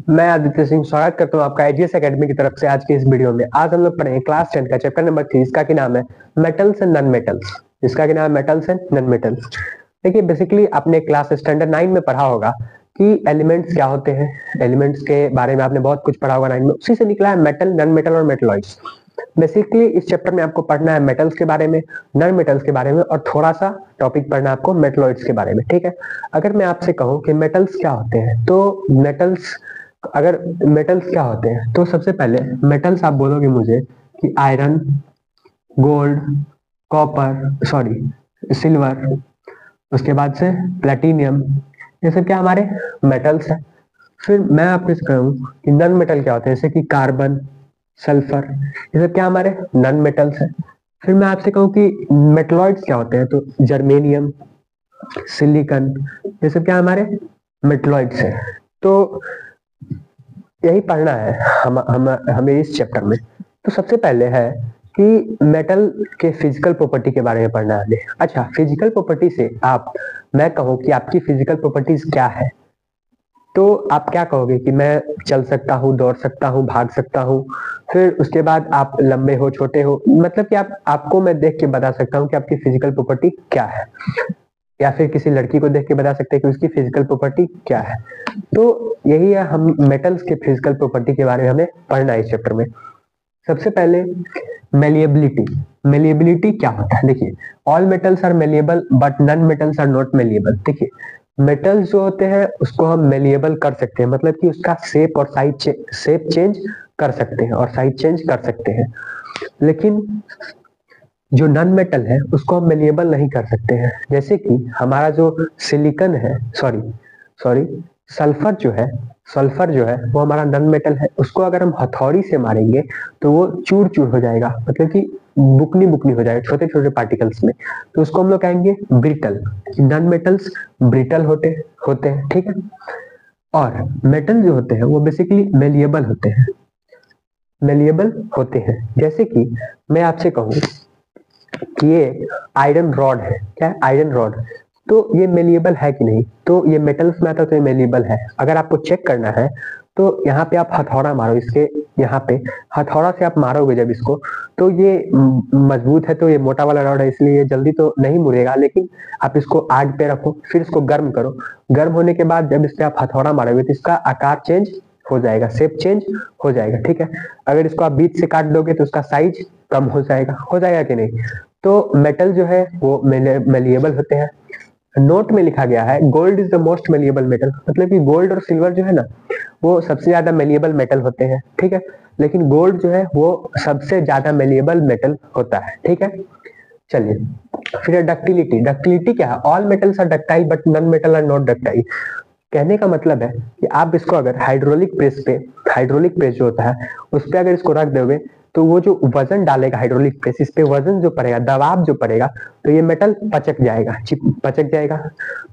मैं आदित्य सिंह स्वागत करता हूँ आपका एजीएस एकेडमी की तरफ से। आज के इस वीडियो में आज हम लोग पढ़ेंगे क्लास 10 का चैप्टर नंबर 3, इसका की नाम है मेटल्स एंड नॉन मेटल्स। इसका की नाम है मेटल्स एंड नॉन मेटल्स। देखिए, बेसिकली आपने क्लास स्टैंडर्ड 9 में पढ़ा होगा कि एलिमेंट्स क्या होते हैं। एलिमेंट्स के बारे में आपने बहुत कुछ पढ़ा होगा 9 में, उसी से निकला है मेटल, नॉन मेटल और मेटलॉइड्स। बेसिकली इस चैप्टर में आपको पढ़ना है मेटल्स के बारे में, नॉन मेटल्स के बारे में, और थोड़ा सा टॉपिक पढ़ना है आपको मेटलॉइड्स के बारे में। ठीक है, अगर मैं आपसे कहूँ कि मेटल्स क्या होते हैं, तो मेटल्स क्या होते हैं, तो सबसे पहले मेटल्स आप बोलोगे मुझे कि आयरन, गोल्ड, सिल्वर, उसके बाद से प्लेटिनियम, ये सब क्या हमारे मेटल्स है। फिर मैं आपको कहूँ कि नॉन मेटल क्या होते हैं, जैसे कि कार्बन, सल्फर, ये सब क्या हमारे नॉन मेटल्स है। फिर मैं आपसे कहूँ कि मेटलॉइड्स क्या होते हैं, तो जर्मेनियम, सिलिकॉन, ये सब क्या हमारे मेटलॉइड्स है। तो यही पढ़ना है हमें इस चैप्टर में। तो सबसे पहले है कि मेटल के फिजिकल प्रॉपर्टी के बारे में पढ़ना है हमें। अच्छा, फिजिकल प्रॉपर्टी से मैं कहूँ कि आपकी फिजिकल प्रॉपर्टीज क्या है, तो आप क्या कहोगे कि मैं चल सकता हूँ, दौड़ सकता हूँ, भाग सकता हूँ। फिर उसके बाद आप लंबे हो, छोटे हो, मतलब कि आपको मैं देख के बता सकता हूँ कि आपकी फिजिकल प्रॉपर्टी क्या है, या फिर किसी लड़की को देख के बता सकते हैं कि उसकी फिजिकल प्रॉपर्टी क्या है। तो यही है, हम मेटल्स के फिजिकल प्रॉपर्टी के बारे में हमें पढ़ना है इस चैप्टर में। सबसे पहले मेलिएबिलिटी। मेलिएबिलिटी क्या होता है, देखिए, all metals are malleable but non metals are not malleable. देखिए, मेटल्स जो होते हैं उसको हम मेलिएबल कर सकते हैं, मतलब कि उसका शेप चेंज कर सकते हैं और साइज चेंज कर सकते हैं। लेकिन जो नॉन मेटल है उसको हम मेलिएबल नहीं कर सकते हैं। जैसे कि हमारा जो सिलिकॉन है, सॉरी सॉरी सल्फर जो है वो हमारा नॉन मेटल है। उसको अगर हम हथौड़ी से मारेंगे तो वो चूर चूर हो जाएगा, मतलब कि बुकनी बुकनी हो जाएगा छोटे छोटे पार्टिकल्स में। तो उसको हम लोग कहेंगे ब्रिटल। नॉन मेटल्स ब्रिटल होते हैं, ठीक है। और मेटल जो होते हैं वो बेसिकली मेलिएबल होते हैं। जैसे कि मैं आपसे कहूँ कि ये आयरन रॉड है, क्या है आयरन रॉड, तो ये मेलिएबल है कि नहीं, तो ये मेटल्स में आता है तो ये मेलिएबल है। अगर आपको चेक करना है तो यहाँ पे आप हथौड़ा मारो, इसके यहाँ पे हथौड़ा से आप मारोगे जब इसको, तो ये मजबूत है, तो ये मोटा वाला रॉड है, इसलिए ये जल्दी तो नहीं मुड़ेगा। लेकिन आप इसको आग पे रखो, फिर इसको गर्म करो, गर्म होने के बाद जब इस पे आप हथौड़ा मारोगे तो इसका आकार चेंज हो जाएगा, शेप चेंज हो जाएगा, ठीक है। अगर इसको आप बीच से काट दोगे तो उसका साइज कम हो जाएगा कि नहीं। तो मेटल जो है वो मेलिएबल होते हैं। नोट में लिखा गया है gold is the most malleable metal, मतलब कि गोल्ड और सिल्वर जो है ना वो सबसे ज्यादा मेलिएबल मेटल होते हैं, ठीक है। लेकिन गोल्ड जो है वो सबसे ज्यादा मेलिएबल मेटल होता है, ठीक है। चलिए, फिर डक्टिलिटी। डक्टिलिटी क्या है, all metals are ductile but non metal are not ductile. कहने का मतलब है कि आप इसको अगर हाइड्रोलिक प्रेस जो होता है उस पर अगर इसको रख दोगे तो वो जो वजन डालेगा हाइड्रोलिक प्रेस, इस पे वजन जो पड़ेगा, दबाव जो पड़ेगा, तो ये मेटल पचक जाएगा।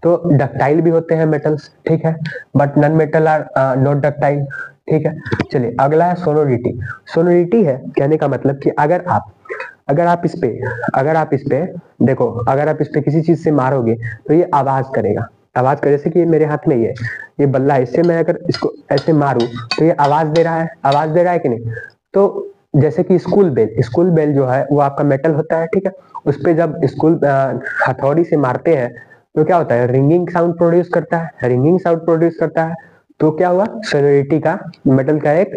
तो डक्टाइल भी होते हैं मेटल्स, ठीक है, but non metal are not ductile, ठीक है। चलिए, अगला है सोनोरिटी। सोनोरिटी है कहने का मतलब कि अगर आप इस पे देखो, अगर आप इस पे किसी चीज से मारोगे तो ये आवाज करे। जैसे कि ये मेरे हाथ में ये बल्ला है, इससे मैं अगर इसको ऐसे मारूं तो ये आवाज दे रहा है कि नहीं। तो जैसे कि स्कूल बेल जो है वो आपका मेटल होता है, ठीक है। उस पे जब हथौड़ी से मारते हैं तो क्या होता है, रिंगिंग साउंड प्रोड्यूस करता है। तो क्या हुआ, सोनोरिटी का, मेटल का एक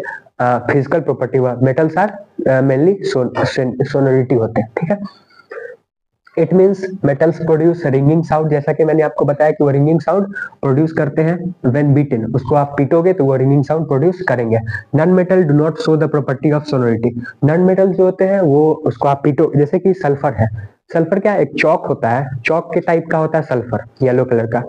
फिजिकल प्रॉपर्टी हुआ। मेटल्स आर मेनली सोनोरिटी होते हैं, ठीक है। It means metals produce ringing sound, जैसा कि मैंने आपको बताया कि वो रिंगिंग साउंड प्रोड्यूस करते हैं व्हेन बीटन। उसको आप पीटोगे तो वो रिंगिंग साउंड प्रोड्यूस करेंगे। Non metal do not show the property of sonority. Non metal जो होते हैं वो उसको आप पीटो, जैसे कि सल्फर है। सल्फर क्या, एक चौक होता है, चौक के टाइप का होता है सल्फर, येलो कलर का।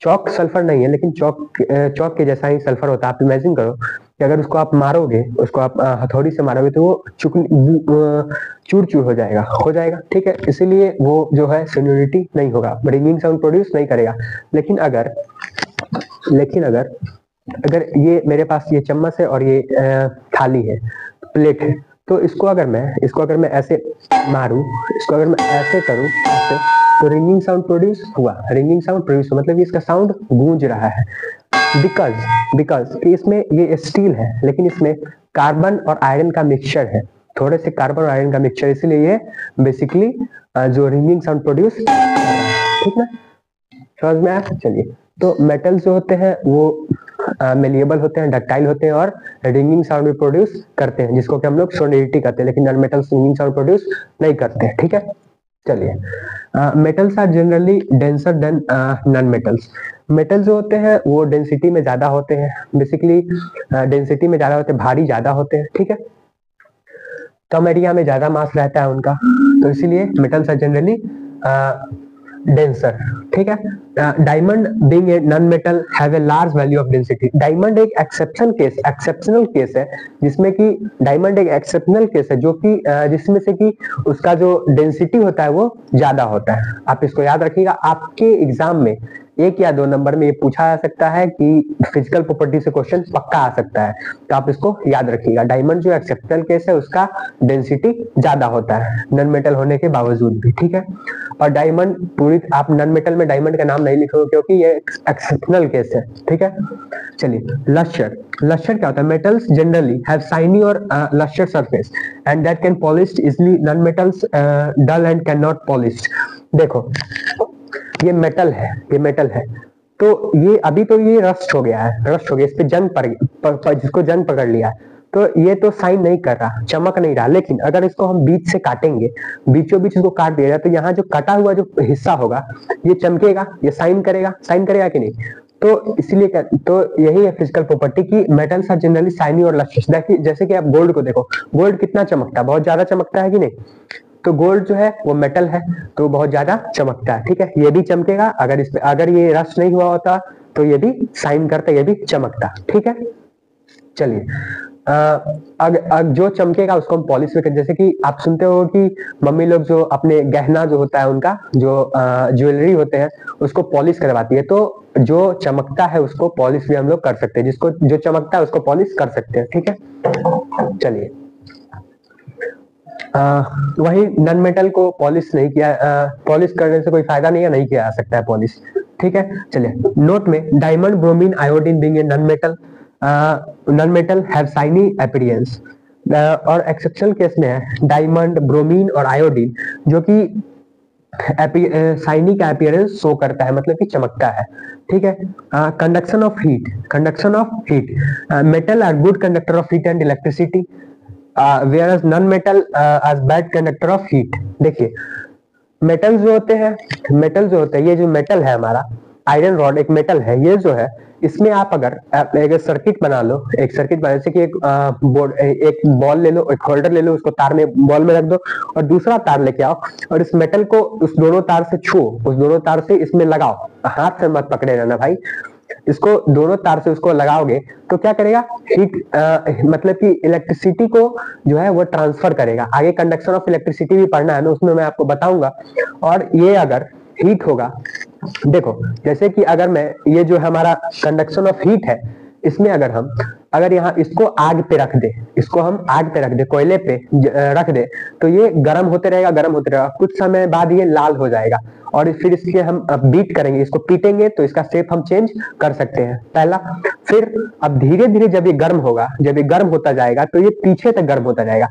चौक सल्फर नहीं है, लेकिन चौक के जैसा ही सल्फर होता है। आप इमेजिन करो कि अगर उसको आप मारोगे, उसको आप हथौड़ी से मारोगे तो वो चूर चूर हो जाएगा, ठीक है। इसीलिए वो जो है सोनोरिटी नहीं होगा, रिंगिंग साउंड प्रोड्यूस नहीं करेगा। लेकिन अगर ये मेरे पास ये चम्मच है और ये थाली है, प्लेट है, तो इसको अगर मैं ऐसे मारूं, इसको अगर मैं ऐसे करूं ऐसे, तो रिंगिंग साउंड प्रोड्यूस हुआ, मतलब कि इसका साउंड गूंज रहा है। बिकॉज बिकॉज कि इसमें ये स्टील है लेकिन इसमें कार्बन और आयरन का मिक्सचर है, थोड़े से कार्बन और आयरन का मिक्सचर, इसलिए ये बेसिकली जो रिंगिंग साउंड प्रोड्यूस, ठीक ना, समझ में आया। चलिए, तो मेटल्स जो होते हैं वो मेलिएबल होते हैं, डक्टाइल होते हैं और रिंगिंग साउंड भी प्रोड्यूस करते हैं, जिसको कि हम लोग सोनिरिटी कहते हैं, लेकिन non metals ringing sound produce नहीं करते हैं, ठीक है। चलिए, metals are generally denser than non metals. Metal जो होते हैं वो डेंसिटी में ज्यादा होते हैं, बेसिकली डेंसिटी में ज्यादा होते हैं, भारी ज्यादा होते हैं, ठीक है, कम एरिया में ज्यादा मास रहता है उनका, तो इसीलिए मेटल्स आर जनरली डेंसर, ठीक है। Diamond being a non metal have a large value of density. Diamond एक एक्सेप्शनल केस है, जिसमें कि डायमंड एक एक्सेप्शनल केस है जो कि जिसमें से कि उसका जो डेंसिटी होता है वो ज्यादा होता है। आप इसको याद रखिएगा, आपके एग्जाम में 1 या 2 नंबर में ये पूछा जा सकता है कि फिजिकल प्रॉपर्टी से क्वेश्चन पक्का आ सकता है, तो आप इसको याद रखिएगा। डायमंड जो एक्सेप्शनल केस है उसका डेंसिटी ज्यादा होता है नॉन मेटल होने के बावजूद भी, ठीक है। और डायमंड पूरी, आप नॉन मेटल में डायमंड का नाम नहीं लिखोगे क्योंकि ये एक्सेप्शनल केस है, ठीक है। चलिए, लस्टर क्या होता है? मेटल्स जनरली हैव शाइनी और lustre surface and that can polished easily, non metals dull and can not polished. देखो, ये मेटल है, तो ये अभी तो ये रस्ट हो गया है, इस पे जंग जिसको जंग पकड़ लिया है, तो ये तो साइन नहीं कर रहा, चमक नहीं रहा। लेकिन अगर इसको हम बीच से काटेंगे, बीचों बीच इसको काट दिया जाए, तो यहाँ जो कटा हुआ जो हिस्सा होगा ये चमकेगा, ये साइन करेगा कि नहीं। तो इसलिए तो यही है फिजिकल प्रॉपर्टी की मेटल्स आर जनरली शाइनी और लस्ट्रस। देखिए, जैसे कि आप गोल्ड को देखो, गोल्ड कितना चमकता है, बहुत ज्यादा चमकता है कि नहीं। तो गोल्ड जो है वो मेटल है तो बहुत ज्यादा चमकता है, ठीक है। ये भी चमकेगा, अगर ये रस्ट नहीं हुआ होता तो ये भी शाइन करता, ये भी चमकता, ठीक है। चलिए, जो चमकेगा उसको हम पॉलिश में, जैसे कि आप सुनते हो कि मम्मी लोग जो अपने गहना जो होता है उनका जो ज्वेलरी होते हैं उसको पॉलिश करवाती है, तो जो चमकता है उसको पॉलिश भी हम लोग कर सकते हैं, जिसको जो चमकता है उसको पॉलिश कर सकते हैं, ठीक है। चलिए, वही नॉन मेटल को पॉलिश नहीं किया, पॉलिश करने से कोई फायदा नहीं है, नहीं किया जा सकता है पॉलिश, ठीक है। चलिए, नोट में diamond, bromine, iodine being a non metal have shiny appearance, और एक्सेप्शनल केस में है डायमंड, ब्रोमीन और आयोडीन जो कि शाइनी का अपीयरेंस शो करता है, मतलब कि चमकता है, ठीक है। Conduction of heat, metal are good conductor of heat and electricity, whereas non-metal as bad conductor of heat। देखिए, मेटल जो होते हैं, ये जो मेटल है हमारा आयरन रॉड एक मेटल है, ये जो है इसमें आप अगर एक सर्किट बना लो, जैसे कि एक बॉल ले लो, एक होल्डर ले लो, उसको तार में बॉल में रख दो और दूसरा तार लेके आओ और इस मेटल को उस दोनों तार से छुओ, उस दोनों तार से इसमें लगाओ, हाथ से मत पकड़े रहना भाई, इसको दोनों तार से उसको लगाओगे तो क्या करेगा, हीट मतलब कि इलेक्ट्रिसिटी को जो है वो ट्रांसफर करेगा। आगे कंडक्शन ऑफ इलेक्ट्रिसिटी भी पढ़ना है ना, उसमें मैं आपको बताऊंगा। और ये अगर हीट होगा, देखो जैसे कि अगर मैं ये जो हमारा कंडक्शन ऑफ हीट है, इसमें अगर यहाँ इसको आग पे रख दे, कोयले पे रख दे, तो ये गर्म होते रहेगा, कुछ समय बाद ये लाल हो जाएगा और फिर इसके हम बीट करेंगे, इसको पीटेंगे तो इसका शेप हम चेंज कर सकते हैं, पहला। फिर अब धीरे धीरे जब ये गर्म होता जाएगा तो ये पीछे तक गर्म होता जाएगा।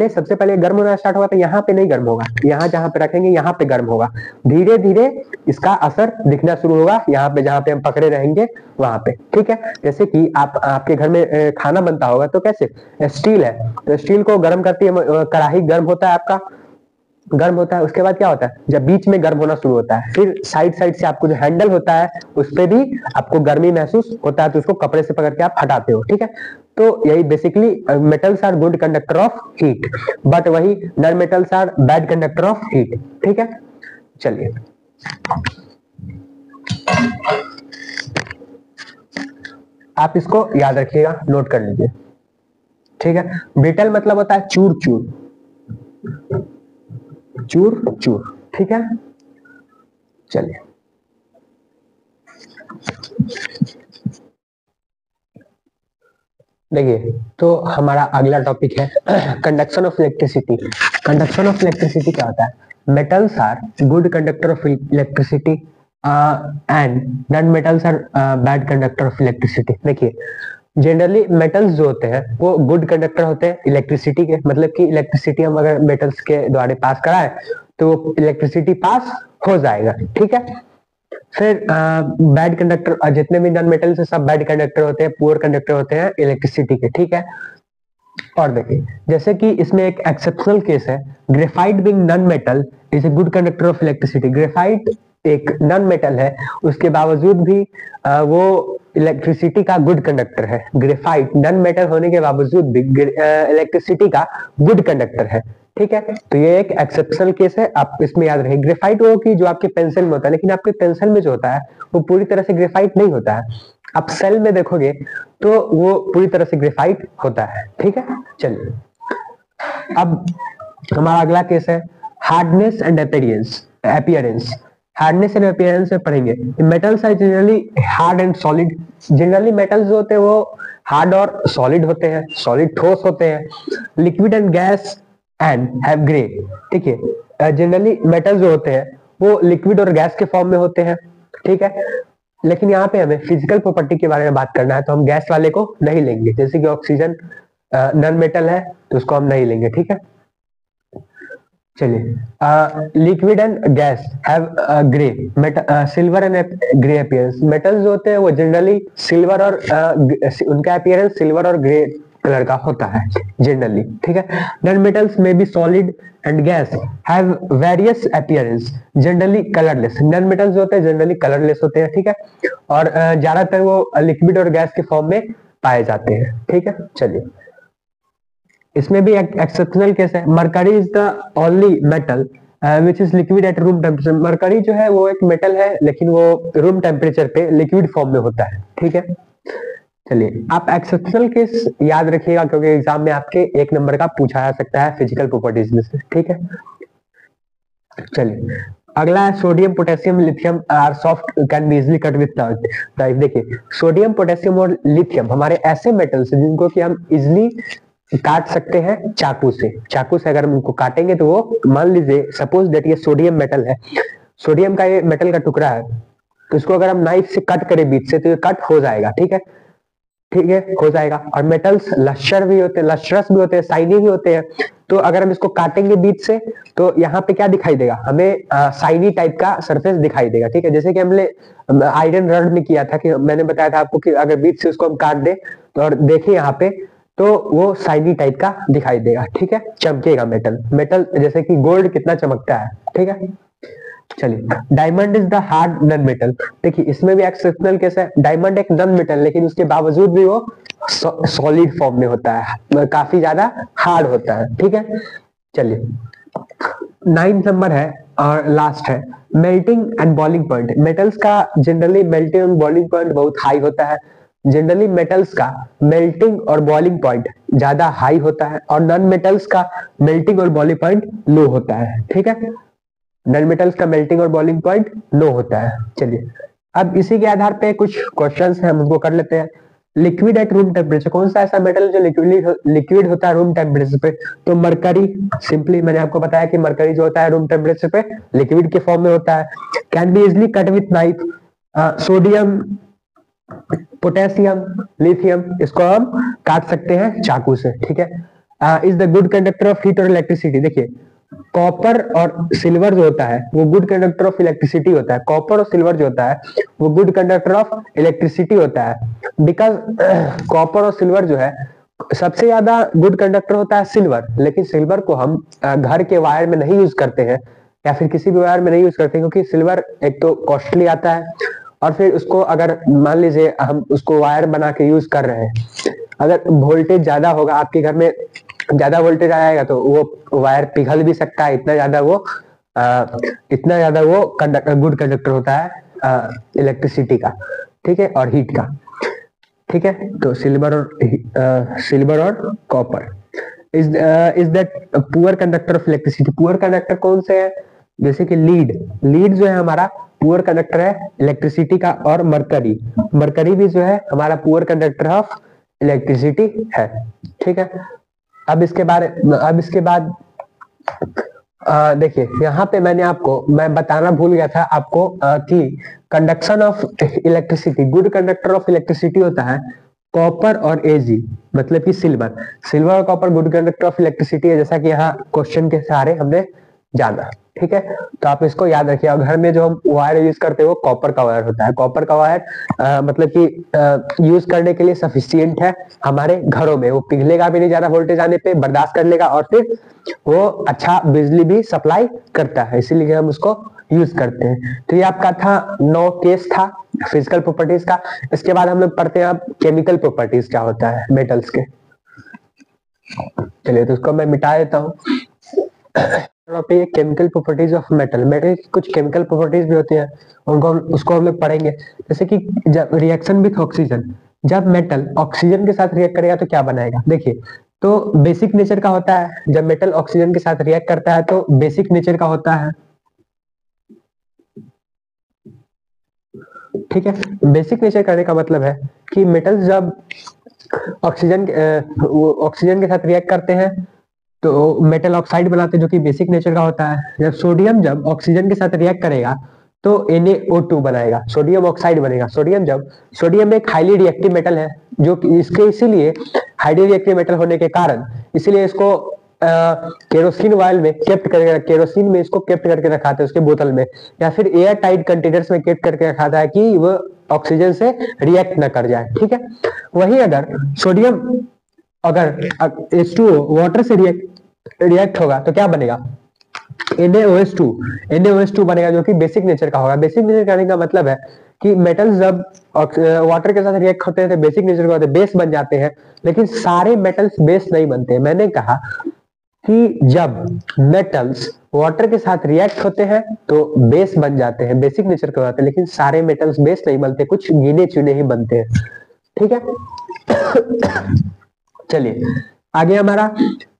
सबसे पहले गर्म होना स्टार्ट होगा तो यहाँ पे नहीं गर्म होगा, यहाँ जहाँ पे रखेंगे यहाँ पे गर्म होगा, धीरे धीरे इसका असर दिखना शुरू होगा यहाँ पे, जहाँ पे हम पकड़े रहेंगे वहां पे, ठीक है। जैसे कि आपके घर में खाना बनता होगा तो कैसे, स्टील है तो स्टील को गर्म करती है कढ़ाई, गर्म होता है आपका, उसके बाद क्या होता है, जब बीच में गर्म होना शुरू होता है, फिर साइड से आपको जो हैंडल होता है उस पे भी आपको गर्मी महसूस होता है, तो उसको कपड़े से पकड़ के आप हटाते हो, ठीक है। तो यही basically metals are good conductor of heat, but वही non metals are bad conductor of heat, ठीक है। चलिए, आप इसको याद रखिएगा, नोट कर लीजिए, ठीक है। ब्रिटल मतलब होता है चूर चूर, ठीक है। चलिए, देखिए, तो हमारा अगला टॉपिक है कंडक्शन ऑफ इलेक्ट्रिसिटी। क्या होता है? Metals are good conductor of electricity and non metals are bad conductor of electricity. देखिए जनरली मेटल्स जो होते हैं वो गुड कंडक्टर होते हैं इलेक्ट्रिसिटी के, मतलब कि इलेक्ट्रिसिटी हम अगर मेटल्स के द्वारा पास कराए तो इलेक्ट्रिसिटी पास हो जाएगा, ठीक है। फिर बैड कंडक्टर, जितने भी नॉन मेटल्स है सब बैड कंडक्टर होते हैं, पुअर कंडक्टर होते हैं इलेक्ट्रिसिटी के, ठीक है। और देखिए जैसे कि इसमें एक एक्सेप्शनल केस है, graphite being non metal is a good conductor of electricity. Graphite एक नॉन मेटल है, उसके बावजूद भी वो इलेक्ट्रिसिटी का गुड कंडक्टर है। ग्रेफाइट नॉन मेटल होने के बावजूद भी इलेक्ट्रिसिटी का गुड कंडक्टर है, ठीक है। तो ये एक एक्सेप्शनल केस है, आप इसमें याद रखें। ग्रेफाइट वो की जो आपके पेंसिल में होता है, लेकिन आपके पेंसिल में जो होता है वो पूरी तरह से ग्रेफाइट नहीं होता है। आप सेल में देखोगे तो वो पूरी तरह से ग्रेफाइट होता है, ठीक है। चलिए अब हमारा अगला केस है hardness and appearance. Hardness and appearance में पढ़ेंगे metals are generally hard and solid. Generally metals जो होते हैं वो हार्ड और सॉलिड होते हैं, सॉलिड ठोस होते हैं। Liquid and gas and have grey. ठीक है, जनरली मेटल्स जो होते हैं वो लिक्विड और गैस के फॉर्म में होते हैं, ठीक है। लेकिन यहाँ पे हमें फिजिकल प्रॉपर्टी के बारे में बात करना है तो हम गैस वाले को नहीं लेंगे, जैसे कि ऑक्सीजन नॉन मेटल है तो उसको हम नहीं लेंगे, ठीक है। चलिए liquid and gas have grey silver and grey appearance. Metals जो होते हैं वो जनरली सिल्वर और उनका अपीयरेंस सिल्वर और ग्रे कलर का होता है जनरली, ठीक है। नॉन मेटल्स में be solid and gas have various appearance generally colourless. Non metals जो होते हैं जनरली कलरलेस होते हैं, ठीक है, और ज्यादातर वो लिक्विड और गैस के फॉर्म में पाए जाते हैं, ठीक है। चलिए इसमें भी एक एक्सेप्शनल केस है, mercury is the only metal which is liquid at room temperature. Mercury जो है वो एक मेटल है लेकिन वो रूम टेम्परेचर पे लिक्विड फॉर्म में होता है, ठीक है। चलिए आप एक्सेप्शनल केस याद रखिएगा क्योंकि एग्जाम में आपके 1 नंबर का पूछा जा सकता है फिजिकल प्रॉपर्टीज में से, ठीक है। चलिए अगला है sodium potassium lithium are soft can be easily cut with knife. देखिए सोडियम पोटेशियम और लिथियम हमारे ऐसे मेटल्स हैं जिनको कि हम इजिली काट सकते हैं चाकू से। चाकू से अगर हम उनको काटेंगे तो वो, मान लीजिए सपोज दैट ये सोडियम मेटल है, सोडियम का ये मेटल का टुकड़ा है, तो इसको अगर हम नाइफ से कट करें बीच से तो ये कट हो जाएगा, ठीक है, ठीक है, हो जाएगा। और मेटल्स लस्टर भी होते हैं, लस्ट्रस भी होते हैं, शाइनी भी होते हैं, तो अगर हम इसको काटेंगे बीच से तो यहाँ पे क्या दिखाई देगा हमें, शाइनी टाइप का सरफेस दिखाई देगा, ठीक है। जैसे कि हमने आयरन रॉड में किया था कि मैंने बताया था आपको कि अगर बीच से उसको हम काट दे तो और देखिए यहाँ पे तो वो शाइनी टाइप का दिखाई देगा, ठीक है, चमकेगा मेटल। मेटल जैसे कि गोल्ड कितना चमकता है, ठीक है। चलिए diamond is the hard non metal. देखिए इसमें भी एक्सेप्शनल केस है, डायमंड एक नॉन मेटल लेकिन उसके बावजूद भी वो सॉलिड फॉर्म में होता है, काफी ज्यादा हार्ड होता है, ठीक है। चलिए 9 नंबर है और लास्ट है melting and boiling point. Metals का generally melting and boiling point बहुत हाई होता है। जनरली मेटल्स का मेल्टिंग और बॉइलिंग पॉइंट ज्यादा हाई होता है और नॉन मेटल्स का मेल्टिंग और बॉइलिंग पॉइंट लो होता है, ठीक है। नॉन मेटल्स का मेल्टिंग और बॉइलिंग पॉइंट लो होता है। चलिए अब इसी के आधार पे कुछ क्वेश्चंस हैं हम उनको कर लेते हैं। लिक्विड एट रूम टेम्परेचर, कौन सा ऐसा मेटल जो लिक्विड होता है रूम टेम्परेचर पे? तो मरकरी, सिंपली मैंने आपको बताया कि मरकरी जो होता है रूम टेम्परेचर पे लिक्विड के फॉर्म में होता है। Can be easily cut with knife. Sodium, potassium, lithium, इसको हम काट सकते हैं चाकू से, ठीक है। Is the good conductor of heat और इलेक्ट्रिसिटी। देखिए कॉपर और सिल्वर जो होता है वो गुड कंडक्टर ऑफ इलेक्ट्रिसिटी होता है। कॉपर और सिल्वर जो होता है वो गुड कंडक्टर ऑफ इलेक्ट्रिसिटी होता है, बिकॉज कॉपर और सिल्वर जो है सबसे ज्यादा गुड कंडक्टर होता है सिल्वर, लेकिन सिल्वर को हम घर के वायर में नहीं यूज करते हैं या फिर किसी भी वायर में नहीं यूज करते क्योंकि सिल्वर एक तो कॉस्टली आता है और फिर उसको अगर मान लीजिए हम उसको वायर बना के यूज कर रहे हैं, अगर वोल्टेज ज्यादा होगा आपके घर में, ज्यादा वोल्टेज आएगा तो वो वायर पिघल भी सकता है, इतना ज्यादा वो गुड कंडक्टर होता है इलेक्ट्रिसिटी का, ठीक है, और हीट का, ठीक है। तो सिल्वर और copper is that poor conductor of electricity. Poor conductor कौन से है? जैसे कि लीड जो है हमारा पुअर कंडक्टर है इलेक्ट्रिसिटी का, और मरकरी भी जो है हमारा पुअर कंडक्टर ऑफ इलेक्ट्रिसिटी है, ठीक है। अब इसके बाद देखिए यहाँ पे मैं बताना भूल गया था आपको कि conduction of electricity, good conductor of electricity होता है कॉपर और एजी, मतलब कि सिल्वर। सिल्वर और copper good conductor of electricity है, जैसा कि यहाँ क्वेश्चन के सहारे हमने जाना। ठीक है, तो आप इसको याद रखिए। और घर में जो हम वायर यूज करते हैं वो कॉपर का वायर होता है। कॉपर का वायर मतलब कि यूज करने के लिए सफिशियंट है हमारे घरों में, वो पिघलेगा भी नहीं ज्यादा वोल्टेज आने पे, बर्दाश्त कर लेगा, और फिर वो अच्छा बिजली भी सप्लाई करता है, इसीलिए हम उसको यूज करते हैं। तो ये आपका था 9 केस था फिजिकल प्रॉपर्टीज का। इसके बाद हम लोग पढ़ते हैं अब केमिकल प्रॉपर्टीज क्या होता है मेटल्स के। चलिए तो उसको मैं मिटा देता हूँ। Chemical properties of metal, metal की कुछ केमिकल प्रॉपर्टीज भी होती है, उसको हम लोग पढ़ेंगे। जैसे कि जब रिएक्शन विथ ऑक्सीजन, जब मेटल ऑक्सीजन के साथ रिएक्ट करेगा तो क्या बनाएगा। देखिए तो बेसिक नेचर का होता है, जब मेटल ऑक्सीजन के साथ रिएक्ट करता है तो बेसिक नेचर का होता है। ठीक है, बेसिक नेचर करने का मतलब है कि मेटल जब ऑक्सीजन के साथ रिएक्ट करते हैं तो मेटल ऑक्साइड बनाते हैं, जो कि बेसिक नेचर का होता है। जब सोडियम जब ऑक्सीजन के साथ रिएक्ट करेगा तो NaO2 बनाएगा, सोडियम ऑक्साइड बनेगा। सोडियम एक हाईली रिएक्टिव मेटल है, जो कि इसके इसीलिए हाईली रिएक्टिव मेटल होने के कारण इसीलिए इसको केरोसिन ऑयल में केप्ट करके, केरोसिन में इसको केप्ट करके रखा था उसके बोतल में, या फिर एयर टाइट कंटेनर्स में केप्ट करके रखा था कि वो ऑक्सीजन से रिएक्ट ना कर जाए। ठीक है, वही अगर सोडियम अगर H2O वाटर से रिएक्ट होगा तो क्या बनेगा, NaOH2 बनेगा, जो कि बेसिक नेचर का होगा। बेसिक नेचर करने का मतलब है कि मेटल्स जब वाटर के साथ रिएक्ट होते हैं तो बेसिक नेचर का होते हैं, बेस बन जाते हैं। लेकिन सारे मेटल्स बेस नहीं बनते। मैंने कहा कि जब मेटल्स वाटर के साथ रिएक्ट होते हैं तो बेस बन जाते हैं, बेसिक नेचर के होते हैं, लेकिन सारे मेटल्स बेस नहीं बनते, कुछ गिने चुने ही बनते हैं। ठीक है, चलिए आगे हमारा,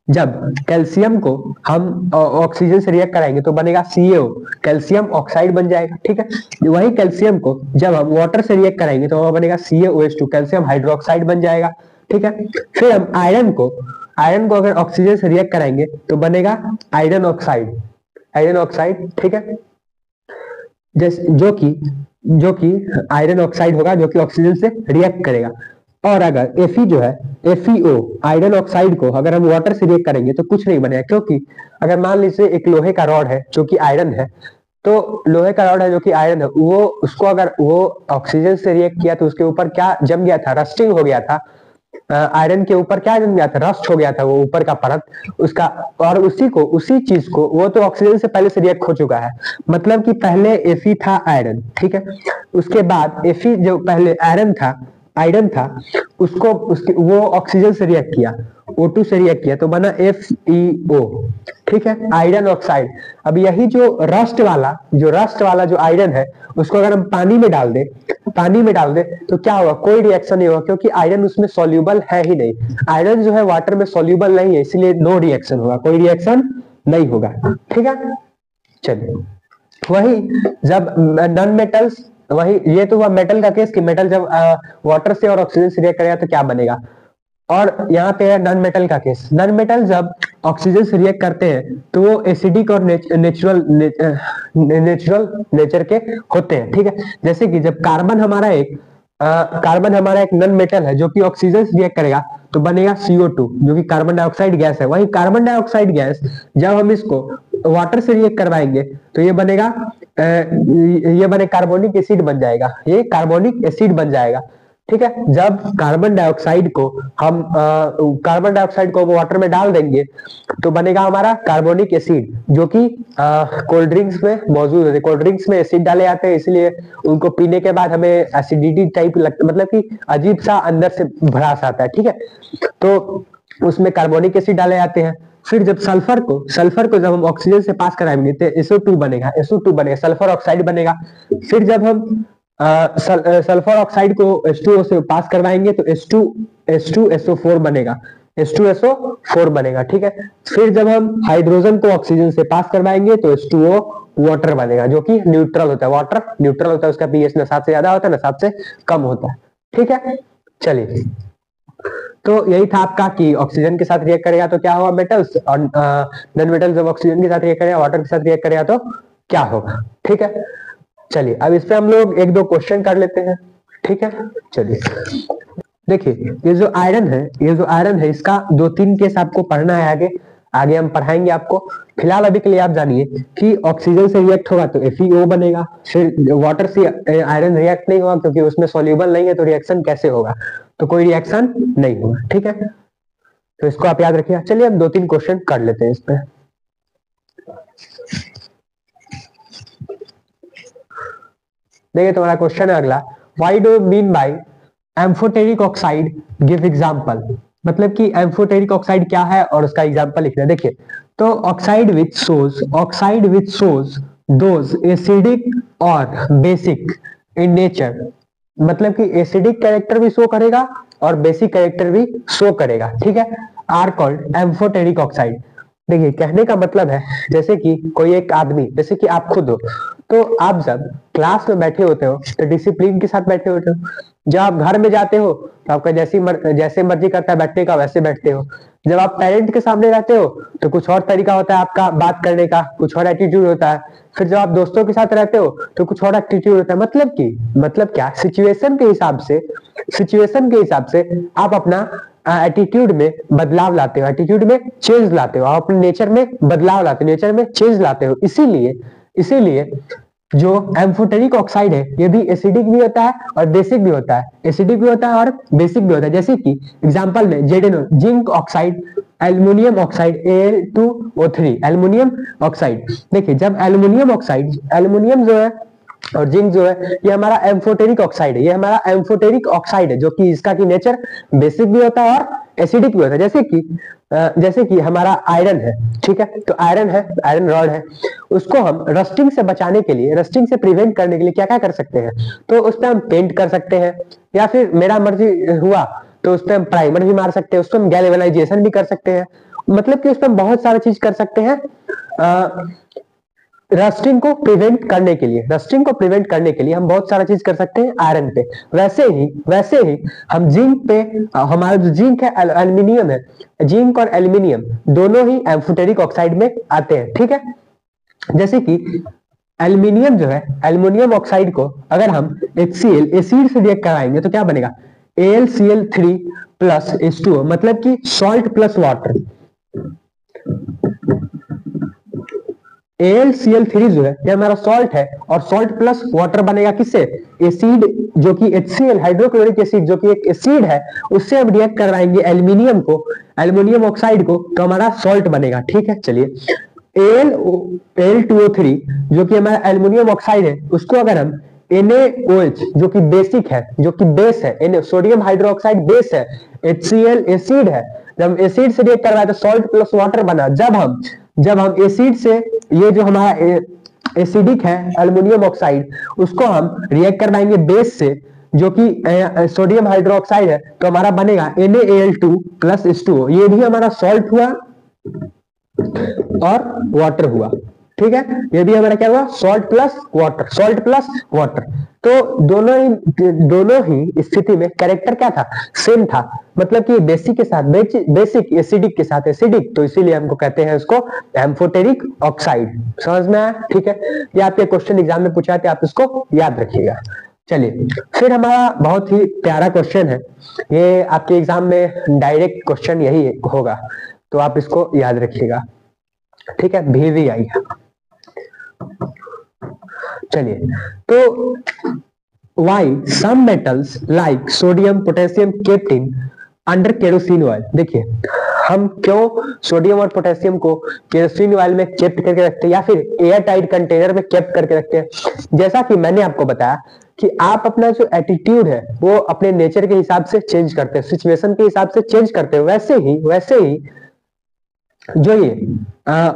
जब कैल्शियम को हम ऑक्सीजन से रिएक्ट कराएंगे तो बनेगा CaO, कैल्शियम ऑक्साइड बन जाएगा। ठीक है, वही कैल्शियम को जब हम वाटर से रिएक्ट कराएंगे तो बनेगा CaOH2, कैल्शियम हाइड्रोक्साइड बन जाएगा। ठीक है, फिर हम आयरन को अगर ऑक्सीजन से रिएक्ट कराएंगे तो बनेगा आयरन ऑक्साइड। ठीक है, जो कि आयरन ऑक्साइड होगा, जो कि ऑक्सीजन से रिएक्ट करेगा। और अगर Fe जो है, FeO आयरन ऑक्साइड को अगर हम वाटर से रिएक्ट करेंगे तो कुछ नहीं बनेगा, क्योंकि अगर मान लीजिए एक लोहे का रॉड है जो कि आयरन है, तो लोहे का रॉड है जो कि आयरन है, वो उसको अगर वो ऑक्सीजन से रिएक्ट किया तो उसके ऊपर क्या जम गया था, रस्टिंग हो गया था। आयरन के ऊपर क्या जम गया था, रस्ट हो गया था वो ऊपर का परत उसका। और उसी चीज को वो तो ऑक्सीजन से पहले से रिएक्ट हो चुका है, मतलब कि पहले Fe था आयरन। ठीक है, उसके बाद Fe जो पहले आयरन था वो ऑक्सीजन से रिएक्ट किया, O2 से रिएक्ट किया तो बना FeO। ठीक है, आयरन ऑक्साइड। अब यही जो रस्ट वाला जो आयरन है उसको अगर हम पानी में डाल दे तो क्या होगा, कोई रिएक्शन नहीं होगा, क्योंकि आयरन उसमें सॉल्यूबल है ही नहीं। आयरन जो है वाटर में सॉल्यूबल नहीं है, इसलिए नो रिएक्शन होगा, कोई रिएक्शन नहीं होगा। ठीक है, चलिए वही जब नॉन मेटल्स, वही ये तो हुआ मेटल का केस कि मेटल जब वाटर से और ऑक्सीजन से रिएक्ट करेगा तो क्या बनेगा। और यहाँ पे है नॉन मेटल का केस। नॉन मेटल जब ऑक्सीजन से रिएक्ट करते हैं तो वो एसिडिक और नेचुरल नेचर के होते हैं। ठीक है, जैसे कि जब कार्बन हमारा एक नॉन मेटल है जो कि ऑक्सीजन से रिएक्ट करेगा तो बनेगा CO2, जो कि कार्बन डाइऑक्साइड गैस है। वही कार्बन डाइऑक्साइड गैस जब हम इसको वाटर से रिएक्ट करवाएंगे तो ये बने कार्बोनिक एसिड बन जाएगा, ये कार्बोनिक एसिड बन जाएगा। ठीक है, जब कार्बन डाइऑक्साइड को वाटर में डाल देंगे तो बनेगा हमारा कार्बोनिक एसिड, जो कि कोल्ड ड्रिंक्स में मौजूद है। कोल्ड ड्रिंक्स में एसिड डाले जाते हैं, इसलिए उनको पीने के बाद हमें एसिडिटी टाइप लगता, मतलब कि अजीब सा अंदर से भड़ास आता है। ठीक है, तो उसमें कार्बोनिक एसिड डाले जाते हैं। फिर जब सल्फर को जब हम ऑक्सीजन से पास कराएंगे तो SO2 बनेगा, सल्फर ऑक्साइड बनेगा। फिर जब हम सल्फर ऑक्साइड को H2O से पास करवाएंगे तो H2SO4 बनेगा। ठीक है, फिर जब हम हाइड्रोजन को ऑक्सीजन से पास करवाएंगे तो H2O वाटर बनेगा, जो कि न्यूट्रल होता है। वाटर न्यूट्रल होता है, उसका pH न 7 से ज्यादा होता है न 7 से कम होता है। ठीक है, चलिए तो यही था आपका कि ऑक्सीजन के साथ रिएक्ट करेगा तो क्या होगा मेटल्स, और नॉन मेटल जब ऑक्सीजन के साथ रिएक्ट करेगा, वाटर के साथ रिएक्ट करेगा तो क्या होगा। ठीक है, चलिए अब इस पे हम लोग एक दो क्वेश्चन कर लेते हैं। ठीक है, चलिए देखिए ये जो आयरन है इसका 2-3 केस आपको पढ़ना है, आगे आगे हम पढ़ाएंगे आपको। फिलहाल अभी के लिए आप जानिए कि ऑक्सीजन से रिएक्ट होगा तो FeO बनेगा, फिर वाटर से आयरन रिएक्ट नहीं होगा क्योंकि उसमें सॉल्युबल नहीं है, तो रिएक्शन कैसे होगा, तो कोई रिएक्शन नहीं होगा। ठीक है, तो इसको आप याद रखिए। चलिए हम 2-3 क्वेश्चन कर लेते हैं इस पे। देखिए तुम्हारा क्वेश्चन है अगला, why do mean by amphoteric oxide, give example. मतलब कि एम्फोटेरिक ऑक्साइड क्या है और उसका एग्जांपल लिखना। देखिए तो oxide which shows those acidic और बेसिक इन नेचर, मतलब कि एसिडिक कैरेक्टर भी शो करेगा और बेसिक कैरेक्टर भी शो करेगा। ठीक है, आर कॉल्ड एम्फोटेरिक ऑक्साइड। देखिए कहने का मतलब है जैसे कि कोई एक आदमी, जैसे कि आप खुद हो, तो आप जब क्लास में बैठे होते हो तो डिसिप्लिन के साथ बैठे होते हो। जब आप घर में जाते हो तो आपका जैसे मर्जी करता है बैठने का वैसे बैठते हो। जब आप पेरेंट के सामने रहते हो तो कुछ और तरीका होता है आपका बात करने का, कुछ और एटीट्यूड होता है। फिर जब आप दोस्तों के साथ रहते हो तो कुछ और एटीट्यूड होता है। मतलब क्या, सिचुएशन के हिसाब से आप अपना एटीट्यूड में बदलाव लाते हो, एटीट्यूड में चेंज लाते हो, आप अपने नेचर में बदलाव लाते हो, नेचर में चेंज लाते हो। इसीलिए जो एम्फोटेरिक ऑक्साइड है ये भी एसिडिक भी होता है और बेसिक भी होता है, एसिडिक भी होता है और बेसिक भी होता है। जैसे कि एग्जांपल में ZnO, zinc oxide, aluminium oxide, Al2O3, aluminium oxide. देखिए जब एल्युमिनियम जो है और जिंक जो है ये हमारा एम्फोटेरिक ऑक्साइड है, ये हमारा एम्फोटेरिक ऑक्साइड है, जो कि इसका की नेचर बेसिक भी होता है और एसिडिक भी होता है। जैसे कि हमारा आयरन है, ठीक है, तो आयरन रॉड है, उसको हम रस्टिंग से बचाने के लिए, रस्टिंग से प्रिवेंट करने के लिए क्या क्या कर सकते हैं, तो उस पर हम पेंट कर सकते हैं, या फिर मेरा मर्जी हुआ तो उस पर हम प्राइमर भी मार सकते हैं, उस पर हम गैल्वेनाइजेशन भी कर सकते हैं। मतलब कि उस पर बहुत सारा चीज कर सकते हैं रस्टिंग को प्रिवेंट करने के लिए हम बहुत सारा चीज कर सकते हैं आयरन पे। वैसे ही हम जिंक पे, हमारा जो जिंक है, एल्युमिनियम है, जिंक और एल्युमिनियम दोनों ही एम्फोटेरिक ऑक्साइड में आते हैं। ठीक है, जैसे कि एल्युमिनियम जो है, एल्युमिनियम ऑक्साइड को अगर हम HCl एसिड से रिएक्ट कराएंगे तो क्या बनेगा, AlCl3 प्लस H2O, मतलब कि सॉल्ट प्लस वाटर। AlCl3 जो है ये हमारा सॉल्ट है और सॉल्ट प्लस वाटर बनेगा किससे, एसिड, जो कि HCl हाइड्रोक्लोरिक एसिड, जो कि एक एसिड है, उससे हम रिएक्ट करवाएंगे एल्युमिनियम ऑक्साइड को, तो हमारा सॉल्ट बनेगा। ठीक है, चलिए Al2O3 जो कि हमारा एल्युमिनियम ऑक्साइड है, उसको अगर हम NaOH जो कि बेसिक है, जो कि बेस है, सोडियम हाइड्रोक्साइड बेस है, HCl एसिड है, जब एसिड से रिएक्ट करवाए तो सॉल्ट प्लस वाटर बना। जब हम एसिड से, ये जो हमारा एसिडिक है एल्युमिनियम ऑक्साइड, उसको हम रिएक्ट करवाएंगे बेस से जो कि सोडियम हाइड्रोक्साइड है, तो हमारा बनेगा NaAl2 प्लस H2O। ये भी हमारा सॉल्ट हुआ और वाटर हुआ। ठीक है, ये भी हमारा क्या हुआ, सॉल्ट प्लस वाटर। तो दोनों ही स्थिति में कैरेक्टर क्या था, सेम था। मतलब कि बेसिक के साथ बेसिक, एसिडिक के साथ एसिडिक, तो इसीलिए हमको कहते हैं उसको एम्फोटेरिक ऑक्साइड। समझ में आया? ठीक है, ये आपके क्वेश्चन एग्जाम में पूछा थे, आप इसको याद रखिएगा। चलिए फिर हमारा बहुत ही प्यारा क्वेश्चन है, ये आपके एग्जाम में डायरेक्ट क्वेश्चन यही होगा, तो आप इसको याद रखिएगा। ठीक है, VVI। चलिए, तो why some metals like sodium, potassium kept in under kerosene oil। देखिए हम क्यों सोडियम और पोटेशियम को केरोसिन ऑयल में केप्ट करके रखते हैं या फिर एयर टाइट कंटेनर में केप्ट करके रखते हैं। जैसा कि मैंने आपको बताया कि आप अपना जो एटीट्यूड है वो अपने नेचर के हिसाब से चेंज करते हैं, सिचुएशन के हिसाब से चेंज करते हैं। वैसे ही जो ये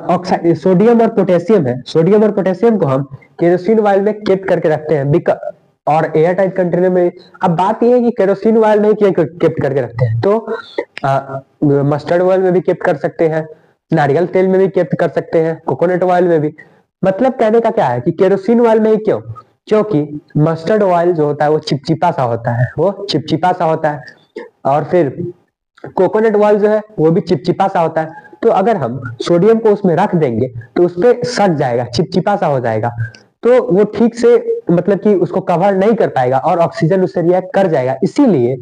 ऑक्साइड सोडियम और पोटेशियम है, सोडियम और पोटेशियम को हम केरोसिन ऑयल में केप्ट करके रखते हैं और एयर टाइट कंटेनर में। अब बात यह है कि केरोसिन ऑयल में केप्ट करके रखते हैं, तो मस्टर्ड ऑयल में भी केप्ट कर सकते हैं, नारियल तेल में भी केप्ट कर सकते हैं, कोकोनट ऑयल में भी। मतलब कहने का क्या है कि केरोसिन ऑयल में ही क्यों, क्योंकि मस्टर्ड ऑयल जो होता है वो चिपचिपा सा होता है, और फिर कोकोनट ऑयल जो है वो भी चिपचिपा सा होता है, तो अगर हम सोडियम को उसमें रख देंगे तो उस पर सट जाएगा, चिपचिपा सा हो जाएगा, तो वो ठीक से मतलब कि उसको कवर नहीं कर पाएगा और ऑक्सीजन उससे रिएक्ट कर जाएगा। इसीलिए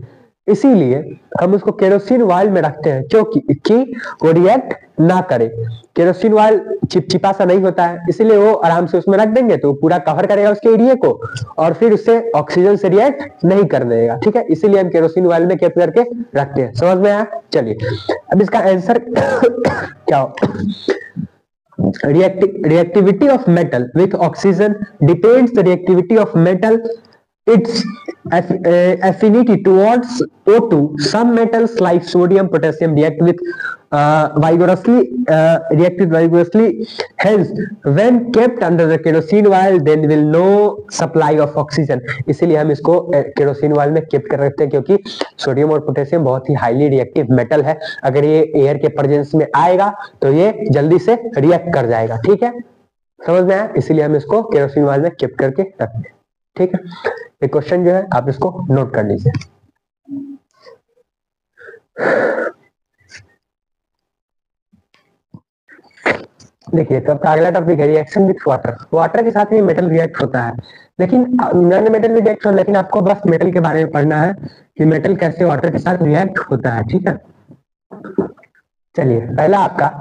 इसीलिए हम उसको केरोसिन ऑयल में रखते हैं, क्योंकि कि वो रिएक्ट ना करे। केरोसिन ऑयल चिपचिपा सा नहीं होता है, इसीलिए वो आराम से उसमें रख देंगे तो पूरा कवर करेगा उसके एरिया को और फिर उससे ऑक्सीजन से रिएक्ट नहीं कर देगा। ठीक है, इसीलिए हम केरोसिन ऑयल में कैप करके रखते हैं। समझ में आया? चलिए अब इसका आंसर क्या हो? reactivity of metal with oxygen depends the reactivity of metal its affinity towards O2. Some metals like sodium, potassium react with vigorously. Hence, when kept under the kerosene oil, then will no supply of oxygen. इसीलिए हम इसको kerosene oil में kept कर रखते हैं, क्योंकि sodium और potassium बहुत ही हाईली रिएक्टिव मेटल है। अगर ये एयर के प्रेजेंस में आएगा तो ये जल्दी से रिएक्ट कर जाएगा। ठीक है, समझ में आया? इसीलिए हम इसको केरोसिन ऑयल में kept करके रखते हैं। ठीक है, ये क्वेश्चन जो है आप इसको नोट कर लीजिए। देखिए तो अगला टॉपिक है रिएक्शन विथ वाटर। वाटर के साथ ही मेटल रिएक्ट होता है, लेकिन नॉन मेटल रिएक्ट हो, लेकिन आपको बस मेटल के बारे में पढ़ना है कि मेटल कैसे वाटर के साथ रिएक्ट होता है। ठीक है, चलिए पहला आपका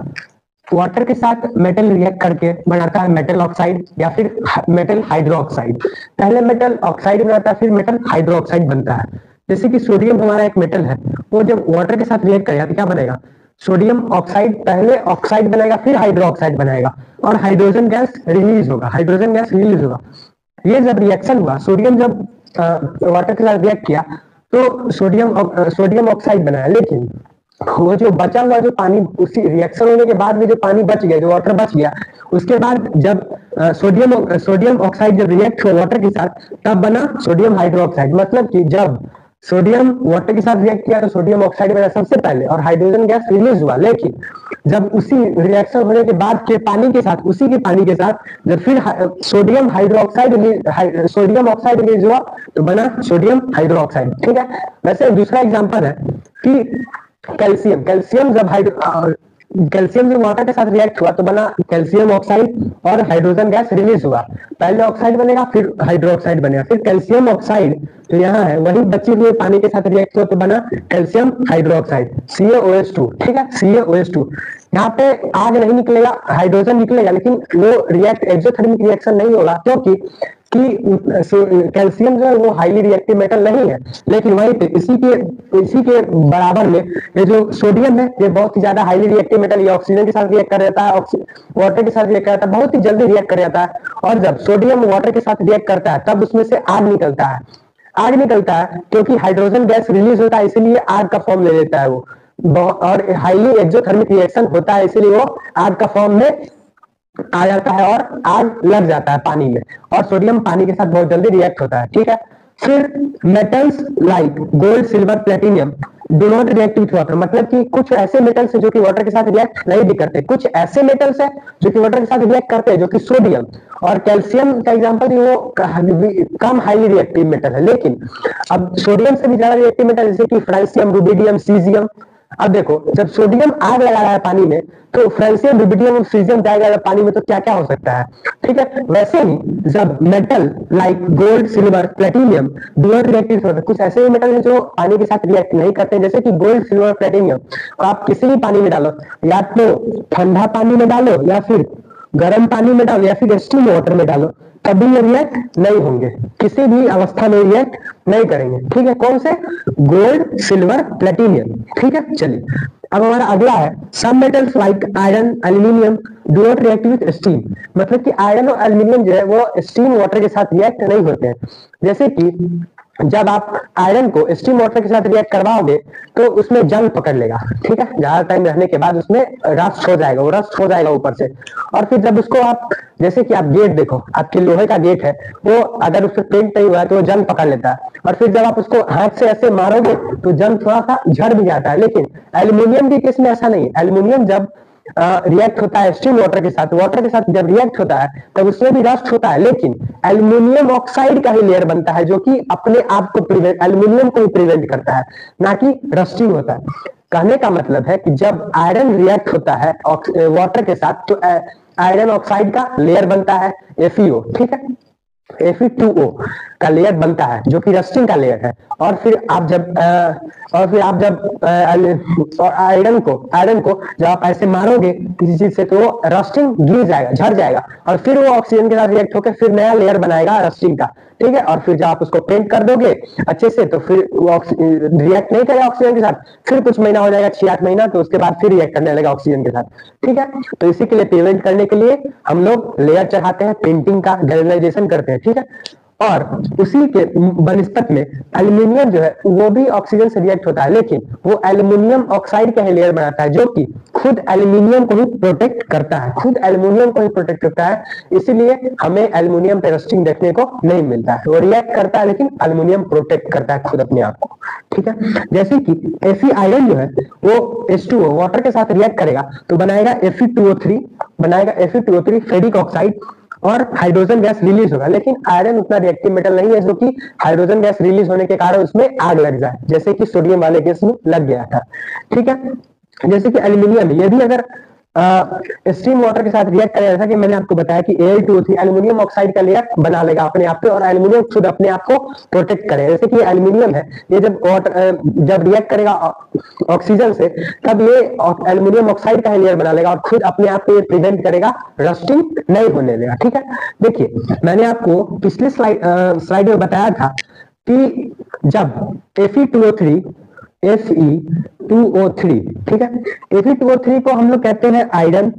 वाटर के साथ मेटल रिएक्ट करके बनाता है मेटल ऑक्साइड या फिर मेटल हाइड्रोक्साइड। पहले मेटल ऑक्साइड बनाता है, फिर मेटल हाइड्रोक्साइड बनता है। जैसे कि सोडियम हमारा एक मेटल है, वो जब वाटर के साथ रिएक्ट करेगा तो क्या बनेगा? सोडियम ऑक्साइड, पहले ऑक्साइड बनेगा फिर हाइड्रोक्साइड बनेगा और हाइड्रोजन गैस रिलीज होगा। हाइड्रोजन गैस रिलीज होगा। ये जब रिएक्शन हुआ, सोडियम जब वाटर के साथ रिएक्ट किया तो सोडियम ऑक्साइड बनाया, लेकिन वो जो बचा हुआ जो पानी, उसी रिएक्शन होने के बाद में जो पानी बच गया, जो वाटर बच गया, उसके बाद जब सोडियम ऑक्साइड जब रिएक्ट हुआ वाटर के साथ, तब बना सोडियम हाइड्रोक्साइड। मतलब कि जब सोडियम वाटर के साथ रिएक्ट किया तो सोडियम ऑक्साइड बना सबसे पहले और हाइड्रोजन गैस रिलीज हुआ, लेकिन जब उसी रिएक्शन होने के बाद के पानी के साथ, उसी के पानी के साथ जब फिर सोडियम ऑक्साइड रिलीज हुआ तो बना सोडियम हाइड्रोक्साइड। ठीक है, वैसे दूसरा एग्जांपल है कि कैल्शियम जब वाटर के साथ रिएक्ट हुआ तो बना कैल्शियम ऑक्साइड और हाइड्रोजन गैस रिलीज हुआ। पहले ऑक्साइड बनेगा फिर हाइड्रोक्साइड बनेगा, फिर कैल्शियम ऑक्साइड जो यहाँ है वही बची हुई पानी के साथ रिएक्ट हुआ तो बना कैल्शियम हाइड्रोक्साइड CaOH2। ठीक है, CaOH2। यहाँ पे आग नहीं निकलेगा, हाइड्रोजन निकलेगा, लेकिन वो एक्सोथर्मिक रिएक्शन नहीं होगा, क्योंकि कैल्शियम जो है वो हाईली रिएक्टिव मेटल नहीं है। लेकिन वहीं पे इसी के बराबर में ये जो सोडियम है, ये बहुत ही ज्यादा हाईली रिएक्टिव मेटल, ये ऑक्सीजन के साथ रिएक्ट कर जाता है, वाटर के साथ रिएक्ट करता है, बहुत ही जल्दी रिएक्ट कर जाता है। और जब सोडियम वाटर के साथ रिएक्ट करता है तब उसमें से आग निकलता है, क्योंकि हाइड्रोजन गैस रिलीज होता है, इसीलिए आग का फॉर्म ले लेता है वो, और हाईली एक्सोथर्मिक रिएक्शन होता है, इसीलिए वो आग का फॉर्म में आ जाता है और आग लग जाता है पानी में, और सोडियम पानी के साथ बहुत जल्दी रिएक्ट होता है। ठीक है, फिर metals like gold, silver, platinum do not react with water. मतलब कि कुछ ऐसे मेटल्स है जो कि वाटर के साथ रिएक्ट नहीं भी करते, कुछ ऐसे मेटल्स है जो कि वाटर के साथ रिएक्ट करते हैं, जो कि सोडियम और कैल्शियम का एग्जांपल भी वो कम हाईली रिएक्टिव मेटल है। लेकिन अब सोडियम से भी ज्यादा रिएक्टिव मेटल जैसे कि फ्रांसियम, रुबिडियम, सीजियम। अब देखो जब सोडियम आग लगा रहा है पानी में तो फ्रांसियम, रुबिडियम और सीजियम जाएगा पानी में तो क्या क्या हो सकता है। ठीक है, वैसे ही जब metal like gold, silver, platinum do not react with water, कुछ ऐसे मेटल हैं जो पानी के साथ रिएक्ट नहीं करते, जैसे कि गोल्ड, सिल्वर, प्लेटिनियम आप किसी भी पानी में डालो, या तो ठंडा पानी में डालो या फिर गर्म पानी में डालो या फिर स्टीम वाटर में डालो, कभी ये रिएक्ट नहीं होंगे, किसी भी अवस्था में रिएक्ट नहीं करेंगे। ठीक है, कौन से? Gold, silver, platinum. ठीक है, चलिए अब हमारा अगला है some metals like iron, aluminium do not react with steam. मतलब कि आयरन और एल्यूमिनियम जो है वो स्टीम वाटर के साथ रिएक्ट नहीं होते हैं। जैसे कि जब आप आयरन को स्टीम वाटर के साथ रिएक्ट करवाओगे तो उसमें जंग पकड़ लेगा। ठीक है, ज्यादा टाइम रहने के बाद उसमें रस्ट हो जाएगा, वो रस्ट हो जाएगा ऊपर से। और फिर जब उसको आप, जैसे कि आप गेट देखो, आपके लोहे का गेट है, वो अगर उस पर पेंट नहीं हुआ है तो वो जंग पकड़ लेता है, और फिर जब आप उसको हाथ से ऐसे मारोगे तो जंग थोड़ा सा झड़ भी जाता है। लेकिन एल्यूमिनियम के केस में ऐसा नहीं है। एल्यूमिनियम जब रिएक्ट होता है स्टीम वाटर के साथ जब रिएक्ट होता है तब उसमें भी रस्ट होता है, लेकिन एल्यूमिनियम ऑक्साइड का ही लेयर बनता है जो कि अपने आप को एल्यूमिनियम को ही प्रिवेंट करता है, ना कि रस्टिंग होता है। कहने का मतलब है कि जब आयरन रिएक्ट होता है वाटर के साथ तो आयरन ऑक्साइड का लेयर बनता है FeO, ठीक है, Fe2O का लेयर बनता है जो कि रस्टिंग का लेयर है। और फिर आप जब आयरन को जब आप ऐसे मारोगे किसी चीज से तो वो रस्टिंग गिर जाएगा, झड़ जाएगा, और फिर वो ऑक्सीजन के साथ रिएक्ट होकर फिर नया लेयर बनाएगा रस्टिंग का, ठीक है। और फिर जब आप उसको पेंट कर दोगे अच्छे से तो फिर वो रिएक्ट नहीं करेगा ऑक्सीजन के साथ, फिर कुछ महीना हो जाएगा, 6-8 महीना, तो उसके बाद फिर रिएक्ट करने लगेगा ऑक्सीजन के साथ, ठीक है। तो इसी के लिए प्रिवेंट करने के लिए हम लोग लेयर चढ़ाते हैं, पेंटिंग का गैल्वेनाइजेशन करते हैं, ठीक है। और उसी के बनस्पत में एल्यूमिनियम जो है वो भी ऑक्सीजन से रिएक्ट होता है, लेकिन वो एल्यूमिनियम ऑक्साइड का ही लेयर बनाता है जो कि खुद एल्यूमिनियम को ही प्रोटेक्ट करता है, खुद एल्यूमिनियम को ही प्रोटेक्ट करता है। इसीलिए हमें एल्यूमिनियम पे रस्टिंग देखने को नहीं मिलता है, वो रिएक्ट करता है लेकिन एल्यूमिनियम प्रोटेक्ट करता है खुद अपने आप को, ठीक है। जैसे कि Fe आयरन जो है वो H2O वाटर के साथ रिएक्ट करेगा तो बनाएगा Fe2O3 फेरिक ऑक्साइड और हाइड्रोजन गैस रिलीज होगा। लेकिन आयरन उतना रिएक्टिव मेटल नहीं है जो कि हाइड्रोजन गैस रिलीज होने के कारण उसमें आग लग जाए, जैसे कि सोडियम वाले केस में लग गया था, ठीक है। जैसे कि एल्यूमिनियम, ये भी अगर स्टीम वाटर के साथ रिएक्ट करेगा, जैसा कि मैंने आपको बताया कि Al2O3 एल्यूमिनियम ऑक्साइड का लेयर बना लेगा अपने आप पे, और एल्यूमिनियम खुद अपने आप को प्रोटेक्ट करेगा। जैसे कि एल्यूमिनियम है, ये जब रिएक्ट करेगा ऑक्सीजन से तब ये एल्यूमिनियम ऑक्साइड का लेयर बना लेगा और खुद अपने आप को प्रिवेंट करेगा, रस्टिंग नहीं होने देगा, ठीक है। देखिए मैंने आपको पिछले स्लाइड में बताया था कि जब Fe2O3 ठीक है, Fe2O3 को हम लोग कहते हैं आयरन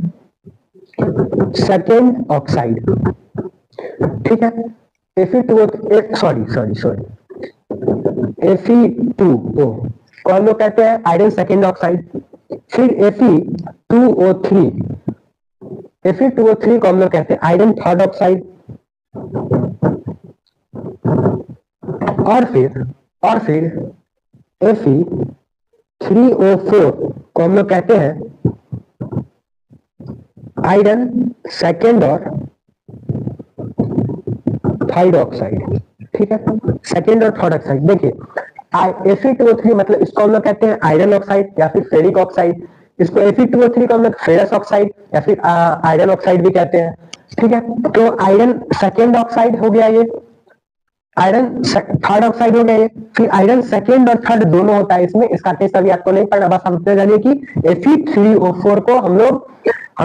सेकेंड ऑक्साइड, ठीक है। Fe2O को हम लोग कहते हैं आयरन सेकेंड ऑक्साइड। फिर Fe2O3 को हम लोग कहते हैं आयरन थर्ड ऑक्साइड। और फिर Fe3O4 को हम लोग कहते हैं आयरन सेकेंड और थर्ड ऑक्साइड, ठीक है, सेकेंड और थर्ड ऑक्साइड। देखिए Fe2O3 मतलब इसको हम लोग कहते हैं आयरन ऑक्साइड या फिर फेरिक ऑक्साइड, इसको Fe2O3 को हम लोग फेरस ऑक्साइड या फिर आयरन ऑक्साइड भी कहते हैं, ठीक है। तो आयरन सेकेंड ऑक्साइड हो गया, ये आयरन थर्ड ऑक्साइड हो गया ये। फिर आयरन सेकेंड और थर्ड दोनों होता है इसमें, इसका टेस्ट अभी आपको नहीं पढ़ना, बस हम जानिए कि Fe3O4 को हम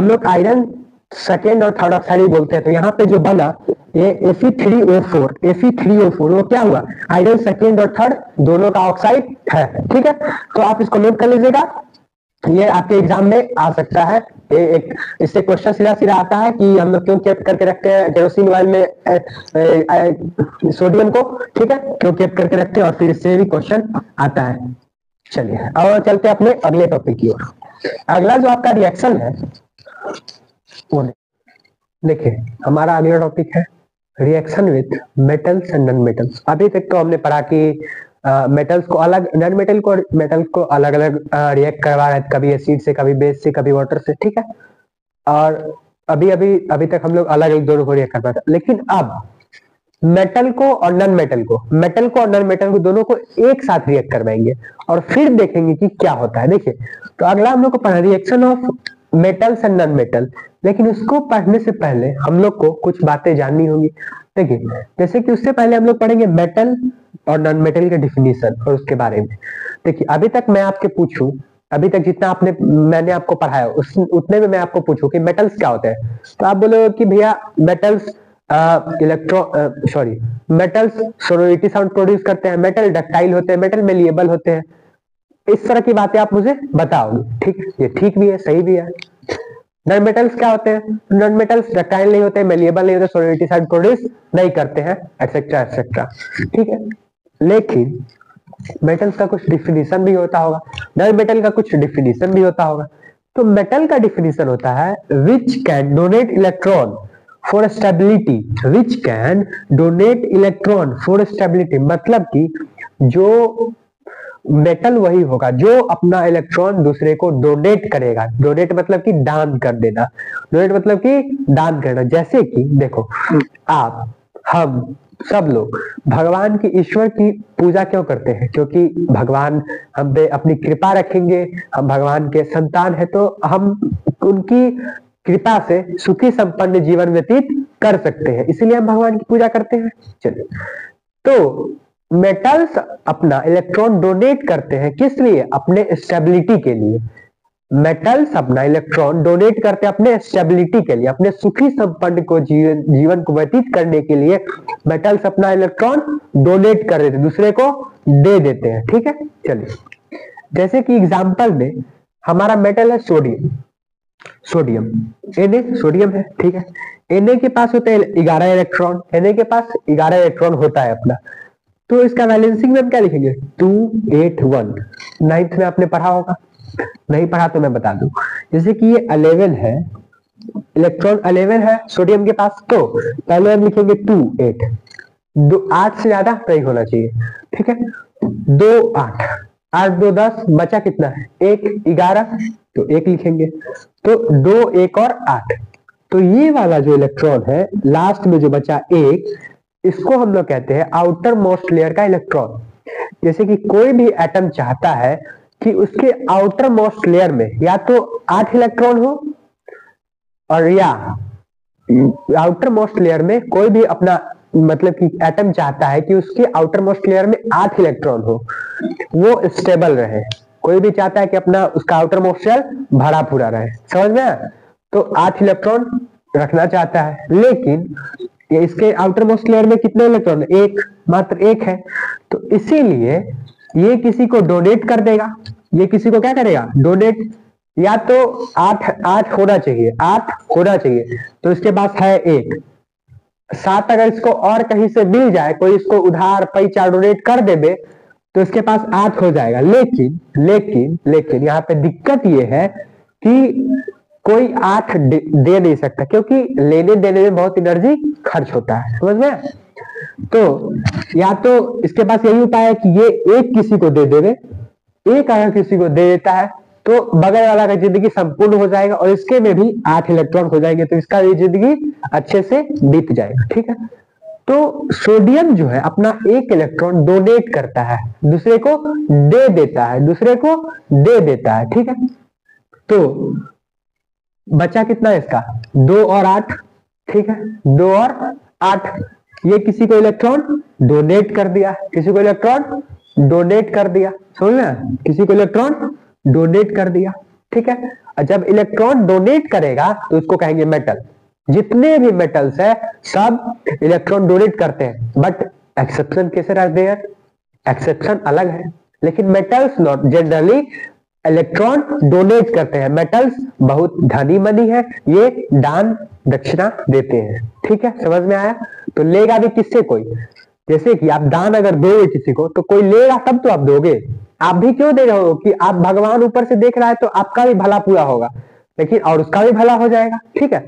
लोग आयरन सेकेंड और थर्ड ऑक्साइड बोलते हैं। तो यहाँ पे जो बना ये Fe3O4 वो क्या हुआ, आयरन सेकेंड और थर्ड दोनों का ऑक्साइड है, ठीक है। तो आप इसको नोट कर लीजिएगा, ये आपके एग्जाम में आ सकता है। एक इससे क्वेश्चन सीधा आता है कि हम लोग क्यों केप करके रखते हैं केरोसिन ऑयल में सोडियम को, ठीक है, क्यों केप करके रखते हैं, और फिर इससे भी क्वेश्चन आता है। चलिए और चलते हैं अपने अगले टॉपिक की ओर। अगला जो आपका रिएक्शन है वो देखिए, हमारा अगला टॉपिक है reaction with metals and non metals. अभी तक तो हमने पढ़ा कि मेटल्स को अलग, नॉन मेटल को अलग अलग रिएक्ट करवा रहे थे, कभी एसिड से, कभी बेस से, कभी वाटर से, ठीक है। और अभी तक हम लोग अलग अलग दोनों को रिएक्ट कर पाते, लेकिन अब मेटल को और नॉन मेटल को दोनों को एक साथ रिएक्ट करवाएंगे और फिर देखेंगे कि क्या होता है। देखिए तो अगला हम लोग को पढ़ा reaction of metals and non metal, लेकिन उसको पढ़ने से पहले हम लोग को कुछ बातें जाननी होंगी। देखिए जैसे कि उससे पहले हम लोग पढ़ेंगे मेटल और नॉन मेटल के डिफिनीशन और उसके बारे में। देखिए अभी तक मैं आपके पूछूं, अभी तक जितना मैंने आपको पढ़ाया उतने में मैं आपको पूछूं कि मेटल्स क्या होते हैं, तो आप बोलोगे कि भैया metals metals sorority sound produce करते हैं, मेटल डक्टाइल होते हैं, मेटल मेलिएबल होते हैं, इस तरह की बातें आप मुझे बताओगे, ठीक, ये ठीक भी है, सही भी है। नॉन मेटल्स क्या होते हैं, नॉन मेटल्स डक्टाइल नहीं होते, मेलिएबल नहीं होते, सोलिडिटी साइड प्रोड्यूस नहीं करते हैं, एक्सेट्रा एक्सेट्रा, ठीक है। लेकिन मेटल्स का कुछ डिफिनीशन भी होता होगा, नॉन मेटल का कुछ डिफिनीशन भी होता होगा। तो मेटल का डिफिनीशन होता है which can donate electron for stability, which can donate electron for stability, मतलब कि जो मेटल वही होगा जो अपना इलेक्ट्रॉन दूसरे को डोनेट करेगा। डोनेट मतलब कि दान कर देना, डोनेट मतलब कि दान करना। जैसे कि देखो आप, हम, सब लोग भगवान की, ईश्वर की पूजा क्यों करते हैं? क्योंकि भगवान हम पे अपनी कृपा रखेंगे, हम भगवान के संतान है, तो हम उनकी कृपा से सुखी संपन्न जीवन व्यतीत कर सकते हैं, इसीलिए हम भगवान की पूजा करते हैं। चलिए, तो मेटल्स अपना इलेक्ट्रॉन डोनेट करते हैं, किस लिए? अपने स्टेबिलिटी के लिए। मेटल्स अपना इलेक्ट्रॉन डोनेट करते हैं अपने स्टेबिलिटी के लिए, अपने सुखी संपन्न को जीवन को व्यतीत करने के लिए मेटल्स अपना इलेक्ट्रॉन डोनेट कर देते हैं, दूसरे को दे देते हैं। ठीक है, चलिए, जैसे कि एग्जांपल में हमारा मेटल है सोडियम, सोडियम Na सोडियम है, ठीक है। Na के पास होते हैं 11 इलेक्ट्रॉन, Na के पास 11 इलेक्ट्रॉन होता है अपना, तो इसका वैलेंसिंग में हम क्या लिखेंगे? 281। नाइन्थ में आपने पढ़ा होगा, नहीं पढ़ा तो मैं बता दूं। जैसे कि ये 11 है, इलेक्ट्रॉन 11 है सोडियम के पास, तो पहले हम लिखेंगे 28, 8 से ज्यादा नहीं होना चाहिए, ठीक है। 2 8, 8 2 10, बचा कितना है? 1 11, तो 1 लिखेंगे, तो 2 1 और 8, तो ये वाला जो इलेक्ट्रॉन है लास्ट में जो बचा 1, इसको हम लोग कहते हैं आउटर मोस्ट लेयर का इलेक्ट्रॉन। जैसे कि कोई भी एटम चाहता है कि उसके आउटर मोस्ट लेयर में या तो 8 इलेक्ट्रॉन हो, और या आउटर मोस्ट लेयर में कोई भी अपना मतलब कि एटम चाहता है कि उसके आउटर मोस्ट लेयर में 8 इलेक्ट्रॉन हो, वो स्टेबल रहे। कोई भी चाहता है कि अपना उसका आउटर मोस्ट लेयर भरा पूरा रहे, समझ में आया? तो 8 इलेक्ट्रॉन रखना चाहता है, लेकिन ये इसके आउटर मोस्ट लेयर में कितने इलेक्ट्रॉन? 1, मात्र 1 है, तो इसीलिए ये किसी को डोनेट कर देगा। ये किसी को क्या करेगा? डोनेट। या तो 8 होना चाहिए, 8 होना चाहिए, तो इसके पास है 1, 7 अगर इसको और कहीं से मिल जाए, कोई इसको उधार पैसा डोनेट कर देवे, तो इसके पास 8 हो जाएगा। लेकिन लेकिन लेकिन यहाँ पे दिक्कत ये है कि कोई 8 दे नहीं सकता, क्योंकि लेने देने में बहुत एनर्जी खर्च होता है, समझ में? तो या तो इसके पास यही उपाय है कि ये 1 किसी को दे देवे, 1 अगर किसी को दे देता है तो बगल वाला का जिंदगी संपूर्ण हो जाएगा, और इसके में भी 8 इलेक्ट्रॉन हो जाएंगे, तो इसका भी जिंदगी अच्छे से बीत जाएगा, ठीक है। तो सोडियम जो है अपना 1 इलेक्ट्रॉन डोनेट करता है, दूसरे को दे देता है, दूसरे को दे देता है, ठीक है। तो बचा कितना है इसका? 2 और 8, ठीक है, 2 और 8। ये किसी को इलेक्ट्रॉन डोनेट कर दिया, किसी को इलेक्ट्रॉन डोनेट कर दिया, समझ में? किसी को इलेक्ट्रॉन डोनेट कर दिया, ठीक है। और जब इलेक्ट्रॉन डोनेट करेगा तो उसको कहेंगे मेटल। जितने भी मेटल्स है सब इलेक्ट्रॉन डोनेट करते हैं, बट एक्सेप्शन कैसे रहते हैं? एक्सेप्शन अलग है, लेकिन metals not generally electron donate करते हैं। मेटल्स बहुत धनी मनी है, ये दान दक्षिणा देते हैं, ठीक है, समझ में आया? तो लेगा भी किससे? कोई, जैसे कि आप दान अगर दोगे किसी को तो कोई लेगा तब तो आप दोगे। आप भी क्यों दे रहे हो? कि आप भगवान ऊपर से देख रहा है तो आपका भी भला पूरा होगा, लेकिन और उसका भी भला हो जाएगा, ठीक है।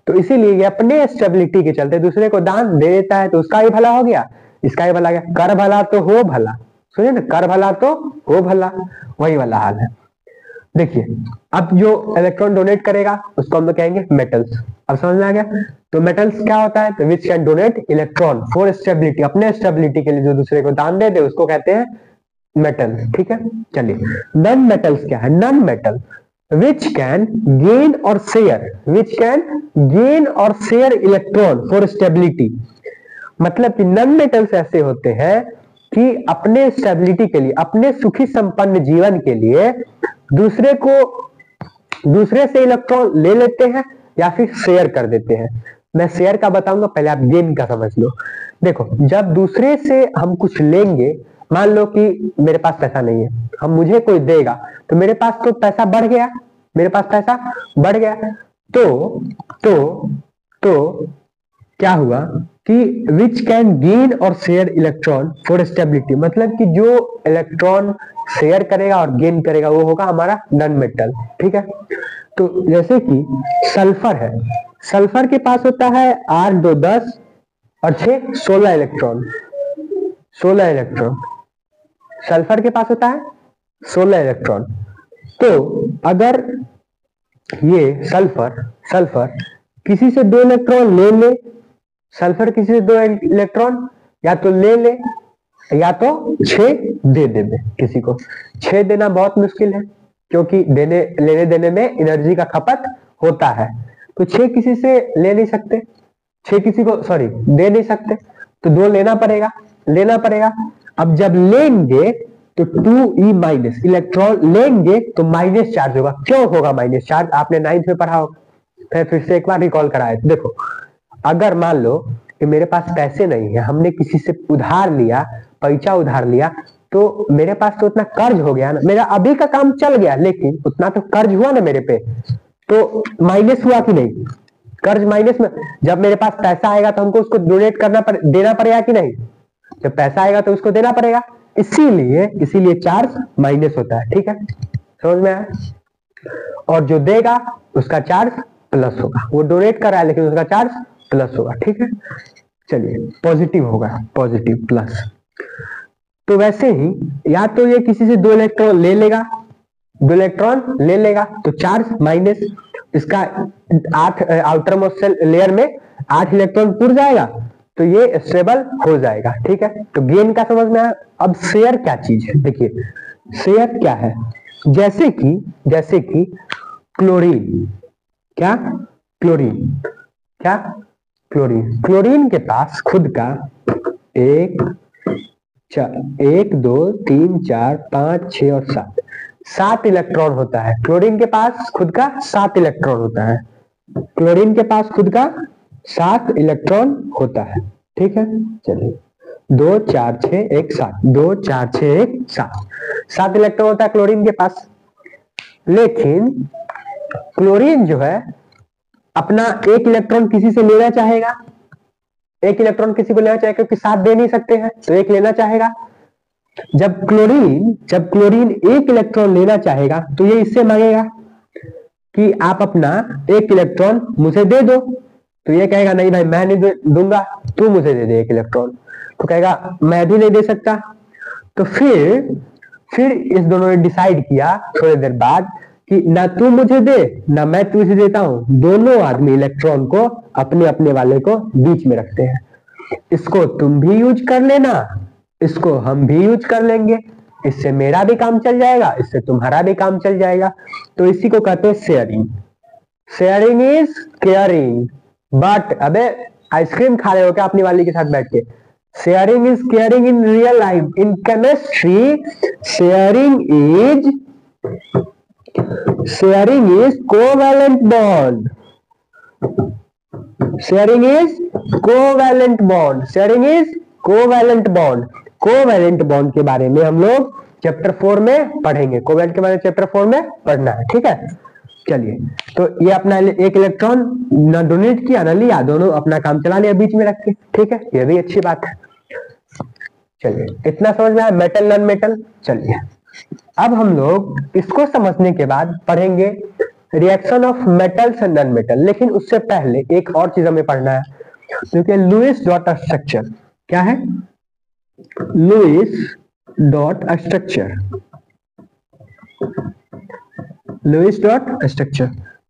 तो इसीलिए ये अपने स्टेबिलिटी के चलते दूसरे को दान दे देता है, तो उसका भी भला हो गया, इसका भी भला गया। कर भला तो हो भला, सुनिए ना, कर भला तो हो भला, वही वाला हाल है। देखिए, अब जो इलेक्ट्रॉन डोनेट करेगा उसको हम लोग कहेंगे मेटल्स। अब समझ में आ गया? तो मेटल्स क्या होता है? तो which can donate electron for stability, अपने स्टेबिलिटी के लिए जो दूसरे को दान दे दे उसको कहते हैं मेटल, ठीक है। चलिए, नॉन मेटल्स क्या है? Non metal which can gain और शेयर, विच कैन गेन और शेयर इलेक्ट्रॉन फॉर स्टेबिलिटी। मतलब कि नॉन मेटल्स ऐसे होते हैं कि अपने स्टेबिलिटी के लिए, अपने सुखी संपन्न जीवन के लिए दूसरे से इलेक्ट्रॉन ले लेते हैं या फिर शेयर कर देते हैं। मैं शेयर का बताऊंगा, पहले आप गेन का समझ लो। देखो, जब दूसरे से हम कुछ लेंगे, मान लो कि मेरे पास पैसा नहीं है, हम मुझे कोई देगा तो मेरे पास तो पैसा बढ़ गया, मेरे पास पैसा बढ़ गया, तो क्या हुआ कि विच कैन गेन और शेयर इलेक्ट्रॉन फॉर स्टेबिलिटी, मतलब कि जो इलेक्ट्रॉन शेयर करेगा और गेन करेगा वो होगा हमारा नॉन मेटल, ठीक है। तो जैसे कि सल्फर है, सल्फर के पास होता है 8 2 10 और 6 16 इलेक्ट्रॉन, 16 इलेक्ट्रॉन सल्फर के पास होता है, 16 इलेक्ट्रॉन। तो अगर ये सल्फर किसी से 2 इलेक्ट्रॉन ले ले, सल्फर किसी से 2 इलेक्ट्रॉन या तो ले ले या तो 6 दे दे किसी को। 6 देना बहुत मुश्किल है क्योंकि लेने देने में एनर्जी का खपत होता है, तो 6 किसी से ले नहीं सकते, 6 किसी को सॉरी दे नहीं सकते, तो 2 लेना पड़ेगा। अब जब लेंगे तो 2e माइनस इलेक्ट्रॉन लेंगे तो माइनस चार्ज होगा। क्यों होगा माइनस चार्ज? आपने 9th में पढ़ा होगा, फिर से एक बार रिकॉल कराए। देखो, अगर मान लो कि मेरे पास पैसे नहीं है, हमने किसी से उधार लिया, पैसा उधार लिया, तो मेरे पास तो उतना कर्ज हो गया ना, मेरा अभी का काम चल गया लेकिन उतना तो कर्ज हुआ ना मेरे पे, तो माइनस हुआ कि नहीं? कर्ज माइनस में। जब मेरे पास पैसा आएगा तो हमको उसको डोनेट देना पड़ेगा कि नहीं? जब पैसा आएगा तो उसको देना पड़ेगा, इसीलिए चार्ज माइनस होता है। ठीक है, समझ में आया? और जो देगा उसका चार्ज प्लस होगा, वो डोनेट कर रहा है लेकिन उसका चार्ज प्लस होगा। ठीक है, चलिए पॉजिटिव होगा, पॉजिटिव प्लस। तो वैसे ही या तो ये किसी से 2 इलेक्ट्रॉन ले लेगा तो चार्ज माइनस, इसका 8 आउटर मोस्ट लेयर में 8 इलेक्ट्रॉन पुर जाएगा तो ये स्टेबल हो जाएगा। ठीक है, तो गेन का समझ में आया। अब शेयर क्या चीज है? देखिए शेयर क्या है, जैसे कि क्लोरीन, क्या क्लोरीन के पास खुद का 1 2 3 4 5 6 और 7 इलेक्ट्रॉन होता है। क्लोरीन के पास खुद का 7 इलेक्ट्रॉन होता है। क्लोरीन के पास खुद का 7 इलेक्ट्रॉन होता है। ठीक है, चलिए 2 4 6 1 7 2 4 6 1 7 इलेक्ट्रॉन होता है क्लोरीन के पास। लेकिन क्लोरीन जो है अपना 1 इलेक्ट्रॉन किसी से लेना चाहेगा, 1 इलेक्ट्रॉन किसी को लेना चाहेगा क्योंकि 7 दे नहीं सकते हैं तो 1 लेना चाहेगा। जब क्लोरीन 1 इलेक्ट्रॉन लेना चाहेगा तो ये इससे मांगेगा कि आप अपना 1 इलेक्ट्रॉन मुझे दे दो, तो ये कहेगा नहीं भाई मैं नहीं दूंगा, तू मुझे दे दे 1 इलेक्ट्रॉन। तो कहेगा मैं भी नहीं दे सकता। तो फिर इस दोनों ने डिसाइड किया थोड़ी देर बाद कि ना तू मुझे दे ना मैं तुझे देता हूं, दोनों आदमी इलेक्ट्रॉन को अपने अपने वाले को बीच में रखते हैं। इसको तुम भी यूज कर लेना, इसको हम भी यूज कर लेंगे, इससे मेरा भी काम चल जाएगा, इससे तुम्हारा भी काम चल जाएगा। तो इसी को कहते हैं sharing. Sharing is caring. But अबे आइसक्रीम खा रहे हो क्या अपनी वाली के साथ बैठ के? Sharing is caring in real life. In chemistry sharing is covalent bond. Sharing is covalent bond. Covalent bond के बारे में हम लोग चैप्टर 4 में पढ़ेंगे। कोवैलेंट के बारे में चैप्टर 4 में पढ़ना है। ठीक है, चलिए तो ये अपना 1 इलेक्ट्रॉन ना डोनेट किया ना लिया, दोनों अपना काम चला लिया बीच में रख के। ठीक है, ये भी अच्छी बात है। चलिए इतना समझ में आया मेटल नॉन मेटल। चलिए अब हम लोग इसको समझने के बाद पढ़ेंगे reaction of metals and non metal. लेकिन उससे पहले एक और चीज हमें पढ़ना है, क्योंकि लुईस डॉट स्ट्रक्चर क्या है? Lewis dot structure.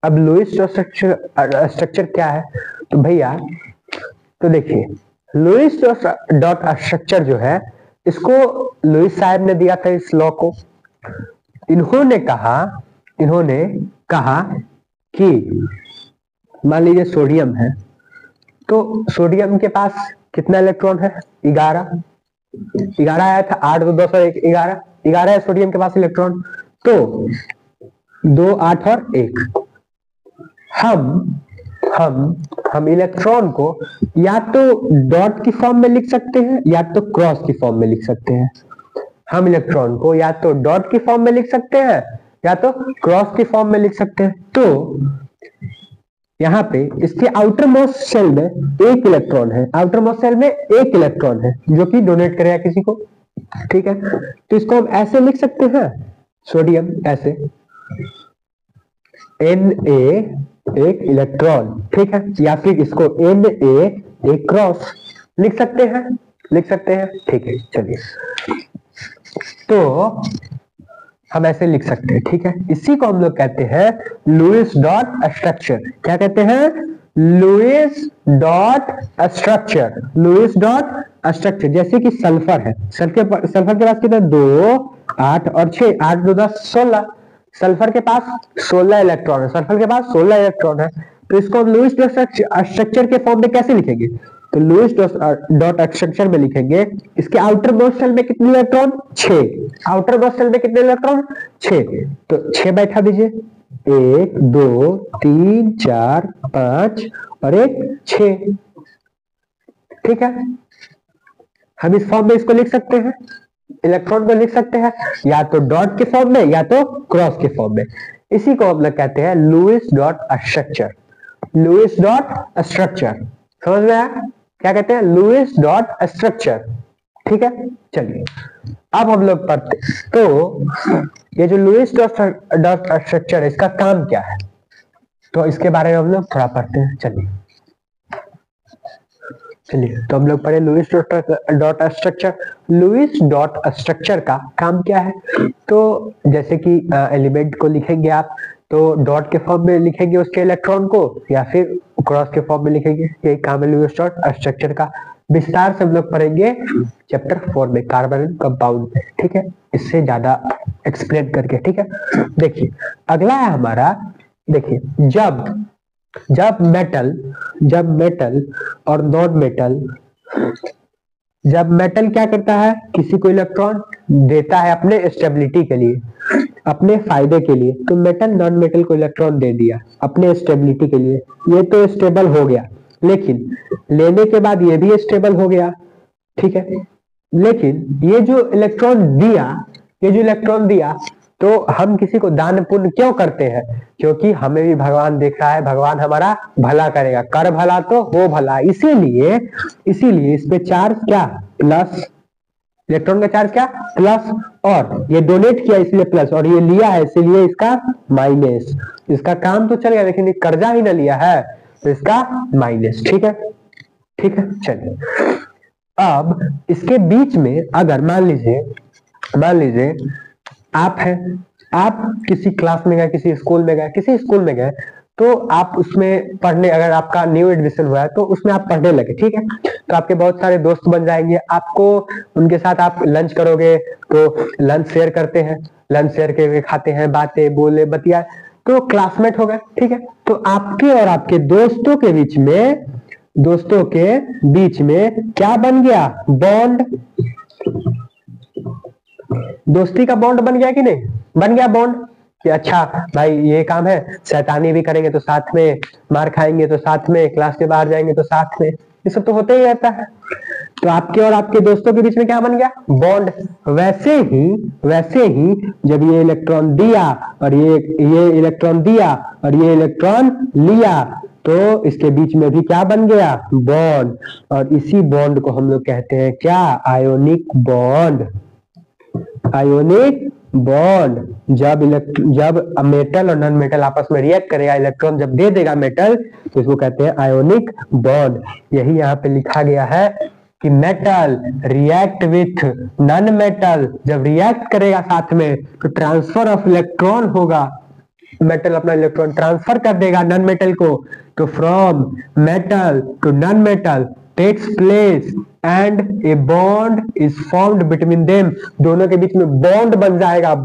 अब लुईस डॉट स्ट्रक्चर क्या है? तो भैया तो देखिए लुईस डॉट स्ट्रक्चर जो है इसको लुईस साहब ने दिया था इस लॉ को। इन्होंने कहा कि मान लीजिए सोडियम है, तो सोडियम के पास कितना इलेक्ट्रॉन है? 11 आया था, 8 2 2 1 11 है सोडियम के पास इलेक्ट्रॉन। तो 2 8 और 1 हम इलेक्ट्रॉन को या तो डॉट की फॉर्म में लिख सकते हैं या तो क्रॉस की फॉर्म में लिख सकते हैं। हम इलेक्ट्रॉन को या तो डॉट की फॉर्म में लिख सकते हैं या तो क्रॉस की फॉर्म में लिख सकते हैं। तो यहाँ पे इसके आउटर मोस्ट सेल में 1 इलेक्ट्रॉन है, जो कि डोनेट करेगा किसी को। ठीक है, तो इसको हम ऐसे लिख सकते हैं, सोडियम ऐसे Na 1 इलेक्ट्रॉन। ठीक है, या फिर इसको Na एक क्रॉस लिख सकते हैं। ठीक है, चलिए तो हम ऐसे लिख सकते हैं। ठीक है, इसी को हम लोग कहते हैं लुईस डॉट स्ट्रक्चर। क्या कहते हैं? Lewis dot structure, Lewis dot structure, जैसे कि सल्फर है, सल्फर के पास कितना 2 8 और 6, 8 2 10 16, सल्फर के पास 16 इलेक्ट्रॉन है, सल्फर के पास 16 इलेक्ट्रॉन है। तो इसको हम लुईस डॉट स्ट्रक्चर के फॉर्म में कैसे लिखेंगे? तो लुईस डॉट स्ट्रक्चर में लिखेंगे, इसके आउटर मोस्ट शेल में कितने इलेक्ट्रॉन? 6, आउटर मोस्ट शेल में कितने इलेक्ट्रॉन? 6, तो 6 बैठा दीजिए, 1 2 3 4 5 और 1 6, ठीक है। हम इस फॉर्म में इसको लिख सकते हैं, इलेक्ट्रॉन को लिख सकते हैं या तो डॉट के फॉर्म में या तो क्रॉस के फॉर्म में। इसी को हम लोग कहते हैं Lewis dot structure, Lewis dot structure, समझ में आया? क्या कहते हैं? लुईस डॉट स्ट्रक्चर, ठीक है। चलिए अब हम लोग पढ़ते, तो ये जो लुईस डॉट स्ट्रक्चर है इसका काम क्या है, तो इसके बारे में हम लोग थोड़ा पढ़ते हैं। चलिए तो हम लोग पढ़े Lewis dot structure. Lewis dot structure का काम क्या है? तो जैसे कि एलिमेंट को लिखेंगे आप तो डॉट के फॉर्म में लिखेंगे उसके इलेक्ट्रॉन को या फिर क्रॉस के फॉर्म में लिखेंगे, यही काम है लुईस डॉट स्ट्रक्चर का। विस्तार से हम लोग पढ़ेंगे चैप्टर 4 में, कार्बन कंपाउंड में, ठीक है, इससे ज्यादा एक्सप्लेन करके, ठीक है। देखिए अगला है हमारा, देखिए जब मेटल और नॉन मेटल, जब मेटल क्या करता है, किसी को इलेक्ट्रॉन देता है अपने स्टेबिलिटी के लिए, अपने फायदे के लिए, तो मेटल नॉन मेटल को इलेक्ट्रॉन दे दिया अपने स्टेबिलिटी के लिए, ये तो स्टेबल हो गया, लेकिन लेने के बाद ये भी स्टेबल हो गया, ठीक है। लेकिन ये जो इलेक्ट्रॉन दिया तो हम किसी को दान पुण्य क्यों करते हैं? क्योंकि हमें भी भगवान देख रहा है, भगवान हमारा भला करेगा, कर भला तो हो भला, इसीलिए इस पे चार्ज क्या? प्लस, इलेक्ट्रॉन का चार्ज क्या? प्लस, और ये डोनेट किया इसलिए प्लस, और ये लिया है इसीलिए इसका माइनस। इसका काम तो चल गया लेकिन ये कर्जा ही ना लिया है तो इसका माइनस, ठीक है। चलिए अब इसके बीच में अगर मान लीजिए आप किसी क्लास में गए, किसी स्कूल में गए तो आप उसमें पढ़ने, अगर आपका न्यू एडमिशन हुआ है तो उसमें आप पढ़ने लगे, ठीक है। तो आपके बहुत सारे दोस्त बन जाएंगे, आपको उनके साथ आप लंच करोगे तो लंच शेयर करते हैं, लंच शेयर करके खाते हैं, बातें बोले बतिया, तो क्लासमेट हो गए, ठीक है। तो आपके और आपके दोस्तों के बीच में क्या बन गया? बॉन्ड। दोस्ती का बॉन्ड बन गया कि नहीं? बन गया बॉन्ड कि अच्छा भाई ये काम है, शैतानी भी करेंगे तो साथ में, मार खाएंगे तो साथ में, क्लास के बाहर जाएंगे तो साथ में, ये सब तो होते ही रहता है। तो आपके और आपके दोस्तों के बीच में क्या बन गया? बॉन्ड। वैसे ही जब ये इलेक्ट्रॉन दिया और ये इलेक्ट्रॉन दिया और ये इलेक्ट्रॉन लिया तो इसके बीच में भी क्या बन गया? बॉन्ड। और इसी बॉन्ड को हम लोग कहते हैं क्या? Ionic bond. Ionic bond. जब मेटल और नॉन मेटल आपस में रिएक्ट करेगा, इलेक्ट्रॉन जब दे देगा मेटल, तो इसको कहते हैं आयोनिक बॉन्ड। यही यहाँ पे लिखा गया है कि metal react with non metal, जब रिएक्ट करेगा साथ में तो ट्रांसफर ऑफ इलेक्ट्रॉन होगा, मेटल अपना इलेक्ट्रॉन ट्रांसफर कर देगा नॉन मेटल को, तो from metal to non metal takes place and a bond is formed between them. दोनों के बीच में बॉन्ड बन जाएगा,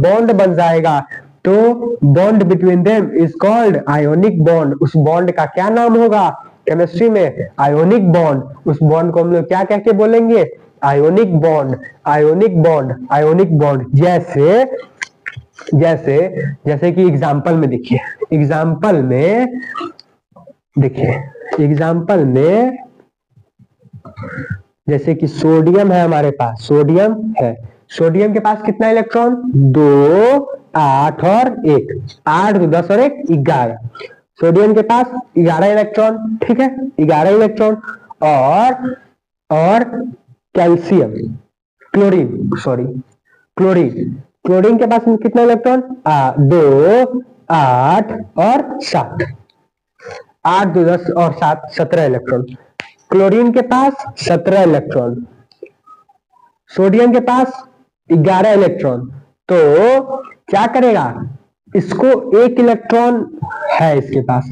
तो bond between them is called ionic bond. उस बॉन्ड का क्या नाम होगा केमिस्ट्री में? Ionic bond. उस बॉन्ड को हम लोग क्या कह के बोलेंगे? Ionic bond. Ionic bond. जैसे कि एग्जाम्पल में देखिए, एग्जाम्पल में जैसे कि सोडियम है हमारे पास, सोडियम के पास कितना इलेक्ट्रॉन? 2 8 और 1, 8 2 10 और 1 11। सोडियम के पास 11 इलेक्ट्रॉन, ठीक है, 11 इलेक्ट्रॉन। और कैल्शियम, क्लोरीन के पास कितना इलेक्ट्रॉन? 2 8 और 7, 8 2 10 और 7 17 इलेक्ट्रॉन। क्लोरीन के पास 17 इलेक्ट्रॉन, सोडियम के पास 11 इलेक्ट्रॉन। तो क्या करेगा? इसको 1 इलेक्ट्रॉन है इसके पास,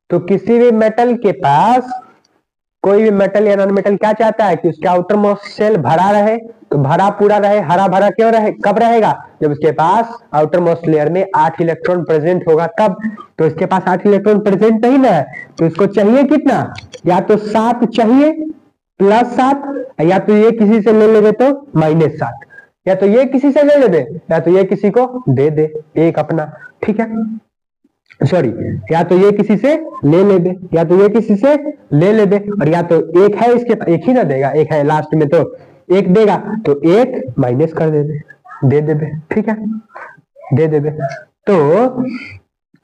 तो किसी भी मेटल के पास, कोई भी मेटल या नॉन मेटल क्या चाहता है कि उसका आउटर मोस्ट शेल भरा रहे, तो भरा पूरा रहे, हरा भरा क्यों रहे, कब रहेगा, जब उसके पास आउटर मोस्ट लेयर में 8 इलेक्ट्रॉन प्रेजेंट होगा तब। तो इसके पास 8 इलेक्ट्रॉन प्रेजेंट नहीं ना है, तो इसको चाहिए कितना, या तो 7 चाहिए +7, या तो ये किसी से ले लेंगे तो -7, या तो ये किसी से ले लेंगे, या तो ये किसी को दे दे एक अपना, ठीक है, सॉरी, या तो ये किसी से ले ले दे, या तो ये किसी से ले ले दे, और या तो एक है इसके पास, एक ही ना देगा, एक है लास्ट में तो एक देगा, तो एक माइनस कर दे दे, ठीक है, दे दे। तो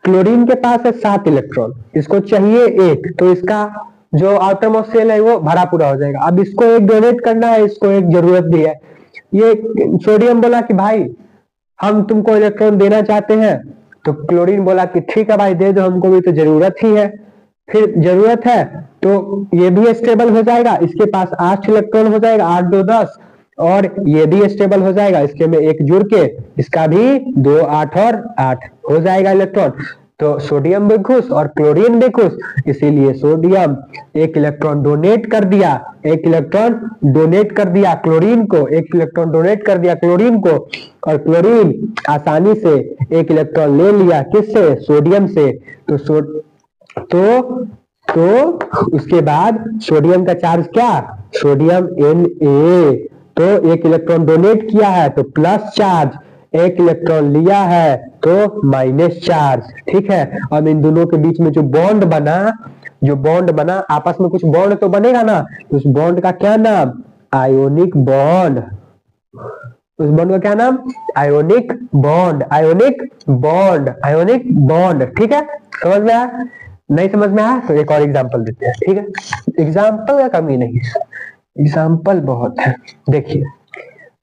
क्लोरीन के पास है 7 इलेक्ट्रॉन, इसको चाहिए एक, तो इसका जो आउटर मोस्ट शेल है वो भरा पूरा हो जाएगा। अब इसको एक डोनेट करना है, इसको एक जरूरत भी है। ये सोडियम बोला कि भाई हम तुमको इलेक्ट्रॉन देना चाहते हैं, तो क्लोरीन बोला कि ठीक है भाई दे दो, हमको भी तो जरूरत ही है। फिर जरूरत है तो ये भी स्टेबल हो जाएगा, इसके पास 8 इलेक्ट्रॉन हो जाएगा, 8 2 10, और ये भी स्टेबल हो जाएगा, इसके में एक जुड़ के इसका भी 2 8 और 8 हो जाएगा इलेक्ट्रॉन। तो सोडियम भी खुश और क्लोरीन भी खुश, इसीलिए सोडियम एक इलेक्ट्रॉन डोनेट कर दिया, एक इलेक्ट्रॉन डोनेट कर दिया क्लोरीन को, एक इलेक्ट्रॉन डोनेट कर दिया क्लोरीन को, और क्लोरीन आसानी से एक इलेक्ट्रॉन ले लिया किससे, सोडियम से। तो उसके बाद सोडियम का चार्ज क्या, सोडियम Na, तो एक इलेक्ट्रॉन डोनेट किया है तो प्लस चार्ज, एक इलेक्ट्रॉन लिया है तो माइनस चार्ज, ठीक है। और इन दोनों के बीच में जो बॉन्ड बना, आपस में कुछ बॉन्ड तो बनेगा ना, उस बॉन्ड का क्या नाम, आयोनिक बॉन्ड। उस बॉन्ड का क्या नाम, ionic bond, ionic bond, ionic bond, ठीक है। समझ में आया, नहीं समझ में आया तो एक और एग्जांपल देते हैं, ठीक है। एग्जांपल का कमी नहीं, एग्जांपल बहुत है। देखिए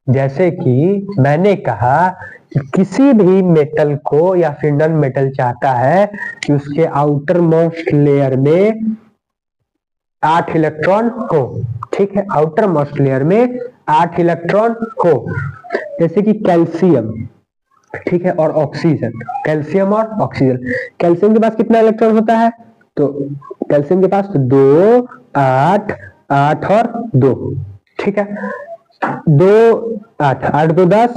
जैसे कि मैंने कहा कि किसी भी मेटल को या फिर नॉन मेटल चाहता है कि उसके आउटर मोस्ट लेयर में 8 इलेक्ट्रॉन हो, ठीक है, आउटर मोस्ट लेयर में 8 इलेक्ट्रॉन हो, जैसे कि कैल्शियम, ठीक है, और ऑक्सीजन, कैल्शियम और ऑक्सीजन। कैल्शियम के पास कितना इलेक्ट्रॉन होता है, तो कैल्शियम के पास तो 2 8 8 और 2, ठीक है, 2 8 8 2 10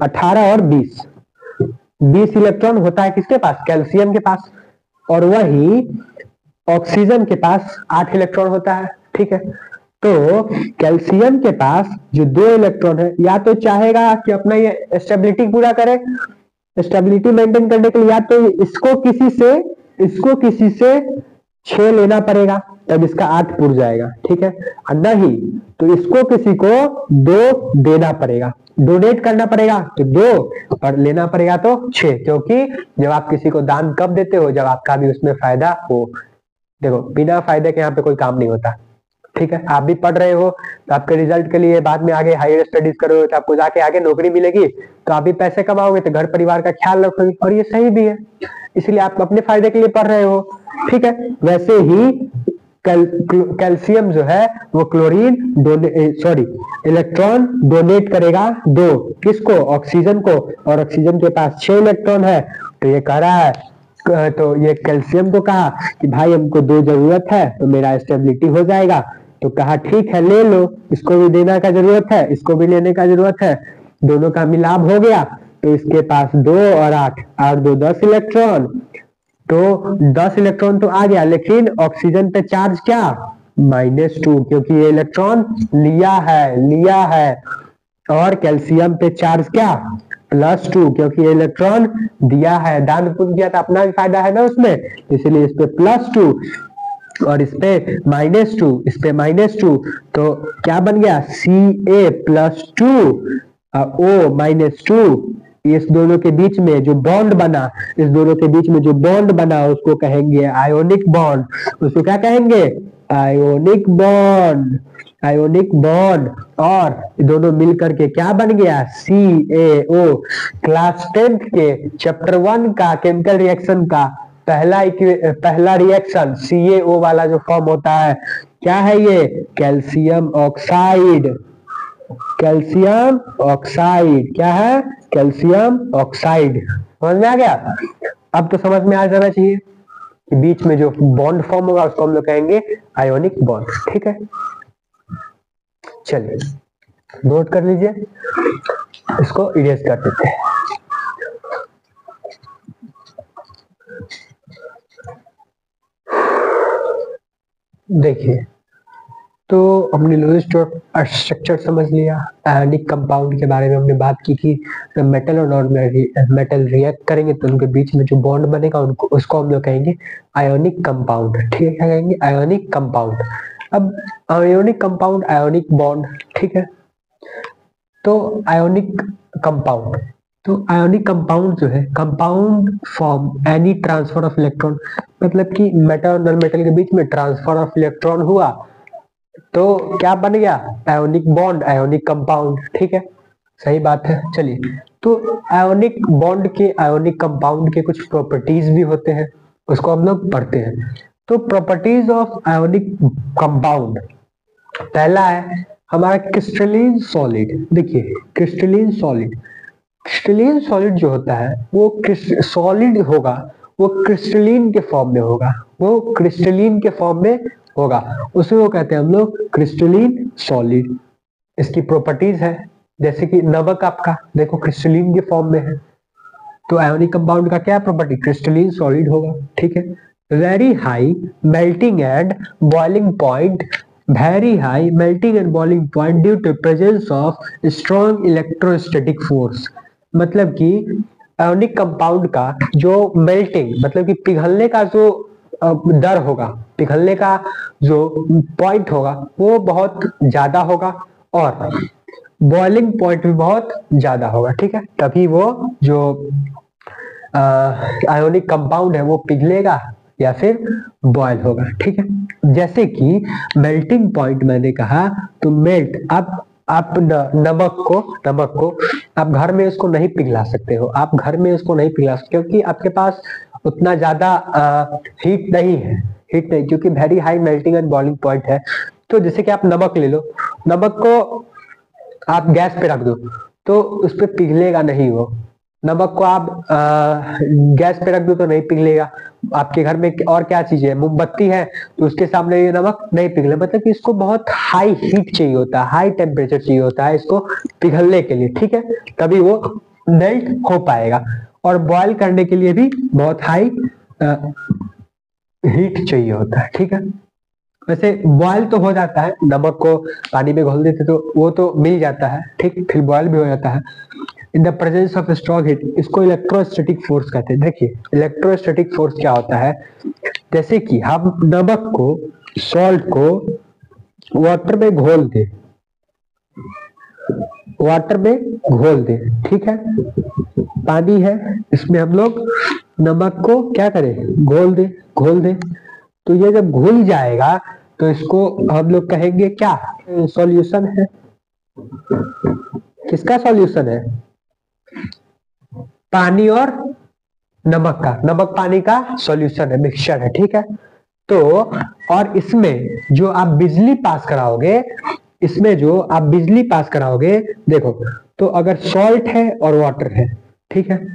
18 और 20 इलेक्ट्रॉन होता है किसके पास, कैल्शियम के पास। और वही ऑक्सीजन के पास 8 इलेक्ट्रॉन होता है, ठीक है। तो कैल्शियम के पास जो 2 इलेक्ट्रॉन है, या तो चाहेगा कि अपना ये स्टेबिलिटी पूरा करे, स्टेबिलिटी मेंटेन करने के लिए या तो इसको किसी से 6 लेना पड़ेगा, तब इसका 8 पुर जाएगा, ठीक है। और नहीं तो इसको किसी को 2 देना पड़ेगा, डोनेट करना पड़ेगा तो 2, और लेना पड़ेगा तो 6, क्योंकि जब आप किसी को दान कब देते हो, जब आपका भी उसमें फायदा हो। देखो बिना फायदे के यहाँ पे कोई काम नहीं होता, ठीक है। आप भी पढ़ रहे हो तो आपके रिजल्ट के लिए बाद में आगे हायर स्टडीज करोगे तो आपको जाके आगे नौकरी मिलेगी, तो आप भी पैसे कमाओगे तो घर परिवार का ख्याल रखोगे, और ये सही भी है, इसलिए आप अपने फायदे के लिए पढ़ रहे हो, ठीक है। वैसे ही कैल्शियम जो है वो क्लोरीन इलेक्ट्रॉन डोनेट करेगा 2, किसको, ऑक्सीजन को, और ऑक्सीजन के पास 6 इलेक्ट्रॉन है, तो ये कह रहा है, तो ये कैल्शियम को कहा कि भाई हमको 2 जरूरत है तो मेरा स्टेबिलिटी हो जाएगा, तो कहा ठीक है ले लो, इसको भी देने का जरूरत है, इसको भी लेने का जरूरत है, दोनों का मिलाप हो गया, तो इसके पास 2 और 8 8 2 10 इलेक्ट्रॉन, तो 10 इलेक्ट्रॉन तो आ गया, लेकिन ऑक्सीजन पे चार्ज क्या, -2, क्योंकि ये इलेक्ट्रॉन लिया है, और कैल्शियम पे चार्ज क्या, +2, क्योंकि ये इलेक्ट्रॉन दिया है, दान पुण्य किया तो अपना भी फायदा है ना उसमें, इसलिए इस पे +2 और इस पे -2, इस पे -2, तो क्या बन गया, Ca+2 O -2। इस दोनों के बीच में जो बॉन्ड बना, उसको कहेंगे आयोनिक बॉन्ड, उसको क्या कहेंगे, आयोनिक बॉन्ड, और दोनों मिलकर के क्या बन गया, CaO। क्लास 10th के चैप्टर 1 का केमिकल रिएक्शन का पहला रिएक्शन CaO वाला जो फॉर्म होता है, क्या है ये, कैल्शियम ऑक्साइड, क्या है, कैल्शियम ऑक्साइड। समझ में आ गया, अब तो समझ में आ जाना चाहिए, कि बीच में जो बॉन्ड फॉर्म होगा उसको हम लोग कहेंगे आयोनिक बॉन्ड। ठीक है, चलिए नोट कर लीजिए, इसको इरेज कर देते हैं। देखिए, तो हमने लोएस्ट स्ट्रक्चर समझ लिया, आयोनिक कंपाउंड के बारे में हमने बात की कि मेटल और नॉन मेटल रिएक्ट करेंगे तो उनके बीच में जो बॉन्ड बनेगा उनको उसको हम लोग कहेंगे आयोनिक कंपाउंड। ठीक है, क्या कहेंगे? Ionic compound. अब आयोनिक कंपाउंड, आयोनिक बॉन्ड, ठीक है। तो आयोनिक कंपाउंड, तो आयोनिक कंपाउंड जो है, compound form any transfer of electron, मतलब कि मेटल और नॉन मेटल के बीच में ट्रांसफर ऑफ इलेक्ट्रॉन हुआ तो क्या बन गया? Ionic bond, ionic compound. ठीक है, सही बात है। चलिए, तो आयोनिक बॉन्ड के, आयोनिक कंपाउंड के कुछ प्रॉपर्टीज भी होते हैं, उसको हम लोग पढ़ते हैं। तो प्रॉपर्टीज ऑफ आयोनिक कंपाउंड, पहला है हमारा क्रिस्टलीन सॉलिड। देखिए, क्रिस्टलीन सॉलिड, क्रिस्टलीन सॉलिड जो होता है वो सॉलिड होगा, वो क्रिस्टलीन के फॉर्म में होगा, वो क्रिस्टलीन के फॉर्म में होगा, उसे वो कहते हैं हम लोग क्रिस्टलीन सॉलिड। इसकी प्रॉपर्टीज है जैसे कि नमक आपका देखो क्रिस्टलीन के फॉर्म में है, तो आयोनिक कंपाउंड का क्या प्रॉपर्टी? क्रिस्टलीन सॉलिड होगा। ठीक है, very high melting and boiling point, very high melting and boiling point due to presence of strong electrostatic force. मतलब कि आयोनिक कंपाउंड का जो मेल्टिंग मतलब कि पिघलने का जो दर होगा, पिघलने का जो पॉइंट होगा वो बहुत ज्यादा होगा और बॉइलिंग पॉइंट भी बहुत ज्यादा होगा। ठीक है, तभी वो जो आयोनिक कंपाउंड है वो पिघलेगा या फिर बॉयल होगा। ठीक है, जैसे कि मेल्टिंग पॉइंट मैंने कहा, तो मेल्ट आप नमक को आप घर में इसको नहीं पिघला सकते हो, आप घर में इसको नहीं पिघला सकते क्योंकि आपके पास उतना ज्यादा हीट नहीं है, हीट नहीं, क्योंकि very high melting and boiling point है। तो जैसे कि आप नमक ले लो, नमक को आप गैस पे रख दो तो उस पर पिघलेगा नहीं, वो नमक को आप गैस पे रख दो तो नहीं पिघलेगा। आपके घर में और क्या चीज है? मोमबत्ती है, तो उसके सामने ये नमक नहीं पिघले, मतलब कि इसको बहुत हाई हीट चाहिए होता है, हाई टेम्परेचर चाहिए होता है इसको पिघलने के लिए। ठीक है, तभी वो मेल्ट हो पाएगा। और बॉयल करने के लिए भी बहुत हाई हीट चाहिए होता है। ठीक है, वैसे बॉयल तो हो जाता है, नमक को पानी में घोल देते तो वो तो मिल जाता है, ठीक, फिर बॉयल भी हो जाता है in the presence of strong heat. इसको इलेक्ट्रोस्टैटिक फोर्स कहते हैं। देखिए, इलेक्ट्रोस्टैटिक फोर्स क्या होता है? जैसे कि हम नमक को, सॉल्ट को वाटर में घोल दे, वाटर में घोल दे, ठीक है, पानी है इसमें हम लोग नमक को क्या करें? घोल दे, तो ये जब घुल जाएगा तो इसको हम लोग कहेंगे क्या? सॉल्यूशन है। किसका सॉल्यूशन है? पानी और नमक का, नमक पानी का सॉल्यूशन है, मिक्सचर है। ठीक है, तो और इसमें जो आप बिजली पास कराओगे, इसमें जो आप बिजली पास कराओगे, देखो, तो अगर सॉल्ट है और वाटर है, ठीक है,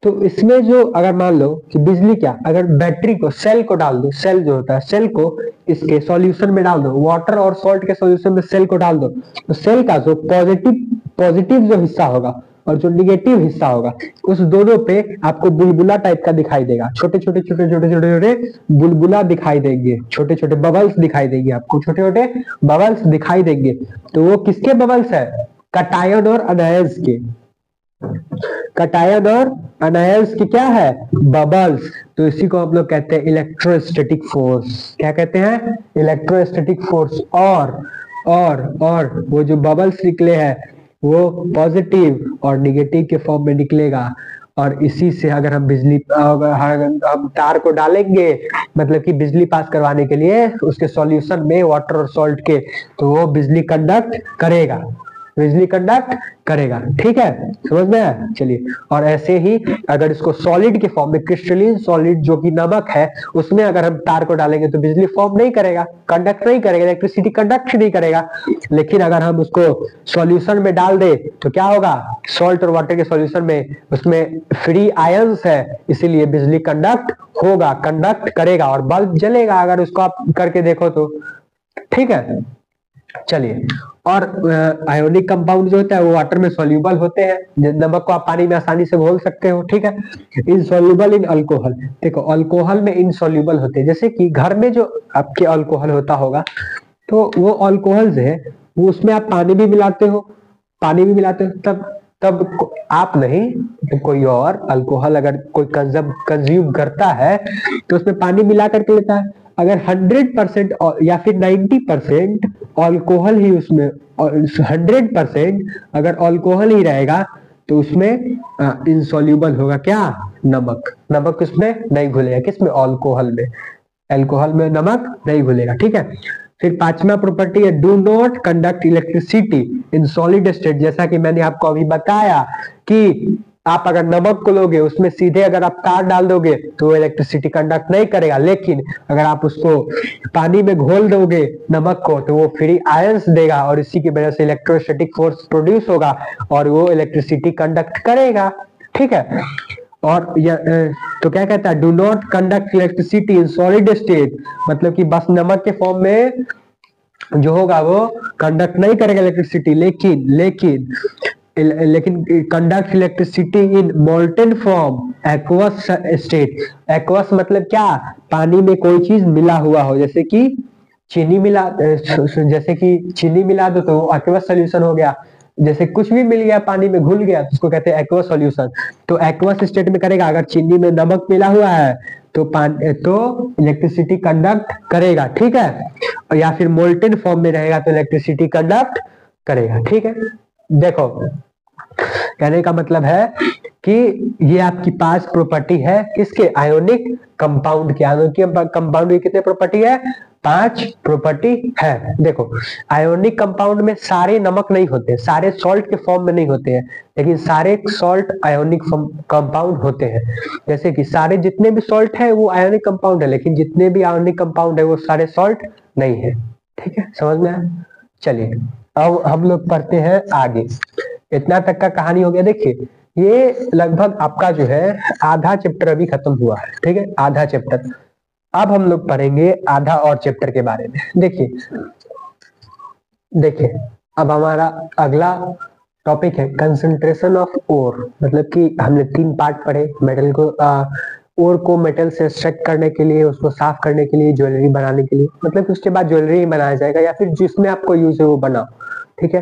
तो इसमें जो अगर मान लो कि बिजली क्या, अगर बैटरी को, सेल को डाल दो, सेल जो होता है, सेल को इसके सॉल्यूशन में डाल दो, वाटर और सॉल्ट के सॉल्यूशन में सेल को डाल दो, तो सेल का जो पॉजिटिव जो हिस्सा होगा और जो निगेटिव हिस्सा होगा, उस दोनों पे आपको बुलबुला टाइप का दिखाई देगा, छोटे छोटे बुलबुला दिखाई देंगे, छोटे छोटे बबल्स दिखाई देंगे, आपको छोटे छोटे बबल्स दिखाई देंगे। तो वो किसके बबल्स है? कटायन और अनायंस के, कटायन और अनायंस की क्या है? बबल्स। तो इसी को हम लोग कहते हैं इलेक्ट्रोस्टैटिक फोर्स। क्या कहते हैं? Electrostatic force. और वो जो बबल्स निकले हैं वो पॉजिटिव और निगेटिव के फॉर्म में निकलेगा, और इसी से अगर हम बिजली, हम तार को डालेंगे मतलब कि बिजली पास करवाने के लिए उसके सॉल्यूशन में वाटर और सॉल्ट के, तो वो बिजली कंडक्ट करेगा। बिजली कंडक्ट करेगा। ठीक है, समझ में आया? चलिए, और ऐसे ही अगर इसको सॉलिड के फॉर्म में, क्रिस्टलीन सॉलिड जो कि नमक है, उसमें अगर हम तार को डालेंगे तो बिजली फॉर्म नहीं करेगा, कंडक्ट नहीं करेगा, इलेक्ट्रिसिटी कंडक्ट नहीं करेगा। लेकिन अगर हम उसको सॉल्यूशन में डाल दे तो क्या होगा, सॉल्ट और वाटर के सॉल्यूशन में, उसमें फ्री आयंस है, इसीलिए बिजली कंडक्ट होगा, कंडक्ट करेगा और बल्ब जलेगा अगर उसको आप करके देखो तो। ठीक है, चलिए, और आयोनिक कंपाउंड जो होता है वो वाटर में सॉल्यूबल होते हैं, नमक को आप पानी में आसानी से घोल सकते हो। ठीक है, इनसॉल्यूबल इन अल्कोहल, देखो अल्कोहल में इनसॉल्यूबल होते हैं, जैसे कि घर में जो आपके अल्कोहल होता होगा तो वो अल्कोहल है, वो उसमें आप पानी भी मिलाते हो, पानी भी मिलाते हो, तब तब आप नहीं तो कोई और अल्कोहल अगर कोई कंज्यूम करता है तो उसमें पानी मिला करके लेता है। अगर 100% या फिर 90% अल्कोहल ही उसमें, 100% अगर अल्कोहल ही रहेगा तो उसमें इनसॉल्यूबल होगा क्या, नमक। नमक उसमें नहीं घुलेगा, किसमें, अल्कोहल में। अल्कोहल में नमक नहीं घुलेगा। ठीक है, फिर पांचवा प्रॉपर्टी है do not conduct electricity in solid state. जैसा कि मैंने आपको अभी बताया कि आप अगर नमक को लोगे उसमें सीधे अगर आप तार डाल दोगे तो इलेक्ट्रिसिटी कंडक्ट नहीं करेगा, लेकिन अगर आप उसको पानी में घोल दोगे नमक को तो वो फ्री आयंस देगा और इसी की वजह से इलेक्ट्रोस्टैटिक फोर्स प्रोड्यूस होगा और वो इलेक्ट्रिसिटी कंडक्ट करेगा। ठीक है, और तो क्या कहता है, do not conduct electricity in solid state, मतलब कि बस नमक के फॉर्म में जो होगा वो कंडक्ट नहीं करेगा इलेक्ट्रिसिटी, लेकिन कंडक्ट इलेक्ट्रिसिटी इन molten form aqueous state. Aqueous मतलब क्या, पानी में कोई चीज मिला हुआ हो, जैसे कि चीनी मिला दो तो एक्वस सोल्यूशन हो गया। जैसे कुछ भी मिल गया पानी में घुल गया तो उसको कहते हैं एक्वस सॉल्यूशन। तो एक्वस स्टेट में करेगा, अगर चीनी में नमक मिला हुआ है तो इलेक्ट्रिसिटी कंडक्ट करेगा। ठीक है, या फिर मोल्टेन फॉर्म में रहेगा तो इलेक्ट्रिसिटी कंडक्ट करेगा। ठीक है, देखो कहने का मतलब है कि ये आपकी 5 प्रॉपर्टी है किसके, आयोनिक कंपाउंड के। आयोनिक कंपाउंड की कितने प्रॉपर्टी है, 5 प्रॉपर्टी है। देखो आयोनिक कंपाउंड में सारे नमक नहीं होते, सारे सॉल्ट के फॉर्म में नहीं होते हैं, लेकिन सारे सॉल्ट आयोनिक कंपाउंड होते हैं। जैसे कि सारे जितने भी सॉल्ट है वो आयोनिक कंपाउंड है, लेकिन जितने भी आयोनिक कंपाउंड है वो सारे सॉल्ट नहीं है। ठीक है, समझ में आया? चलिए अब हम लोग पढ़ते हैं आगे। इतना तक का कहानी हो गया। देखिए ये लगभग आपका जो है आधा चैप्टर अभी खत्म हुआ है। ठीक है, आधा चैप्टर। अब हम लोग पढ़ेंगे आधा और चैप्टर के बारे में। देखिए अब हमारा अगला टॉपिक है कंसंट्रेशन ऑफ ओर। मतलब कि हमने 3 पार्ट पढ़े, मेटल को ओर को मेटल से एक्सट्रैक्ट करने के लिए, उसको साफ करने के लिए, ज्वेलरी बनाने के लिए, मतलब उसके बाद ज्वेलरी बनाया जाएगा या फिर जिसमें आपको यूज है वो बनाओ। ठीक है,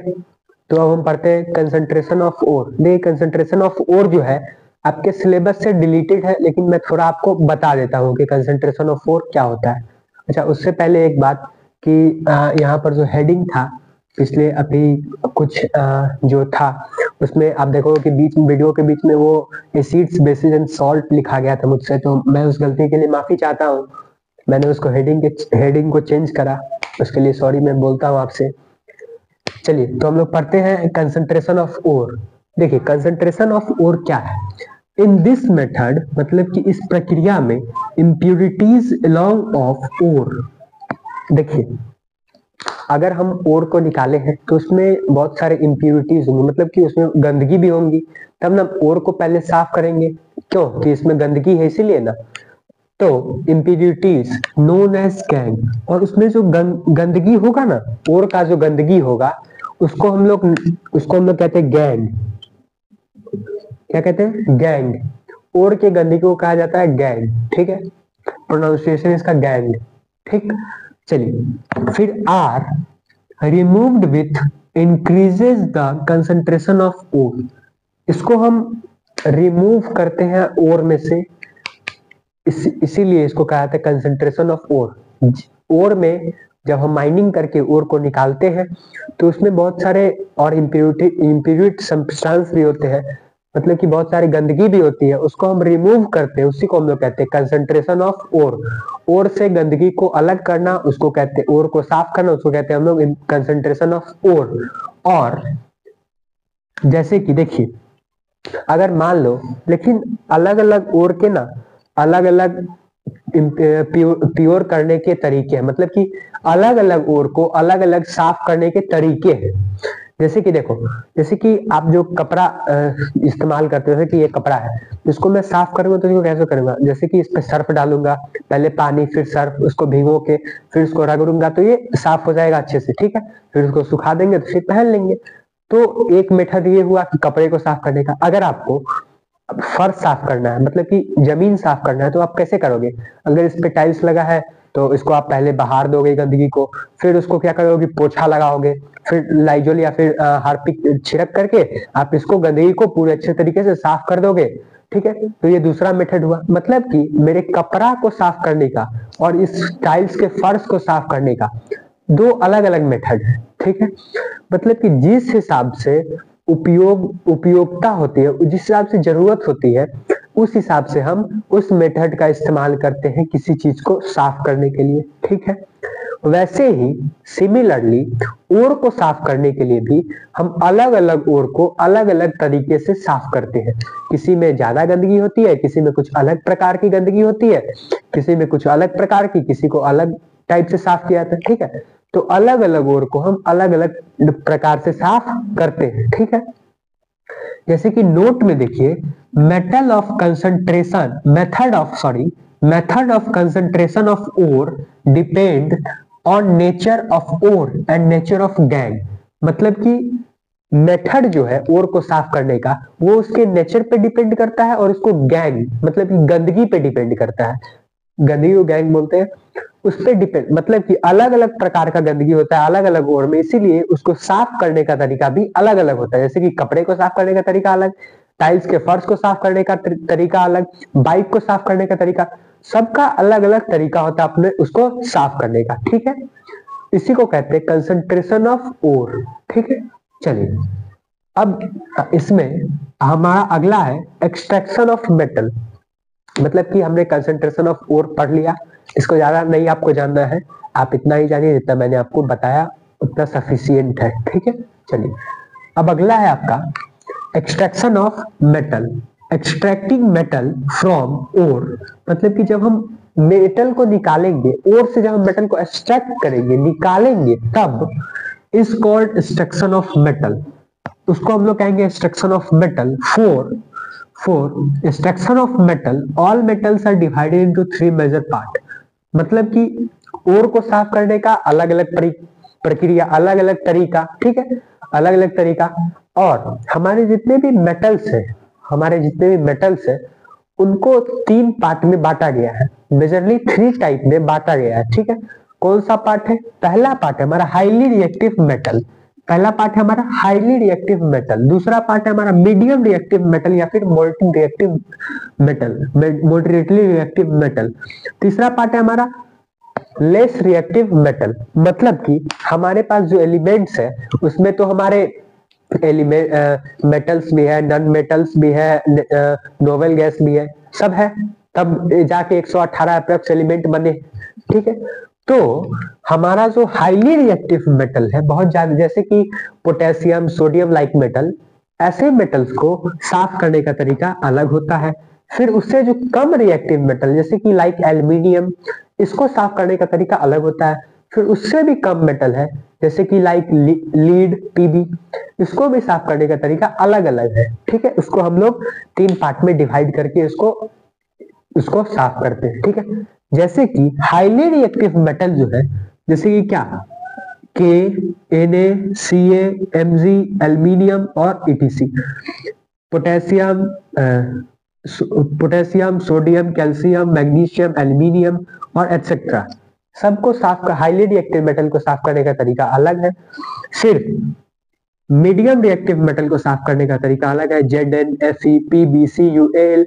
तो अब हम पढ़ते हैं कंसंट्रेशन ऑफ ओर। देखिए कंसंट्रेशन ऑफ ओर जो है आपके सिलेबस से डिलीटेड है, लेकिन मैं थोड़ा आपको बता देता हूँ कि कंसंट्रेशन ऑफ ओर क्या होता है। अच्छा, उससे पहले एक बात कि यहाँ पर जो हेडिंग था पिछले अभी कुछ जो था उसमें आप देखो कि बीच में वीडियो के बीच में वो एसिड्स बेसिस एंड सॉल्ट लिखा गया था मुझसे, तो मैं उस गलती के लिए माफी चाहता हूँ। मैंने उसको हेडिंग को चेंज करा, उसके लिए सॉरी मैं बोलता हूँ आपसे। चलिए तो हम लोग पढ़ते हैं कंसंट्रेशन ऑफ ओर। देखिए कंसंट्रेशन ऑफ ओर क्या है। इन दिस मेथड, मतलब कि इस प्रक्रिया में इम्प्यूरिटीज अलोंग ऑफ ओर। देखिए अगर हम ओर को निकाले हैं तो उसमें बहुत सारे इम्प्यूरिटीज होंगे, मतलब कि उसमें गंदगी भी होंगी, तब ना ओर को पहले साफ करेंगे। क्यों कि इसमें गंदगी है इसीलिए ना। तो इम्प्यूरिटीज नोन एज गैंग, और उसमें जो गंदगी होगा ना, ओर का जो गंदगी होगा उसको हम लोग कहते हैं गैंग। क्या कहते हैं, गैंग। ओर के गंदगी को कहा जाता है गैंग। ठीक है, प्रोनाउंसिएशन इसका गैंग। ठीक, चलिए फिर are removed with increases the concentration of ore. इसको हम रिमूव करते हैं ओर में से, इसीलिए इसको कहा जाता है कंसंट्रेशन ऑफ ओर। ओर में जब हम माइनिंग करके ओर को निकालते हैं तो उसमें बहुत सारे और इम्प्यूरिट सब्सटेंस भी होते हैं, मतलब कि बहुत सारी गंदगी भी होती है, उसको हम रिमूव करते हैं, उसी को हम लोग कहते हैं कंसंट्रेशन ऑफ ओर। ओर से गंदगी को अलग करना उसको कहते हैं, ओर को साफ करना उसको कहते हैं हम लोग कंसंट्रेशन ऑफ ओर। और जैसे कि देखिए, अगर मान लो, लेकिन अलग अलग ओर के ना अलग अलग प्योर करने के तरीके हैं, मतलब कि अलग अलग ओर को अलग अलग साफ करने के तरीके हैं। जैसे कि देखो, जैसे कि आप जो कपड़ा इस्तेमाल करते हो, जैसे कि ये कपड़ा है, इसको मैं साफ करूंगा तो इसको कैसे करूंगा, जैसे कि इस पे सर्फ डालूंगा, पहले पानी फिर सर्फ, उसको भिगो के फिर उसको रगड़ूंगा तो ये साफ हो जाएगा अच्छे से, ठीक है। फिर उसको सुखा देंगे तो फिर पहन लेंगे। तो एक मेथड ये हुआ कि कपड़े को साफ करने का। अगर आपको फर्श साफ करना है, मतलब कि जमीन साफ करना है, तो आप कैसे करोगे? अगर इस पे टाइल्स लगा है तो इसको आप पहले बहार दोगे गंदगी को, फिर उसको क्या करोगे, पोछा लगाओगे, फिर लाइजोल या फिर हार्पिक छिड़क करके आप इसको गंदगी को पूरे अच्छे तरीके से साफ कर दोगे, ठीक है। तो ये दूसरा मेथड हुआ, मतलब कि मेरे कपड़ा को साफ करने का और इस टाइल्स के फर्श को साफ करने का दो अलग अलग मेथड है, ठीक है। मतलब कि जिस हिसाब से उपयोगिता होती है, जिस हिसाब से जरूरत होती है, उस हिसाब से हम उस मेथड का इस्तेमाल करते हैं किसी चीज को साफ करने के लिए, ठीक है। वैसे ही सिमिलरली ओर को साफ करने के लिए भी हम अलग अलग ओर को अलग अलग तरीके से साफ करते हैं। किसी में ज्यादा गंदगी होती है, किसी में कुछ अलग प्रकार की गंदगी होती है, किसी में कुछ अलग प्रकार की, किसी को अलग टाइप से साफ किया जाता है, ठीक है। तो अलग अलग ओर को हम अलग अलग प्रकार से साफ करते हैं, ठीक है। जैसे कि नोट में देखिए, method of concentration method of concentration of ore depend on nature of ore and nature of gangue. मतलब कि मेथड जो है ओर को साफ करने का, वो उसके नेचर पे डिपेंड करता है और उसको गैंग मतलब कि गंदगी पे डिपेंड करता है। गंदगी को गैंग बोलते हैं। उस पर डिपेंड मतलब कि अलग अलग प्रकार का गंदगी होता है अलग अलग ओर में, इसीलिए उसको साफ करने का तरीका भी अलग अलग होता है। जैसे कि कपड़े को साफ करने का तरीका अलग, टाइल्स के फर्श को साफ करने का तरीका अलग, बाइक को साफ करने का तरीका, सबका अलग अलग तरीका होता है अपने उसको साफ करने का, ठीक है। इसी को कहते हैं कंसंट्रेशन ऑफ ओर, ठीक है। चलिए, अब इसमें हमारा अगला है एक्सट्रैक्शन ऑफ मेटल। मतलब कि हमने कंसंट्रेशन ऑफ ओर पढ़ लिया, इसको ज्यादा नहीं आपको जानना है, आप इतना ही जानिए जितना मैंने आपको बताया उतना सफिशियंट है, ठीक है। चलिए, अब अगला है आपका extraction of metal. Extracting metal from ore, मतलब कि जब हम मेटल को निकालेंगे ओर से, जब हम मेटल को एक्सट्रैक्ट करेंगे निकालेंगे, तब is called extraction of metal. उसको हम लोग कहेंगे extraction of metal. For extraction of metal, all metals are divided into three major part। मतलब कि ओर को साफ करने का अलग अलग प्रक्रिया, अलग अलग तरीका, ठीक है, अलग अलग तरीका। और हमारे जितने भी मेटल्स है उनको तीन पार्ट में बांटा गया है, मेजरली थ्री टाइप में बांटा गया है, ठीक है। कौन सा पार्ट है? पहला पार्ट है हमारा हाईली रिएक्टिव मेटल, पहला पार्ट है हमारा हाईली रिएक्टिव मेटल। दूसरा पार्ट है हमारा मीडियम रिएक्टिव मेटल या फिर मॉडरेटली रिएक्टिव मेटल। तीसरा पार्ट है हमारा लेस रिएक्टिव मेटल। मतलब कि हमारे पास जो एलिमेंट्स है उसमें तो हमारे मेटल्स भी है, नॉन मेटल्स भी है, नोवेल गैस भी है, सब है, तब जाके 118 अप्रॉक्स एलिमेंट बने, ठीक है। तो हमारा जो हाईली रिएक्टिव मेटल है बहुत ज्यादा, जैसे कि पोटेशियम, सोडियम लाइक मेटल, ऐसे मेटल्स को साफ करने का तरीका अलग होता है। फिर उससे जो कम रिएक्टिव मेटल जैसे कि लाइक एल्यूमिनियम, इसको साफ करने का तरीका अलग होता है। फिर उससे भी कम मेटल है जैसे कि लाइक लीड, पीबी, इसको भी साफ करने का तरीका अलग अलग है, ठीक है। उसको हम लोग तीन पार्ट में डिवाइड करके उसको साफ करते हैं, ठीक है। जैसे कि हाईली रिएक्टिव मेटल जो है, जैसे कि क्या, के, Na, Ca, Mg, एल्यूमिनियम और etc, potassium, sodium, calcium, magnesium, aluminium और एटसेट्रा, सबको साफ कर, हाईली रिएक्टिव मेटल को साफ करने का तरीका अलग है। सिर्फ मीडियम रिएक्टिव मेटल को साफ करने का तरीका अलग है, Zn, Fe, Pb, Cul,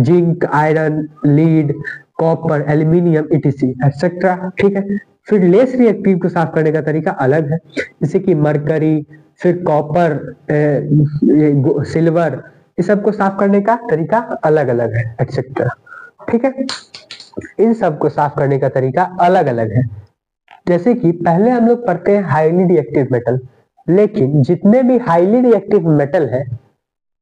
zinc, iron, lead, copper, aluminium, etc etcetera, ठीक है। फिर लेस रिएक्टिव को साफ करने का तरीका अलग है, जैसे कि मरकरी, फिर कॉपर, सिल्वर, इस सबको साफ करने का तरीका अलग अलग है एक्सेट्रा, ठीक है। इन सबको साफ करने का तरीका अलग अलग है। जैसे कि पहले हम लोग पढ़ते हैं हाईली रिएक्टिव मेटल, लेकिन जितने भी हाईली रिएक्टिव मेटल है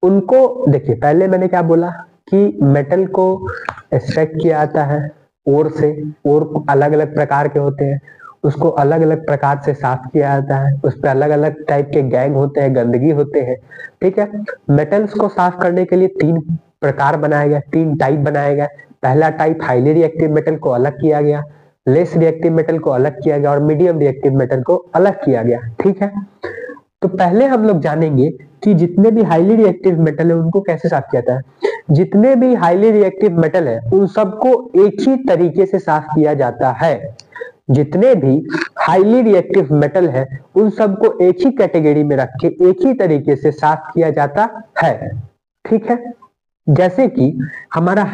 उनको देखिए, पहले मैंने क्या बोला कि मेटल को एक्सट्रैक्ट किया जाता है ओर से। ओर अलग अलग प्रकार के होते हैं, उसको अलग अलग प्रकार से साफ किया जाता है, उस पर अलग अलग टाइप के गैंग होते हैं, गंदगी होते हैं। ठीक है, मेटल्स को साफ करने के लिए 3 प्रकार बनाया गया, 3 टाइप बनाया गया। पहला टाइप हाईली रिएक्टिव मेटल को अलग किया गया, लेस रिएक्टिव मेटल को अलग किया गया और मीडियम रिएक्टिव मेटल को अलग किया गया। ठीक है, तो पहले हम लोग जानेंगे कि जितने भी हाईली रिएक्टिव मेटल है उनको कैसे साफ किया जाता है। जितने भी हाईली रिएक्टिव मेटल है उन सबको एक ही तरीके से साफ किया जाता है। जितने भी हाईली रिएक्टिव मेटल है उन सबको एक ही कैटेगरी में रख के एक ही तरीके से साफ किया जाता है। ठीक है, जैसे कि हमारा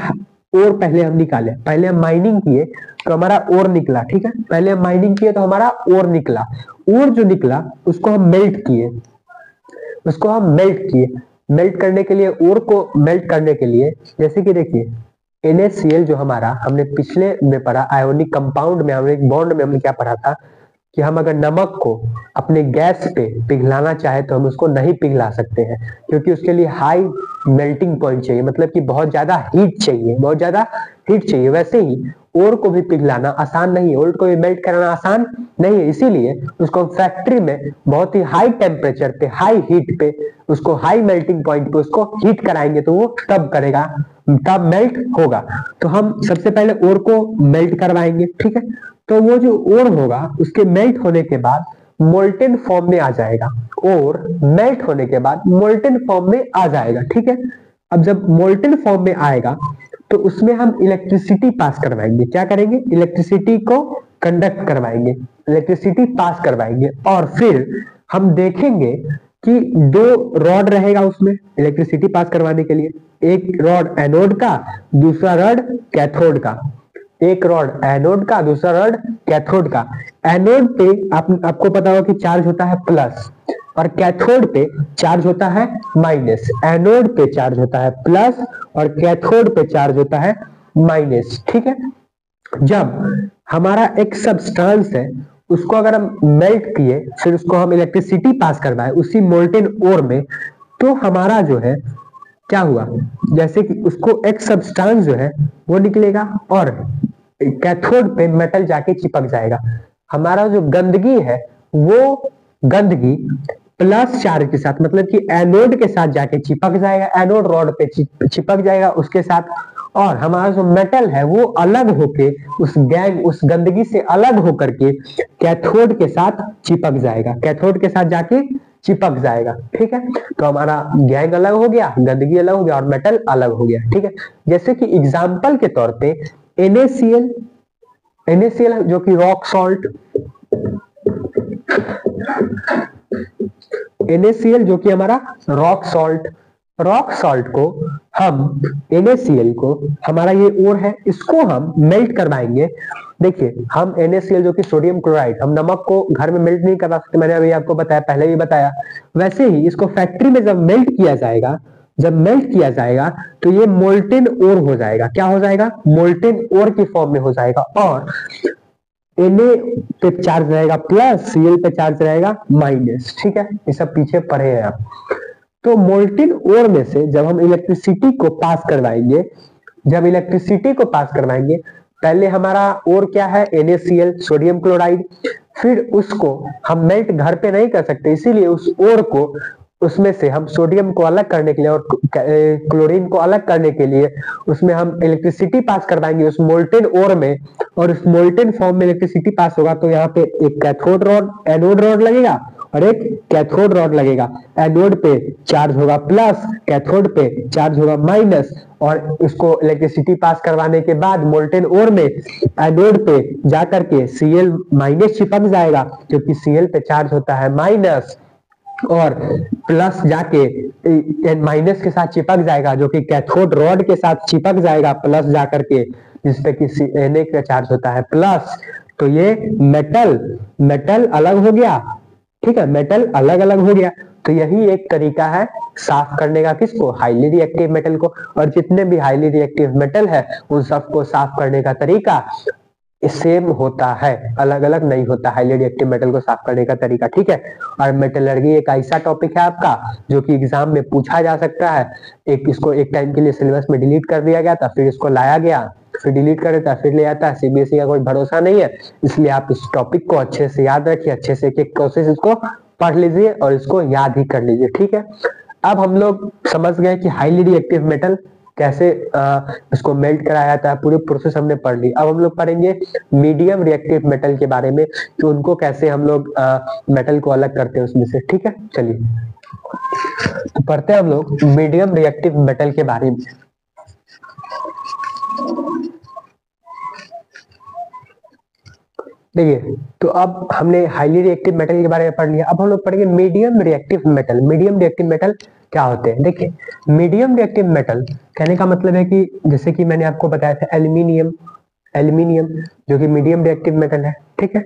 ओर पहले हम निकाले, पहले हम माइनिंग किए तो हमारा ओर निकला। ठीक है, पहले हम माइनिंग किए तो हमारा ओर निकला। ओर जो निकला उसको हम मेल्ट किए, उसको हम मेल्ट किए। मेल्ट करने के लिए, ओर को मेल्ट करने के लिए, जैसे कि देखिए NaCl जो हमारा, हमने पिछले में पढ़ा आयोनिक कंपाउंड में, हमने एक बॉन्ड में हमने क्या पढ़ा था कि हम अगर नमक को अपने गैस पे पिघलाना चाहे तो हम उसको नहीं पिघला सकते हैं, क्योंकि उसके लिए हाई मेल्टिंग पॉइंट चाहिए, मतलब कि बहुत ज्यादा हीट चाहिए, बहुत ज्यादा हीट चाहिए। वैसे ही ओर को भी पिघलाना आसान नहीं है, ओर को भी मेल्ट कराना आसान नहीं है, इसीलिए उसको हम फैक्ट्री में बहुत ही हाई टेम्परेचर पे, हाई हीट पे, उसको हाई मेल्टिंग पॉइंट पे उसको हीट कराएंगे तो वो तब करेगा, तब मेल्ट होगा। तो हम सबसे पहले ओर को मेल्ट करवाएंगे। ठीक है, तो वो जो ओर होगा उसके मेल्ट होने के बाद मोल्टेन फॉर्म में आ जाएगा, और मेल्ट होने के बाद मोल्टेन फॉर्म में आ जाएगा। ठीक है, अब जब मोल्टेन फॉर्म में आएगा तो उसमें हम इलेक्ट्रिसिटी पास करवाएंगे। क्या करेंगे? इलेक्ट्रिसिटी को कंडक्ट करवाएंगे, इलेक्ट्रिसिटी पास करवाएंगे, और फिर हम देखेंगे कि 2 रॉड रहेगा उसमें इलेक्ट्रिसिटी पास करवाने के लिए, एक रॉड एनोड का, दूसरा रॉड कैथोड का। एक रॉड एनोड का, दूसरा रॉड कैथोड का। एनोड पे आपको पता होगा कि चार्ज होता है प्लस, और कैथोड पे चार्ज होता है माइनस। एनोड पे चार्ज होता है प्लस और कैथोड पे चार्ज होता है माइनस। ठीक है, जब हमारा एक सब्सटेंस है उसको अगर हम मेल्ट किए, फिर उसको हम इलेक्ट्रिसिटी पास करवाए उसी मोल्टेन ओर में, तो हमारा जो है क्या हुआ, जैसे कि उसको एक सब्सटेंस जो है वो निकलेगा और कैथोड पे मेटल जाके चिपक जाएगा। हमारा जो गंदगी है वो गंदगी प्लस चार्ज के साथ, मतलब कि एनोड के साथ जाके चिपक जाएगा, एनोड रॉड पे चिपक जाएगा उसके साथ, और हमारा जो मेटल है वो अलग होके उस गैंग, उस गंदगी से अलग होकर के कैथोड के साथ चिपक जाएगा, कैथोड के साथ जाके चिपक जाएगा। ठीक है, तो हमारा गैंग अलग हो गया, गंदगी अलग हो गया और मेटल अलग हो गया। ठीक है, जैसे कि एग्जाम्पल के तौर पे NaCl, NaCl जो कि रॉक सॉल्ट, NaCl जो कि हमारा रॉक सॉल्ट, रॉक सॉल्ट को हम NaCl को, हमारा ये ओर है, इसको हम मेल्ट करवाएंगे। देखिए हम NaCl जो कि सोडियम क्लोराइड, हम नमक को घर में मेल्ट नहीं करवा सकते, मैंने अभी आपको बताया, पहले भी बताया। वैसे ही इसको फैक्ट्री में जब मेल्ट किया जाएगा, जब मेल्ट किया जाएगा तो ये मोल्टेन ओर हो जाएगा। क्या हो जाएगा? मोल्टेन ओर की फॉर्म में हो जाएगा, और Na पे चार्ज रहेगा प्लस, Cl पे चार्ज रहेगा माइनस। ठीक है, ये सब पीछे पढ़े हैं आप। तो मोल्टेन ओर में से जब हम इलेक्ट्रिसिटी को पास करवाएंगे, जब इलेक्ट्रिसिटी को पास करवाएंगे, पहले हमारा ओर क्या है? NaCl सोडियम क्लोराइड, फिर उसको हम मेल्ट घर पे नहीं कर सकते, इसीलिए उस ओर को, उसमें से हम सोडियम को अलग करने के लिए और क्लोरीन को अलग करने के लिए उसमें हम इलेक्ट्रिसिटी पास करवाएंगे उस मोल्टेन ओर में, और उस मोल्टेन फॉर्म में इलेक्ट्रिसिटी पास होगा तो यहाँ पे एक कैथोड रॉड, एनोड रॉड लगेगा और एक कैथोड रॉड लगेगा। एनोड पे चार्ज होगा प्लस, कैथोड पे चार्ज होगा माइनस, और इसको इलेक्ट्रिसिटी पास करवाने के बाद मोल्टेन ओर में एनोड पे जाकर के Cl माइनस चिपक जाएगा, क्योंकि Cl पे चार्ज होता है माइनस, और प्लस जाके माइनस के साथ चिपक जाएगा जो कि कैथोड रॉड के साथ चिपक जाएगा प्लस जाकर के, जिसपे कि Na का चार्ज होता है प्लस। तो ये मेटल अलग हो गया। ठीक है, मेटल अलग अलग हो गया। तो यही एक तरीका है साफ करने का, किसको? हाईली रिएक्टिव मेटल को। और जितने भी हाईली रिएक्टिव मेटल है उन सबको साफ करने का तरीका सेम होता है, अलग अलग नहीं होता हाईली रिएक्टिव मेटल को साफ करने का तरीका, ठीक है। और मेटलर्जी एक ऐसा टॉपिक है आपका जो कि एग्जाम में पूछा जा सकता है। इसको एक टाइम के लिए सिलेबस में डिलीट कर दिया गया था, फिर इसको लाया गया, फिर डिलीट कर देता, फिर ले आता है। सीबीएसई का कोई भरोसा नहीं है, इसलिए आप इस टॉपिक को अच्छे से याद रखिए, अच्छे से एक प्रोसेस इसको पढ़ लीजिए और इसको याद ही कर लीजिए, ठीक है। अब हम लोग समझ गए कि हाईली रिएक्टिव मेटल कैसे इसको मेल्ट कराया जाता है, पूरी प्रोसेस हमने पढ़ ली। अब हम लोग पढ़ेंगे मीडियम रिएक्टिव मेटल के बारे में कि उनको कैसे हम लोग मेटल को अलग करते हैं उसमें से, ठीक है। चलिए तो पढ़ते हैं हम लोग मीडियम रिएक्टिव मेटल के बारे में। देखिए, तो अब हमने हाईली रिएक्टिव मेटल के बारे में पढ़ लिया, अब हम लोग पढ़ेंगे medium reactive metal. Medium reactive metal क्या होते हैं? देखिए, मीडियम रिएक्टिव मेटल कहने का मतलब है कि जैसे कि मैंने आपको बताया था एल्यूमिनियम, एल्यूमिनियम जो कि मीडियम रिएक्टिव मेटल है, ठीक है।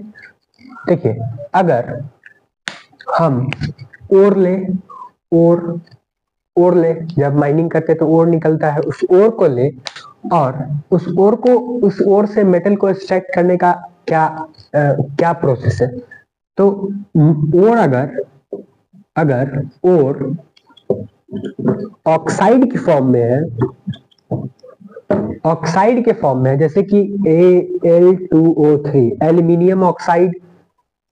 देखिए, अगर हम ओर ले, जब माइनिंग करते हैं तो ओर निकलता है, उस ओर को ले और उस ओर से मेटल को एक्सट्रैक्ट करने का क्या प्रोसेस है। तो ओर अगर ओर ऑक्साइड के फॉर्म में है, ऑक्साइड के फॉर्म में है, जैसे कि Al2O3 aluminium oxide,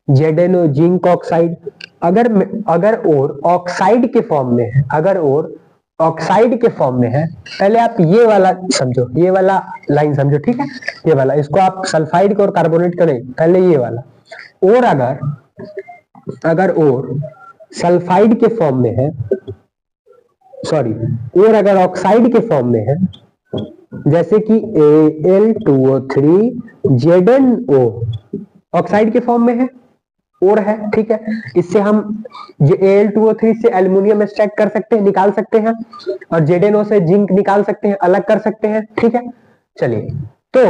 ZnO zinc oxide, अगर ओर ऑक्साइड के फॉर्म में है, अगर ओर ऑक्साइड के फॉर्म में है, पहले आप ये वाला समझो, ये वाला लाइन समझो, ठीक है। ये वाला, इसको आप सल्फाइड को और कार्बोनेट करें, पहले ये वाला। और अगर ओर सल्फाइड के फॉर्म में है, सॉरी, और अगर ऑक्साइड के फॉर्म में है, जैसे कि Al2O3 ZnO ऑक्साइड के फॉर्म में है, और है, ठीक है। इससे हम Al2O3 से एल्युमिनियम एक्सट्रैक्ट कर सकते हैं, निकाल सकते हैं, और ZnO से जिंक निकाल सकते हैं, अलग कर सकते हैं, ठीक है। चलिए, तो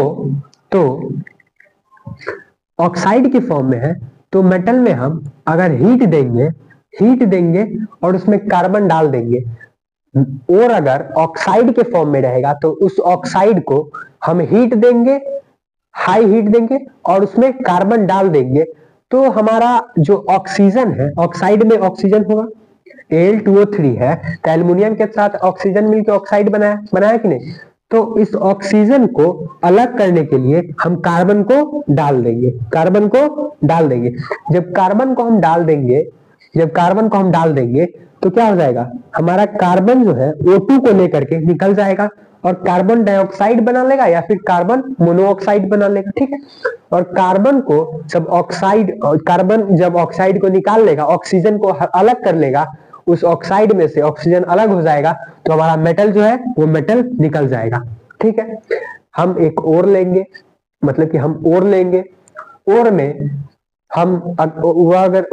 ऑक्साइड के फॉर्म में है, तो मेटल में हम अगर हीट देंगे और उसमें कार्बन डाल देंगे, और अगर ऑक्साइड के फॉर्म में रहेगा तो उस ऑक्साइड को हम हीट देंगे, हाई हीट देंगे और उसमें कार्बन डाल देंगे, तो हमारा जो ऑक्सीजन है, ऑक्साइड में ऑक्सीजन होगा, Al2O3 है तो एल्युमिनियम के साथ ऑक्सीजन मिलकर ऑक्साइड बनाया कि नहीं। तो इस ऑक्सीजन को अलग करने के लिए हम कार्बन को डाल देंगे, जब कार्बन को हम डाल देंगे तो क्या हो जाएगा, हमारा कार्बन जो है O2 को लेकर के निकल जाएगा और कार्बन डाइऑक्साइड बना लेगा या फिर कार्बन मोनोऑक्साइड बना लेगा, ठीक है। और कार्बन जब ऑक्साइड को निकाल लेगा, ऑक्सीजन को अलग कर लेगा, उस ऑक्साइड में से ऑक्सीजन अलग हो जाएगा, तो हमारा मेटल जो है वो मेटल निकल जाएगा, ठीक है। हम एक और लेंगे, मतलब कि हम और लेंगे, और में हम अगर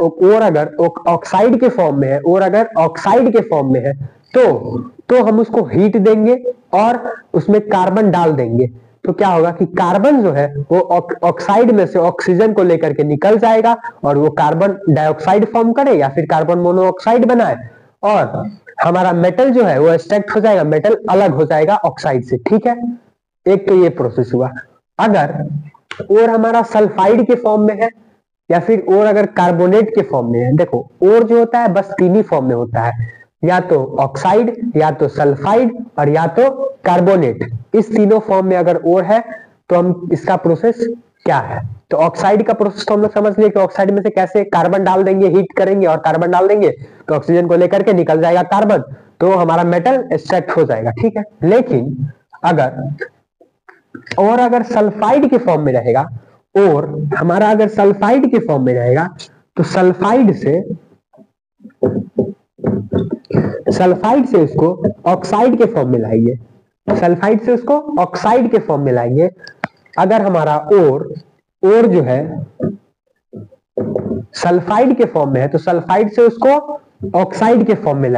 ऑक्साइड के फॉर्म में है, और अगर ऑक्साइड के फॉर्म में है तो हम उसको हीट देंगे और उसमें कार्बन डाल देंगे, तो क्या होगा कि कार्बन जो है वो ऑक्साइड में से ऑक्सीजन को लेकर के निकल जाएगा और वो कार्बन डाइऑक्साइड फॉर्म करे या फिर कार्बन मोनोऑक्साइड बनाए, और हमारा मेटल जो है वो एक्सट्रैक्ट हो जाएगा, मेटल अलग हो जाएगा ऑक्साइड से, ठीक है। एक तो ये प्रोसेस हुआ। अगर और हमारा सल्फाइड के फॉर्म में है या फिर और अगर कार्बोनेट के फॉर्म में है, देखो और जो होता है बस तीन ही फॉर्म में होता है, या तो ऑक्साइड, या तो सल्फाइड और या तो कार्बोनेट। इस तीनों फॉर्म में अगर और है तो हम इसका प्रोसेस क्या है, तो ऑक्साइड का प्रोसेस तो हम लोग समझ लिए कि ऑक्साइड में से कैसे कार्बन डाल देंगे, हीट करेंगे और कार्बन डाल देंगे तो ऑक्सीजन को लेकर के निकल जाएगा कार्बन, तो हमारा मेटल एक्सट्रैक्ट हो जाएगा, ठीक है। लेकिन अगर सल्फाइड के फॉर्म में रहेगा, और हमारा अगर सल्फाइड के फॉर्म में रहेगा तो सल्फाइड से उसको ऑक्साइड के फॉर्म में लाएंगे, अगर हमारा और जो है सल्फाइड के फॉर्म में है तो सल्फाइड से उसको ऑक्साइड के फॉर्म में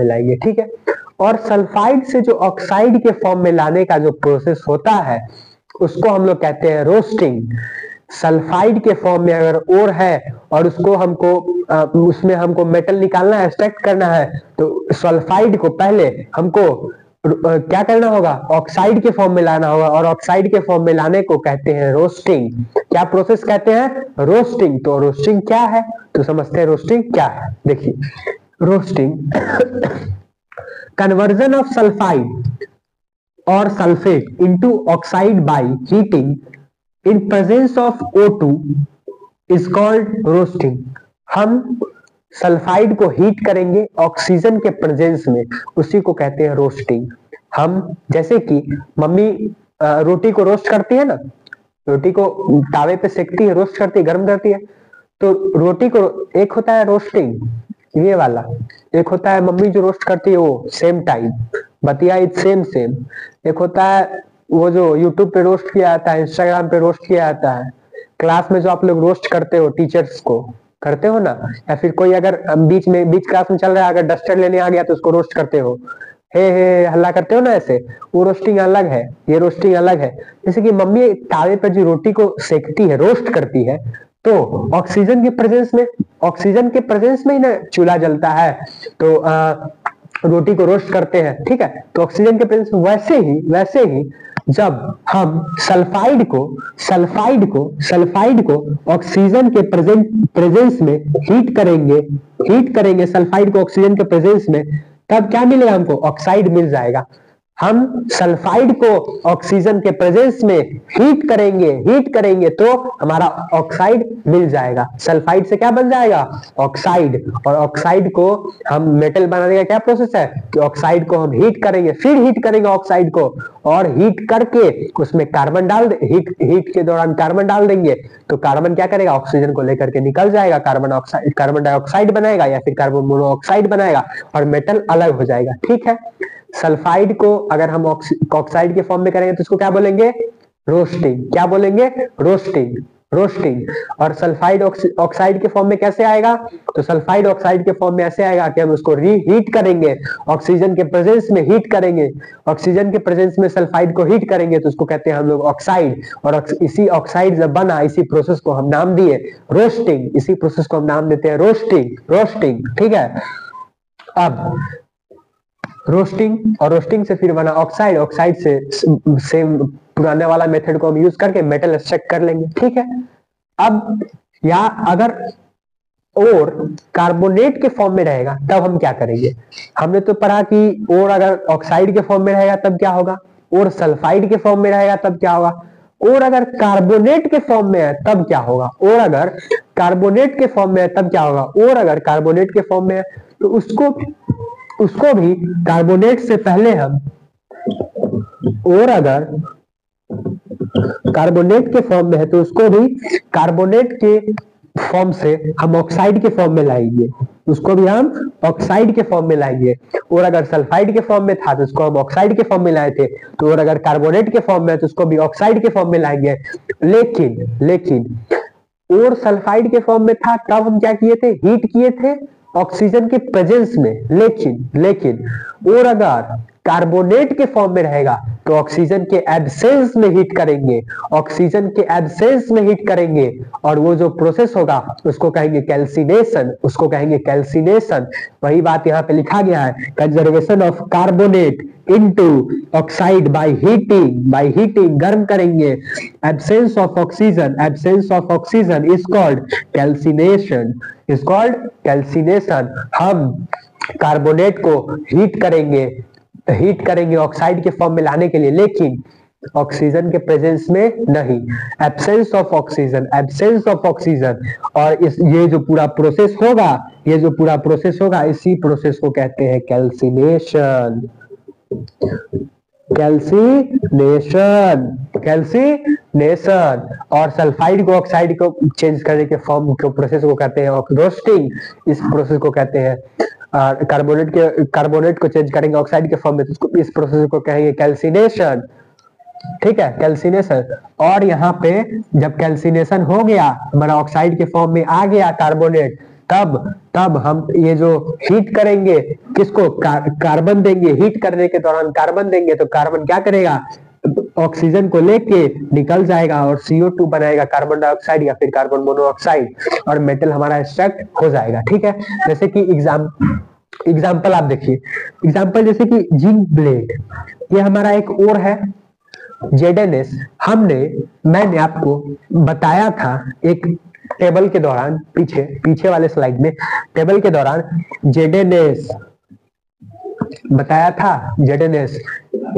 लाएंगे, ठीक है। और सल्फाइड से जो ऑक्साइड के फॉर्म में लाने का जो प्रोसेस होता है उसको हम लोग कहते हैं रोस्टिंग। सल्फाइड के फॉर्म में अगर और है और उसमें हमको मेटल निकालना है, एक्सट्रैक्ट करना है, तो सल्फाइड को पहले हमको क्या करना होगा, ऑक्साइड के फॉर्म में लाना होगा, और ऑक्साइड के फॉर्म में लाने को कहते हैं रोस्टिंग। क्या प्रोसेस कहते हैं, रोस्टिंग। तो रोस्टिंग क्या है, तो समझते हैं रोस्टिंग क्या है। देखिए रोस्टिंग कन्वर्जन ऑफ सल्फाइड और sulphate into oxide by heating in presence of O2 is called roasting. हम सल्फाइड को हीट करेंगे ऑक्सीजन के प्रेजेंस में, उसी को कहते हैं रोस्टिंग। हम जैसे कि मम्मी रोटी को रोस्ट करती है ना, रोटी को तावे पे सेकती है, रोस्ट करती है, गर्म करती है। तो रोटी को एक होता है रोस्टिंग ये वाला, एक होता है मम्मी जो रोस्ट करती है वो सेम टाइप, बतिया इज सेम सेम। एक होता है वो जो यूट्यूब पे रोस्ट किया जाता है, इंस्टाग्राम पे रोस्ट किया जाता है, क्लास में जो आप लोग रोस्ट करते हो टीचर्स को करते हो ना, या फिर कोई अगर बीच क्लास में चल रहा है अगर डस्टर लेने आ गया तो उसको रोस्ट करते हो, हे हल्ला करते हो ना, ऐसे वो रोस्टिंग अलग है, ये रोस्टिंग अलग है। जैसे कि मम्मी तावे पर जो रोटी को सेकती है, रोस्ट करती है, तो ऑक्सीजन के प्रेजेंस में ही ना चूल्हा जलता है, तो रोटी को रोस्ट करते हैं, ठीक है। तो ऑक्सीजन के प्रेजेंस में वैसे ही जब हम सल्फाइड को ऑक्सीजन के प्रेजेंस में हीट करेंगे सल्फाइड को ऑक्सीजन के प्रेजेंस में, तब क्या मिलेगा हमको, ऑक्साइड मिल जाएगा। हम सल्फाइड को ऑक्सीजन के प्रेजेंस में हीट करेंगे तो हमारा ऑक्साइड मिल जाएगा। सल्फाइड से क्या बन जाएगा, ऑक्साइड। और ऑक्साइड को हम मेटल बनाने का क्या प्रोसेस है कि ऑक्साइड को हम हीट करेंगे, फिर हीट करेंगे ऑक्साइड को, और हीट करके उसमें कार्बन हीट के दौरान कार्बन डाल देंगे, तो कार्बन क्या करेगा, ऑक्सीजन को लेकर के निकल जाएगा, कार्बन डाइऑक्साइड बनाएगा या फिर कार्बन मोनोऑक्साइड बनाएगा, और मेटल अलग हो जाएगा, ठीक है। सल्फाइड को अगर हम ऑक्साइड के फॉर्म में करेंगे तो इसको क्या बोलेंगे, रोस्टिंग। क्या बोलेंगे, रोस्टिंग। और सल्फाइड ऑक्साइड के फॉर्म में कैसे आएगा, तो सल्फाइड ऑक्साइड के फॉर्म में ऐसे आएगा कि हम उसको रीहीट करेंगे, ऑक्सीजन के प्रेजेंस में हीट करेंगे, ऑक्सीजन के प्रेजेंस में सल्फाइड को हीट करेंगे तो उसको कहते हैं हम लोग ऑक्साइड। और इसी ऑक्साइड जब बना, इसी प्रोसेस को हम नाम दिए रोस्टिंग, इसी प्रोसेस को हम नाम देते हैं रोस्टिंग, ठीक है। अब रोस्टिंग, और रोस्टिंग से फिर बना ऑक्साइड से सेम पुराने वाला मेथड को हम यूज करके मेटल एक्सट्रैक्ट कर लेंगे, ठीक है। अब या अगर और कार्बोनेट के फॉर्म में रहेगा तब हम क्या करेंगे, हमने तो पढ़ा कि और अगर ऑक्साइड के फॉर्म में रहेगा तब क्या होगा, और सल्फाइड के फॉर्म में रहेगा तब क्या होगा, और अगर कार्बोनेट के फॉर्म में है तब क्या होगा, और अगर कार्बोनेट के फॉर्म में है तब क्या होगा, और अगर कार्बोनेट के फॉर्म में है तो उसको भी कार्बोनेट से पहले हम, और अगर कार्बोनेट के फॉर्म में है तो उसको भी कार्बोनेट के फॉर्म से हम ऑक्साइड के फॉर्म में लाएंगे, उसको भी हम ऑक्साइड के फॉर्म में लाएंगे। और अगर सल्फाइड के फॉर्म में था तो उसको हम ऑक्साइड के फॉर्म में लाए थे, तो और अगर कार्बोनेट के फॉर्म में है तो उसको भी ऑक्साइड के फॉर्म में लाएंगे। लेकिन और सल्फाइड के फॉर्म में था तब हम क्या किए थे, हीट किए थे ऑक्सीजन के प्रेजेंस में। लेकिन और अगर कार्बोनेट के फॉर्म में रहेगा तो ऑक्सीजन के एब्सेंस में हीट करेंगे, और वो जो प्रोसेस होगा उसको कहेंगे कैल्सिनेशन। वही बात यहाँ पे लिखा गया है, conservation of carbonate into oxide by heating, गर्म करेंगे, absence of oxygen is called calcination. हम कार्बोनेट को हीट करेंगे ऑक्साइड के फॉर्म में लाने के लिए, लेकिन ऑक्सीजन के प्रेजेंस में नहीं, एब्सेंस ऑफ ऑक्सीजन। और ये जो पूरा प्रोसेस होगा इसी प्रोसेस को कहते हैं कैल्सिनेशन। और सल्फाइड को ऑक्साइड को चेंज करने के फॉर्म को प्रोसेस को कहते हैं रोस्टिंग। इस प्रोसेस को कहते हैं कार्बोनेट को चेंज करेंगे ऑक्साइड के फॉर्म में तो इस प्रोसेस को कहेंगे कैल्सिनेशन, ठीक है, कैल्सिनेशन। और यहाँ पे जब कैल्सिनेशन हो गया, हमारा ऑक्साइड के फॉर्म में आ गया कार्बोनेट, तब हम ये जो हीट करेंगे किसको, कार्बन देंगे, हीट करने के दौरान कार्बन देंगे, तो कार्बन क्या करेगा, ऑक्सीजन को लेके निकल जाएगा और CO2 बनाएगा, कार्बन डाइऑक्साइड या फिर कार्बन मोनोऑक्साइड, और मेटल हमारा एक्सट्रैक्ट हो जाएगा, ठीक है। जैसे कि एग्जाम्पल आप देखिए, एग्जाम्पल जैसे कि जिंक ब्लेड, ये हमारा एक और है जेडएनएस। मैंने आपको बताया था एक टेबल के दौरान, पीछे वाले स्लाइड में टेबल के दौरान जेडएनएस बताया था, जेडएनएस,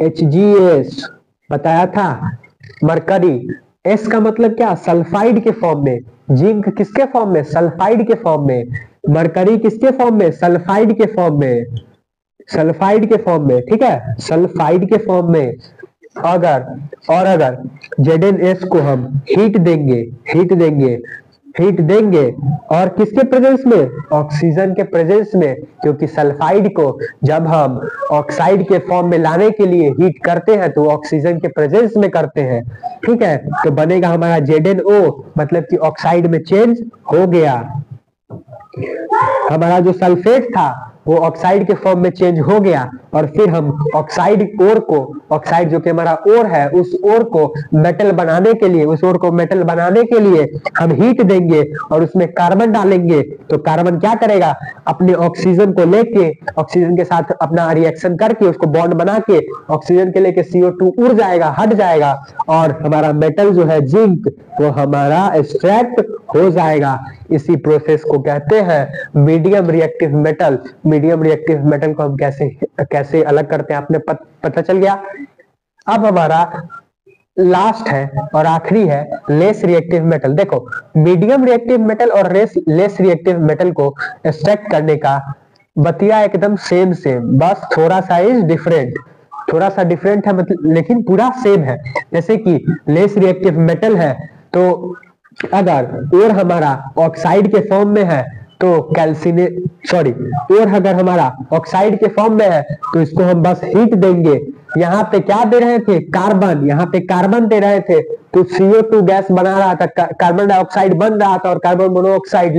एचजीएस बताया था, मरकरी, एस का मतलब क्या, सल्फाइड के फॉर्म में, जिंक किसके फॉर्म में, सल्फाइड के फॉर्म में, मरकरी किसके फॉर्म में, सल्फाइड के फॉर्म में, सल्फाइड के फॉर्म में, ठीक है, सल्फाइड के फॉर्म में। अगर जेडएनएस को हम हीट देंगे और किसके प्रेजेंस में, ऑक्सीजन के प्रेजेंस में, क्योंकि सल्फाइड को जब हम ऑक्साइड के फॉर्म में लाने के लिए हीट करते हैं तो ऑक्सीजन के प्रेजेंस में करते हैं, ठीक है, तो बनेगा हमारा ZnO, मतलब कि ऑक्साइड में चेंज हो गया, हमारा जो सल्फेट था वो ऑक्साइड के फॉर्म में चेंज हो गया, और फिर हम ऑक्साइड जो कि हमारा ओर है, उस ओर को मेटल बनाने के लिए हम हीट देंगे और उसमें कार्बन डालेंगे, तो कार्बन क्या करेगा, अपने ऑक्सीजन को लेके, ऑक्सीजन के साथ अपना रिएक्शन करके उसको बॉन्ड बना के ऑक्सीजन के लेके CO2 उड़ जाएगा, हट जाएगा, और हमारा मेटल जो है जिंक वो हमारा एक्सट्रैक्ट हो जाएगा। इसी प्रोसेस को कहते हैं medium reactive metal. Medium reactive metal को हम कैसे अलग करते हैं आपने पता चल गया। अब हमारा लास्ट है और आखिरी है लेस रिएक्टिव मेटल। देखो, मीडियम रिएक्टिव मेटल और लेस रिएक्टिव मेटल को एक्सट्रैक्ट करने का बतिया एकदम सेम, बस थोड़ा सा डिफरेंट है, मतलब लेकिन पूरा सेम है। जैसे कि लेस रिएक्टिव मेटल है तो अगर और हमारा ऑक्साइड के फॉर्म में है तो और अगर हमारा ऑक्साइड के फॉर्म में है तो इसको हम बस हीट देंगे। यहाँ पे क्या दे रहे थे, कार्बन, यहाँ पे कार्बन दे रहे थे तो CO2 गैस बना रहा था, कार्बन डाइऑक्साइड बन रहा था और कार्बन मोनोऑक्साइड,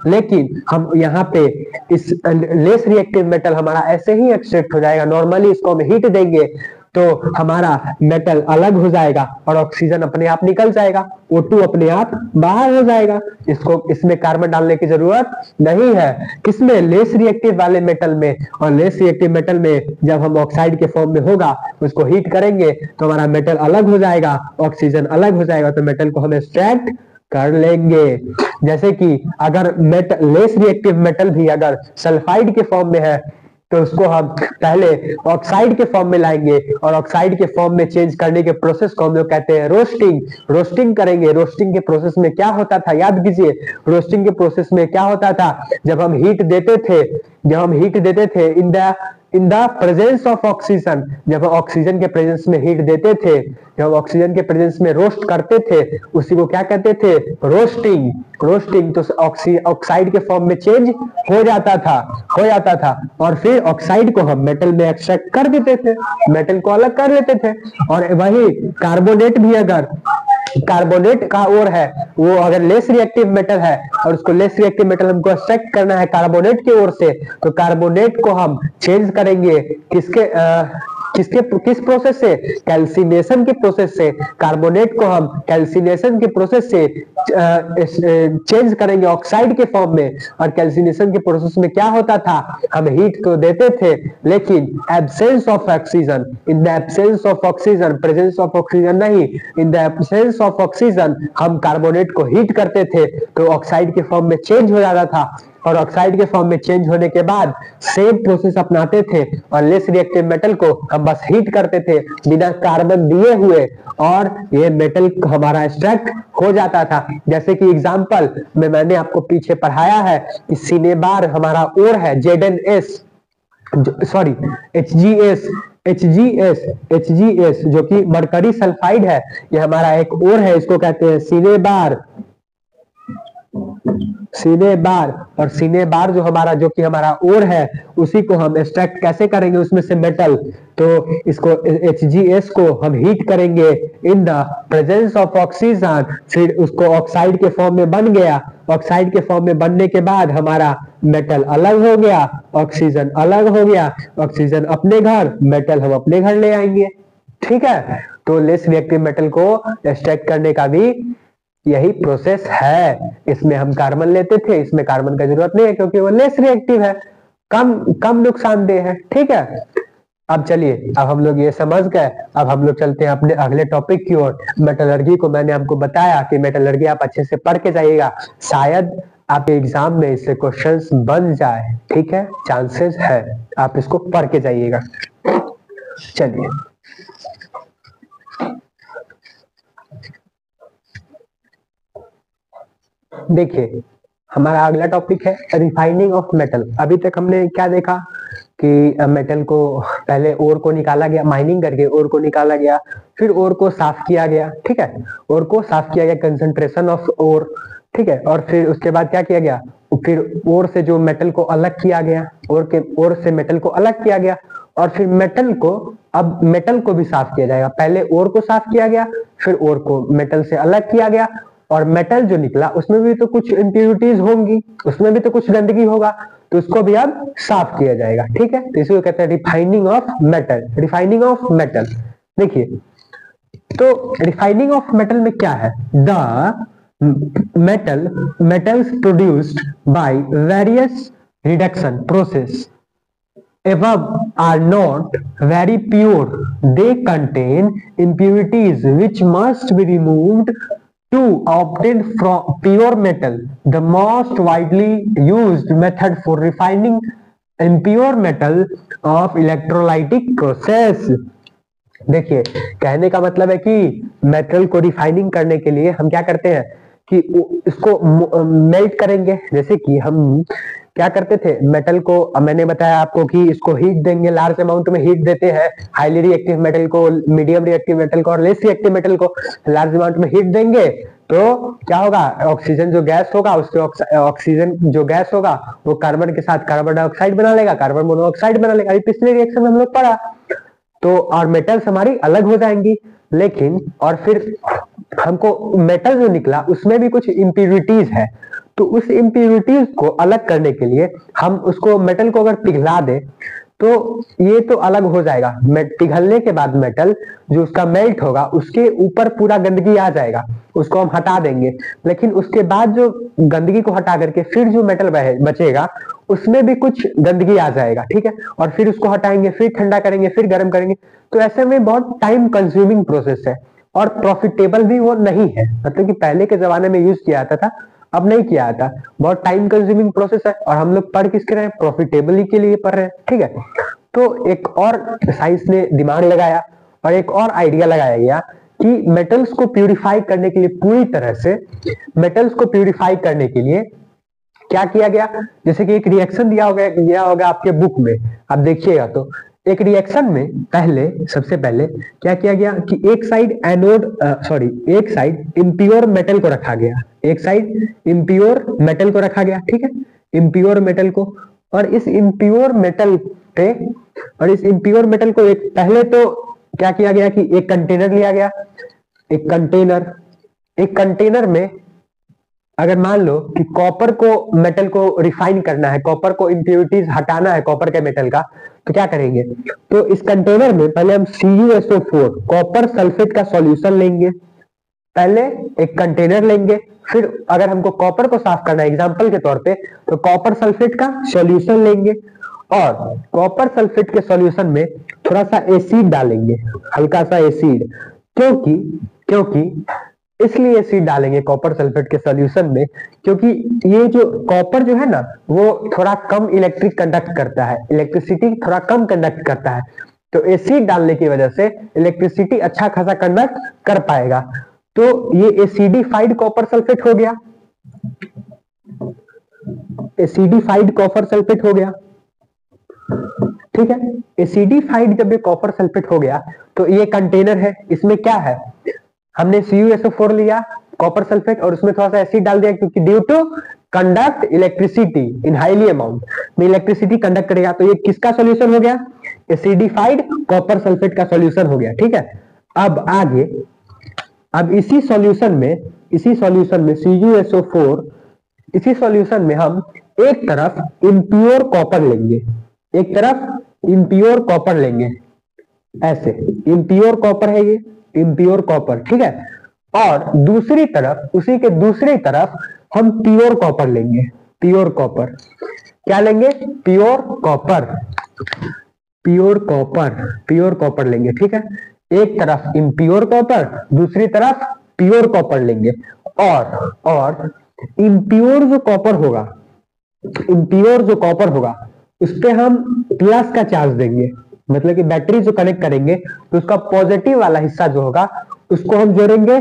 लेकिन हम यहाँ पे इस लेस रिएक्टिव मेटल हमारा ऐसे ही एक्सट्रैक्ट हो जाएगा। नॉर्मली इसको हम हीट देंगे तो हमारा मेटल अलग हो जाएगा और ऑक्सीजन अपने आप निकल जाएगा, O2 अपने आप बाहर हो जाएगा, इसमें कार्बन डालने की जरूरत नहीं है। किसमें, लेस रिएक्टिव वाले मेटल में। और लेस रिएक्टिव मेटल में जब हम ऑक्साइड के फॉर्म में होगा उसको हीट करेंगे तो हमारा मेटल अलग हो जाएगा, ऑक्सीजन अलग हो जाएगा, तो मेटल को हम एक्सट्रैक्ट कर लेंगे। जैसे कि अगर लेस रिएक्टिव मेटल भी अगर सल्फाइड के फॉर्म में है तो उसको हम पहले ऑक्साइड के फॉर्म में लाएंगे और ऑक्साइड के फॉर्म में चेंज करने के प्रोसेस को हम लोग कहते हैं रोस्टिंग करेंगे। रोस्टिंग के प्रोसेस में क्या होता था, याद कीजिए, रोस्टिंग के प्रोसेस में क्या होता था, जब हम हीट देते थे in the presence of oxygen, जब हम ऑक्सीजन के प्रेजेंस में हीट देते थे, जब ऑक्सीजन के प्रेजेंस में रोस्ट करते थे, उसी को क्या कहते थे, रोस्टिंग। तो ऑक्साइड के फॉर्म में चेंज हो जाता था और फिर ऑक्साइड को हम मेटल में एक्सट्रैक्ट कर देते थे, मेटल को अलग कर लेते थे। और वही कार्बोनेट भी, अगर कार्बोनेट का ओर है वो अगर लेस रिएक्टिव मेटल है और उसको लेस रिएक्टिव मेटल हमको एक्सट्रैक्ट करना है कार्बोनेट की ओर से, तो कार्बोनेट को हम चेंज करेंगे किस प्रोसेस से, कैल्सिनेशन के प्रोसेस से। कार्बोनेट को हम कैल्सिनेशन के प्रोसेस से चेंज करेंगे ऑक्साइड के फॉर्म में। और कैल्सिनेशन के प्रोसेस में क्या होता था, हम हीट तो देते थे लेकिन absence of oxygen, in the absence of oxygen, presence of oxygen नहीं, in the absence of oxygen हम कार्बोनेट को हीट करते थे तो ऑक्साइड के फॉर्म में चेंज हो जाता था। और ऑक्साइड के फॉर्म में चेंज होने के बाद सेम प्रोसेस अपनाते थे और लेस रिएक्टिव मेटल को हम बस हीट करते थे बिना कार्बन दिए हुए, और ये मेटल हमारा एक्सट्रैक्ट हो जाता था। जैसे कि एग्जांपल में मैंने आपको पीछे पढ़ाया है कि सिनेबार हमारा ओर है HGS जो कि मरकरी सल्फाइड है, ये हमारा एक ओर है, इसको कहते हैं सिनेबार। और सिनेबार जो कि हमारा ओर है, उसी को हम एक्सट्रैक्ट कैसे करेंगे उसमें से मेटल, तो इसको HGS को हम हीट करेंगे in the presence of oxygen, फिर उसको ऑक्साइड के फॉर्म में बन गया। ऑक्साइड के फॉर्म में बनने के बाद हमारा मेटल अलग हो गया, ऑक्सीजन अलग हो गया, ऑक्सीजन अपने घर, मेटल हम अपने घर ले आएंगे। ठीक है, तो लेस रिएक्टिव मेटल को एक्सट्रैक्ट करने का भी यही प्रोसेस है। इसमें हम कार्बन लेते थे, इसमें कार्बन का जरूरत नहीं है क्योंकि वो लेस रिएक्टिव है। कम कम नुकसानदेह है, ठीक है। अब चलिए, अब हम लोग ये समझ गए, अब हम लोग चलते हैं अपने अगले टॉपिक की ओर। मेटलर्जी को मैंने आपको बताया कि मेटलर्जी आप अच्छे से पढ़ के जाइएगा, शायद आपके एग्जाम में इससे क्वेश्चंस बन जाए, ठीक है, चांसेस है, आप इसको पढ़ के जाइएगा। चलिए, देखिए हमारा अगला टॉपिक है रिफाइनिंग ऑफ मेटल। अभी तक हमने क्या देखा कि मेटल को पहले ओर को निकाला गया, माइनिंग करके ओर को निकाला गया, फिर ओर को साफ किया गया, ठीक है, ओर को साफ किया गया, कंसंट्रेशन ऑफ ओर, ठीक है, और फिर उसके बाद क्या किया गया, फिर ओर से जो मेटल को अलग किया गया, ओर से मेटल को अलग किया गया, और फिर मेटल को, अब मेटल को भी साफ किया जाएगा। पहले ओर को साफ किया गया, फिर ओर को मेटल से अलग किया गया, और मेटल जो निकला उसमें भी तो कुछ इम्प्योरिटीज होंगी, उसमें भी तो कुछ गंदगी होगा, तो उसको भी अब साफ किया जाएगा, ठीक है। तो इसको कहते हैं refining of metal, refining of metal. देखिए, तो रिफाइनिंग ऑफ मेटल में क्या है, the metals produced by various reduction process above are not very pure. They contain impurities which must be removed to obtain from pure metal. The most widely used method for refining impure metal of electrolytic process. देखिए, कहने का मतलब है कि metal को refining करने के लिए हम क्या करते हैं कि इसको मेल्ट करेंगे। जैसे कि हम क्या करते थे, मेटल को, मैंने बताया आपको कि इसको हीट देंगे, लार्ज अमाउंट में हीट देते हैं, हाईली रिएक्टिव मेटल को, मीडियम रिएक्टिव मेटल को और लेस रिएक्टिव मेटल को लार्ज अमाउंट में हीट देंगे, तो क्या होगा, ऑक्सीजन जो गैस होगा, उसके ऑक्सीजन जो गैस होगा वो कार्बन के साथ कार्बन डाइऑक्साइड बना लेगा, कार्बन मोनोऑक्साइड बना लेगा। अभी पिछले रिएक्शन में हम लोग पढ़ा, तो और मेटल्स हमारी अलग हो जाएंगी। लेकिन और फिर हमको मेटल जो निकला उसमें भी कुछ इम्प्योरिटीज है, तो उस इम्प्योरिटीज को अलग करने के लिए हम उसको मेटल को अगर पिघला दे तो ये तो अलग हो जाएगा। पिघलने के बाद मेटल जो उसका मेल्ट होगा उसके ऊपर पूरा गंदगी आ जाएगा, उसको हम हटा देंगे। लेकिन उसके बाद जो गंदगी को हटा करके फिर जो मेटल बचेगा उसमें भी कुछ गंदगी आ जाएगा, ठीक है, और फिर उसको हटाएंगे, फिर ठंडा करेंगे, फिर गर्म करेंगे। तो ऐसे में बहुत टाइम कंज्यूमिंग प्रोसेस है और प्रॉफिटेबल भी वो नहीं है। मतलब कि पहले के जमाने में यूज किया जाता था, अब नहीं किया जाता, बहुत टाइम कंज्यूमिंग प्रोसेस है, और हम लोग पढ़ किसके रहे हैं, प्रॉफिटेबली के लिए पढ़ रहे हैं, ठीक है। तो एक और साइंस ने दिमाग लगाया और एक और आइडिया लगाया गया कि मेटल्स को प्यूरिफाई करने के लिए, पूरी तरह से मेटल्स को प्यूरिफाई करने के लिए क्या किया गया, जैसे कि एक रिएक्शन दिया होगा आपके बुक में, आप देखिएगा। तो एक रिएक्शन में सबसे पहले क्या किया गया कि एक साइड एक साइड इम्प्योर मेटल को रखा गया, एक साइड इम्प्योर मेटल को रखा गया, ठीक है, इम्प्योर मेटल को, और इस इम्प्योर मेटल को एक पहले तो क्या किया गया कि एक कंटेनर लिया गया, एक कंटेनर में अगर मान लो कि कॉपर को, मेटल को रिफाइन करना है, कॉपर को इम्प्योरिटीज हटाना है कॉपर के मेटल का, तो क्या करेंगे, तो इस कंटेनर में पहले हम CuSO4 कॉपर सल्फेट का सॉल्यूशन लेंगे, पहले एक कंटेनर लेंगे, फिर अगर हमको कॉपर को साफ करना है एग्जांपल के तौर पे, तो कॉपर सल्फेट का सॉल्यूशन लेंगे, और कॉपर सल्फेट के सॉल्यूशन में थोड़ा सा एसिड डालेंगे, हल्का सा एसिड, क्योंकि इसलिए एसिड डालेंगे कॉपर सल्फेट के सॉल्यूशन में, क्योंकि ये जो कॉपर जो है ना वो थोड़ा कम इलेक्ट्रिक कंडक्ट करता है, इलेक्ट्रिसिटी थोड़ा कम कंडक्ट करता है, तो एसिड डालने की वजह से इलेक्ट्रिसिटी अच्छा खासा कंडक्ट कर पाएगा। तो ये एसिडिफाइड कॉपर सल्फेट हो गया, एसिडिफाइड कॉपर सल्फेट हो गया, ठीक है। एसिडिफाइड जब ये कॉपर सल्फेट हो गया तो ये कंटेनर है, इसमें क्या है, हमने CuSO4 लिया कॉपर सल्फेट और उसमें थोड़ा सा एसिड डाल दिया, क्योंकि due to conduct electricity in highly amount में इलेक्ट्रिसिटी कंडक्ट करेगा, तो ये किसका सॉल्यूशन हो गया, एसिडिफाइड कॉपर सल्फेट का सॉल्यूशन हो गया, ठीक है। अब आगे, अब इसी सॉल्यूशन में CuSO4, इसी सॉल्यूशन में हम एक तरफ इम्प्योर कॉपर लेंगे, ऐसे इम्प्योर कॉपर है ये, इम्प्योर कॉपर, ठीक है, और दूसरी तरफ, उसी के दूसरी तरफ हम प्योर कॉपर लेंगे, प्योर कॉपर। क्या लेंगे? Pure copper, pure copper, pure copper लेंगे, ठीक है। एक तरफ इम्प्योर कॉपर, दूसरी तरफ प्योर कॉपर लेंगे। और इम्प्योर जो कॉपर होगा, इम्प्योर जो कॉपर होगा उस पे हम प्लस का चार्ज देंगे, मतलब कि बैटरी जो कनेक्ट करेंगे तो उसका पॉजिटिव वाला हिस्सा जो होगा उसको हम जोड़ेंगे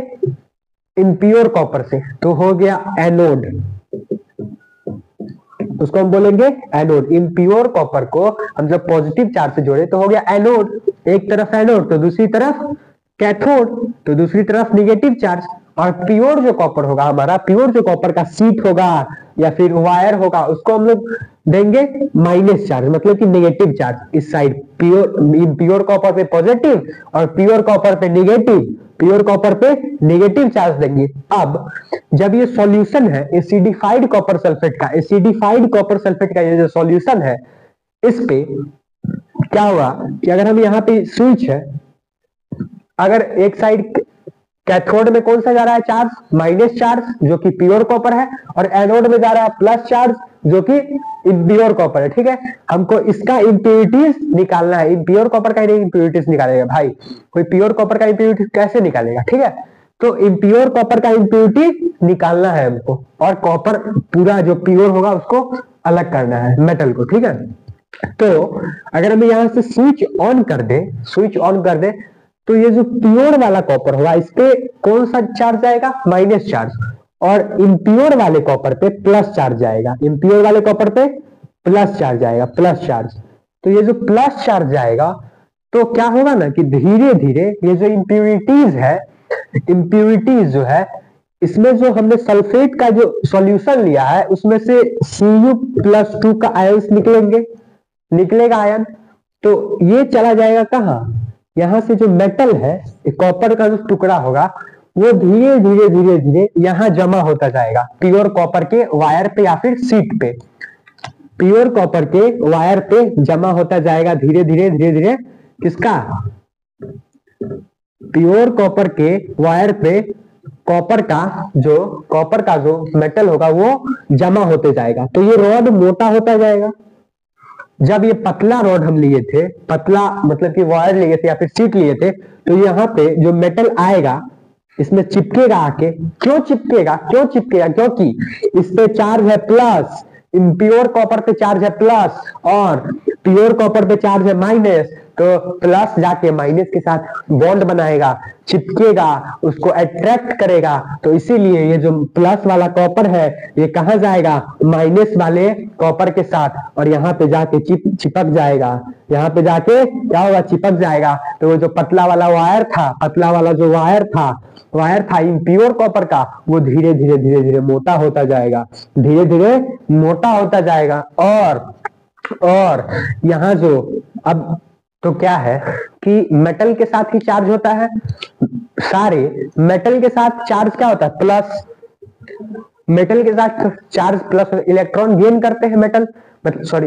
इम्प्योर कॉपर से, तो हो गया एनोड, उसको हम बोलेंगे एनोड। इम्प्योर कॉपर को हम जब पॉजिटिव चार्ज से जोड़े तो हो गया एनोड, एक तरफ एनोड तो दूसरी तरफ कैथोड, तो दूसरी तरफ निगेटिव चार्ज। और प्योर जो कॉपर होगा हमारा, प्योर जो कॉपर का शीट होगा या फिर वायर होगा उसको हम लोग देंगे माइनस चार्ज, मतलब कि नेगेटिव चार्ज इस साइड। प्योर कॉपर पे पॉजिटिव और प्योर कॉपर पे निगेटिव, प्योर कॉपर पे नेगेटिव चार्ज देंगे। अब जब ये सॉल्यूशन है एसिडिफाइड कॉपर सल्फेट का, एसिडिफाइड कॉपर सल्फेट का ये जो सॉल्यूशन है, इस पे क्या हुआ कि अगर हम यहाँ पे स्विच है, अगर एक साइड कैथोड में कौन सा जा रहा है चार्ज? माइनस चार्ज जो कि प्योर कॉपर है, और एनोड में जा रहा है प्लस चार्ज जो कि इम्प्योर कॉपर है, ठीक है। हमको इसका इम्प्योरिटीज निकालना है, इम्प्योर कॉपर का इम्प्योरिटीज निकालेगा भाई, कोई प्योर कॉपर का इम्प्योरिटीज कैसे निकालेगा, ठीक है। तो इम्प्योर कॉपर का इम्प्योरिटी निकालना है हमको, और कॉपर पूरा जो प्योर होगा उसको अलग करना है मेटल को, ठीक है। तो अगर हम यहाँ से स्विच ऑन कर दे, स्विच ऑन कर दे, तो ये जो प्योर वाला कॉपर होगा इस पे कौन सा चार्ज जाएगा? माइनस चार्ज, और इम्प्योर वाले कॉपर पे प्लस चार्ज जाएगा, इम्प्योर वाले कॉपर पे प्लस चार्ज जाएगा, प्लस चार्ज। तो ये जो प्लस चार्ज जाएगा तो क्या होगा ना कि धीरे धीरे ये जो इम्प्योरिटीज है, इम्प्योरिटीज जो है इसमें जो हमने सल्फेट का जो सॉल्यूशन लिया है उसमें से Cu+2 का आयंस निकलेंगे, निकलेगा आयन, तो ये चला जाएगा कहाँ? यहां से जो मेटल है कॉपर का जो टुकड़ा होगा वो धीरे धीरे धीरे धीरे यहां जमा होता जाएगा प्योर कॉपर के वायर पे या फिर शीट पे, प्योर कॉपर के वायर पे जमा होता जाएगा धीरे धीरे धीरे धीरे। किसका? प्योर कॉपर के वायर पे कॉपर का जो मेटल होगा वो जमा होते जाएगा, तो ये रॉड मोटा होता जाएगा। जब ये पतला रॉड हम लिए थे, पतला मतलब कि वायर लिए थे या फिर शीट लिए थे, तो यहाँ पे जो मेटल आएगा इसमें चिपकेगा आके। क्यों चिपकेगा? क्यों चिपकेगा? क्योंकि इस पे चार्ज है प्लस, इम्प्योर कॉपर पे चार्ज है प्लस और प्योर कॉपर पे चार्ज है माइनस, तो प्लस जाके माइनस के साथ बॉन्ड बनाएगा, चिपकेगा, उसको अट्रैक्ट करेगा। तो इसीलिए ये जो प्लस वाला कॉपर है ये कहां जाएगा? माइनस वाले कॉपर के साथ, और यहाँ पे जाके चिपक जाएगा, यहाँ पे जाके क्या होगा? चिपक जाएगा। तो वो जो पतला वाला वायर था, पतला वाला जो वायर था इम्प्योर कॉपर का, वो धीरे धीरे धीरे धीरे मोटा होता जाएगा, धीरे धीरे मोटा होता जाएगा। और यहाँ जो अब तो क्या है कि मेटल के साथ ही चार्ज होता है, सारे मेटल के साथ चार्ज क्या होता है? प्लस। मेटल के साथ चार्ज प्लस, इलेक्ट्रॉन गेन करते हैं मेटल,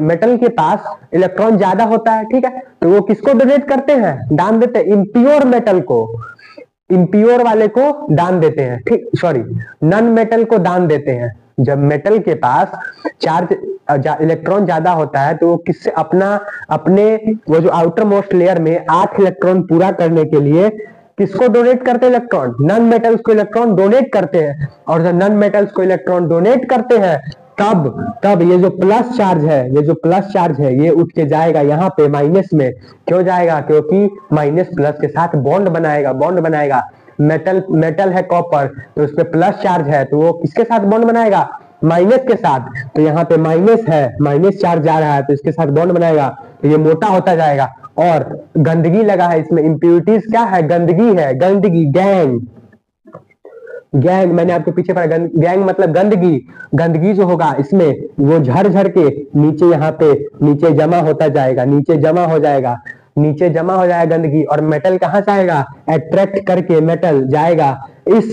मेटल के पास इलेक्ट्रॉन ज्यादा होता है, ठीक है। तो वो किसको डोनेट करते हैं? दान देते हैं इम्प्योर मेटल को, इम्प्योर वाले को दान देते हैं, ठीक, सॉरी नन मेटल को दान देते हैं। जब मेटल के पास चार्ज इलेक्ट्रॉन ज्यादा होता है तो वो किससे अपने वो जो आउटर मोस्ट लेयर में 8 इलेक्ट्रॉन पूरा करने के लिए किसको डोनेट करते हैं? इलेक्ट्रॉन, नन मेटल्स को इलेक्ट्रॉन डोनेट करते हैं। और जब नन मेटल्स को इलेक्ट्रॉन डोनेट करते हैं तब ये जो प्लस चार्ज है ये उठ के जाएगा यहाँ पे माइनस में। क्यों जाएगा? क्योंकि माइनस प्लस के साथ बॉन्ड बनाएगा। मेटल है कॉपर, तो उस पे प्लस चार्ज है तो वो किसके साथ बॉन्ड बनाएगा? माइनस के साथ। तो यहाँ पे माइनस है, माइनस चार्ज जा रहा है तो इसके साथ बॉन्ड बनाएगा, तो ये मोटा होता जाएगा। और गंदगी लगा है इसमें, इम्प्योरिटीज क्या है? गंदगी है, गंदगी, गैंग मैंने आपको पीछे पढ़ा, गैंग मतलब गंदगी जो होगा इसमें वो झर के नीचे यहाँ पे नीचे जमा होता जाएगा, नीचे जमा हो जाएगा गंदगी। और मेटल कहाँ जाएगा? अट्रैक्ट करके मेटल जाएगा इस